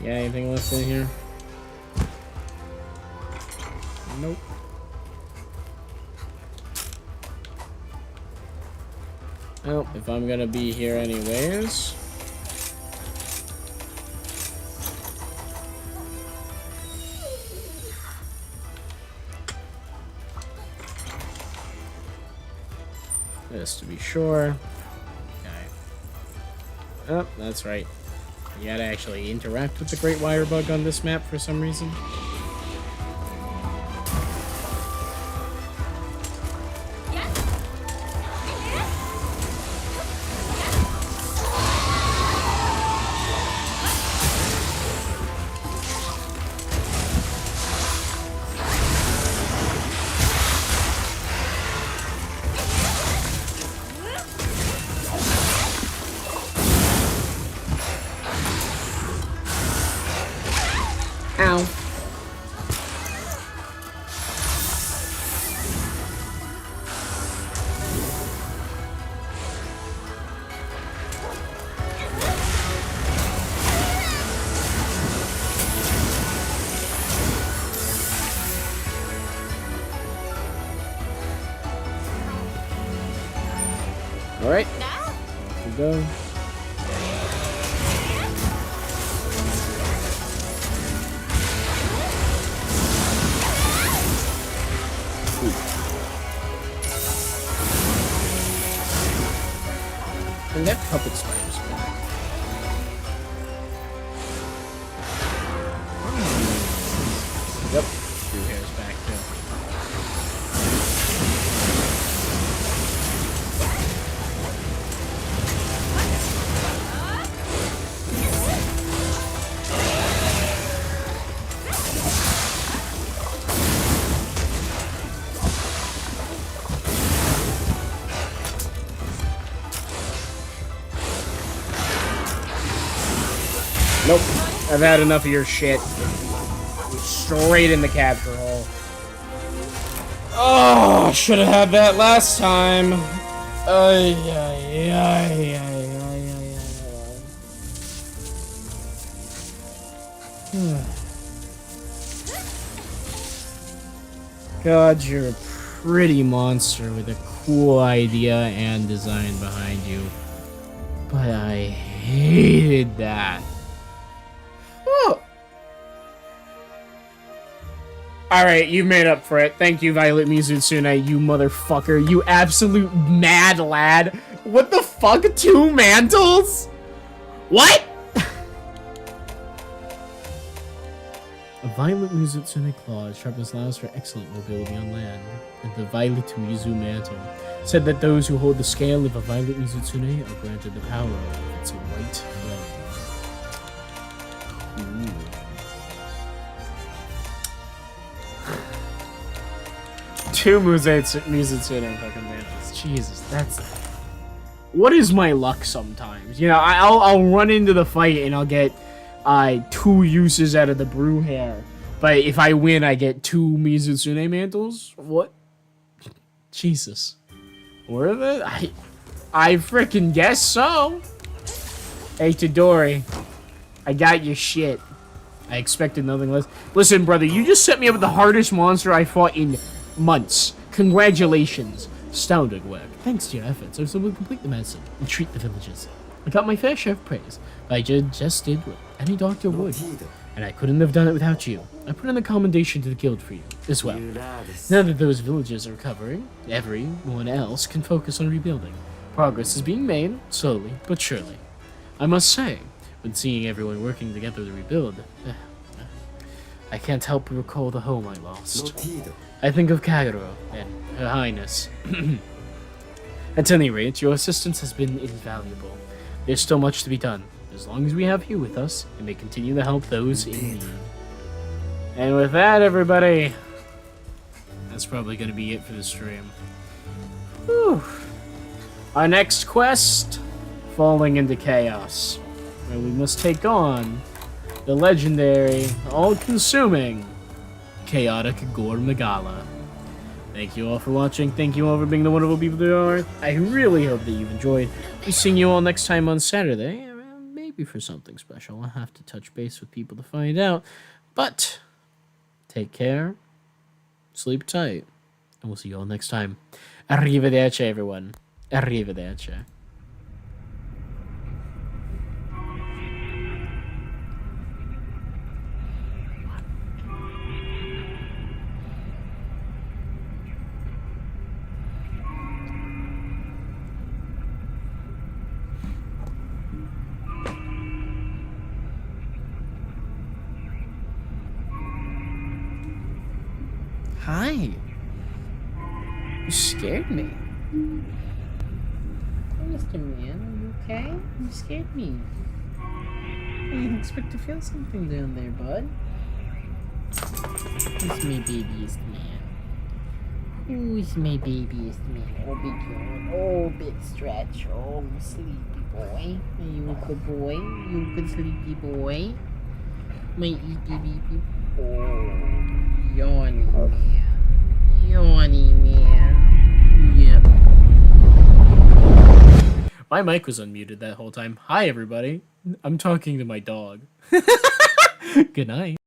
[SPEAKER 2] Yeah, anything left in here? Nope. Well, if I'm gonna be here anyways. Just to be sure. Okay. Oh, that's right. You gotta actually interact with the Great Wire Bug on this map for some reason. Ow. All right, off we go. And that puppet spider's back. Yep, Blue Hair's back too. Nope, I've had enough of your shit. Straight in the capture hole. Oh, should have had that last time. God, you're a pretty monster with a cool idea and design behind you. But I hated that. Alright, you made up for it. Thank you, Violet Mizutsune, you motherfucker. You absolute mad lad. What the fuck? 2 mantles? What? A Violet Mizutsune claw sharpness allows for excellent mobility on land. And the Violet Mizu mantle said that those who hold the scale of a Violet Mizutsune are granted the power of its white flame. Ooh. Two Mizutsune fucking mantles. Jesus, that's... What is my luck sometimes? You know, I'll run into the fight and I'll get 2 uses out of the brew hair. But if I win, I get 2 Mizutsune mantles? What? Jesus. Worth it? I freaking guess so. Hey, Todori. I got your shit. I expected nothing less. Listen, brother, you just set me up with the hardest monster I fought in months. Congratulations. Astounding work. Thanks to your efforts, I was able to complete the medicine and treat the villagers. I got my fair share of praise, but I just did what any doctor would. And I couldn't have done it without you. I put in a commendation to the guild for you, as well. Now that those villagers are recovering, everyone else can focus on rebuilding.
[SPEAKER 1] Progress is being made, slowly but surely. I must say, when seeing everyone working together to rebuild, I can't help but recall the home I lost. I think of Kagero and Her Highness. At any rate, your assistance has been invaluable. There's still much to be done. As long as we have you with us, and may continue to help those in need. And with that, everybody, that's probably going to be it for the stream. Whew. Our next quest, Falling into Chaos, where we must take on the legendary, all-consuming, chaotic Gore Magala. Thank you all for watching. Thank you all for being the wonderful people you are. I really hope that you've enjoyed. We'll see you all next time on Saturday. Maybe for something special. I'll have to touch base with people to find out. But take care. Sleep tight. And we'll see you all next time. Arrivederci, everyone. Arrivederci. Hi. You scared me. Hey, Mr. Man, are you okay? You scared me. I didn't expect to feel something down there, bud. Who's my babyest man? Who's my babyest man? Oh, big yawn. Oh, big stretch. Oh, sleepy boy. Are you a good boy? You a good sleepy boy? My eepy beepy. Oh, yawny man. Yawny man. Yep. My mic was unmuted that whole time. Hi, everybody. I'm talking to my dog. Good night.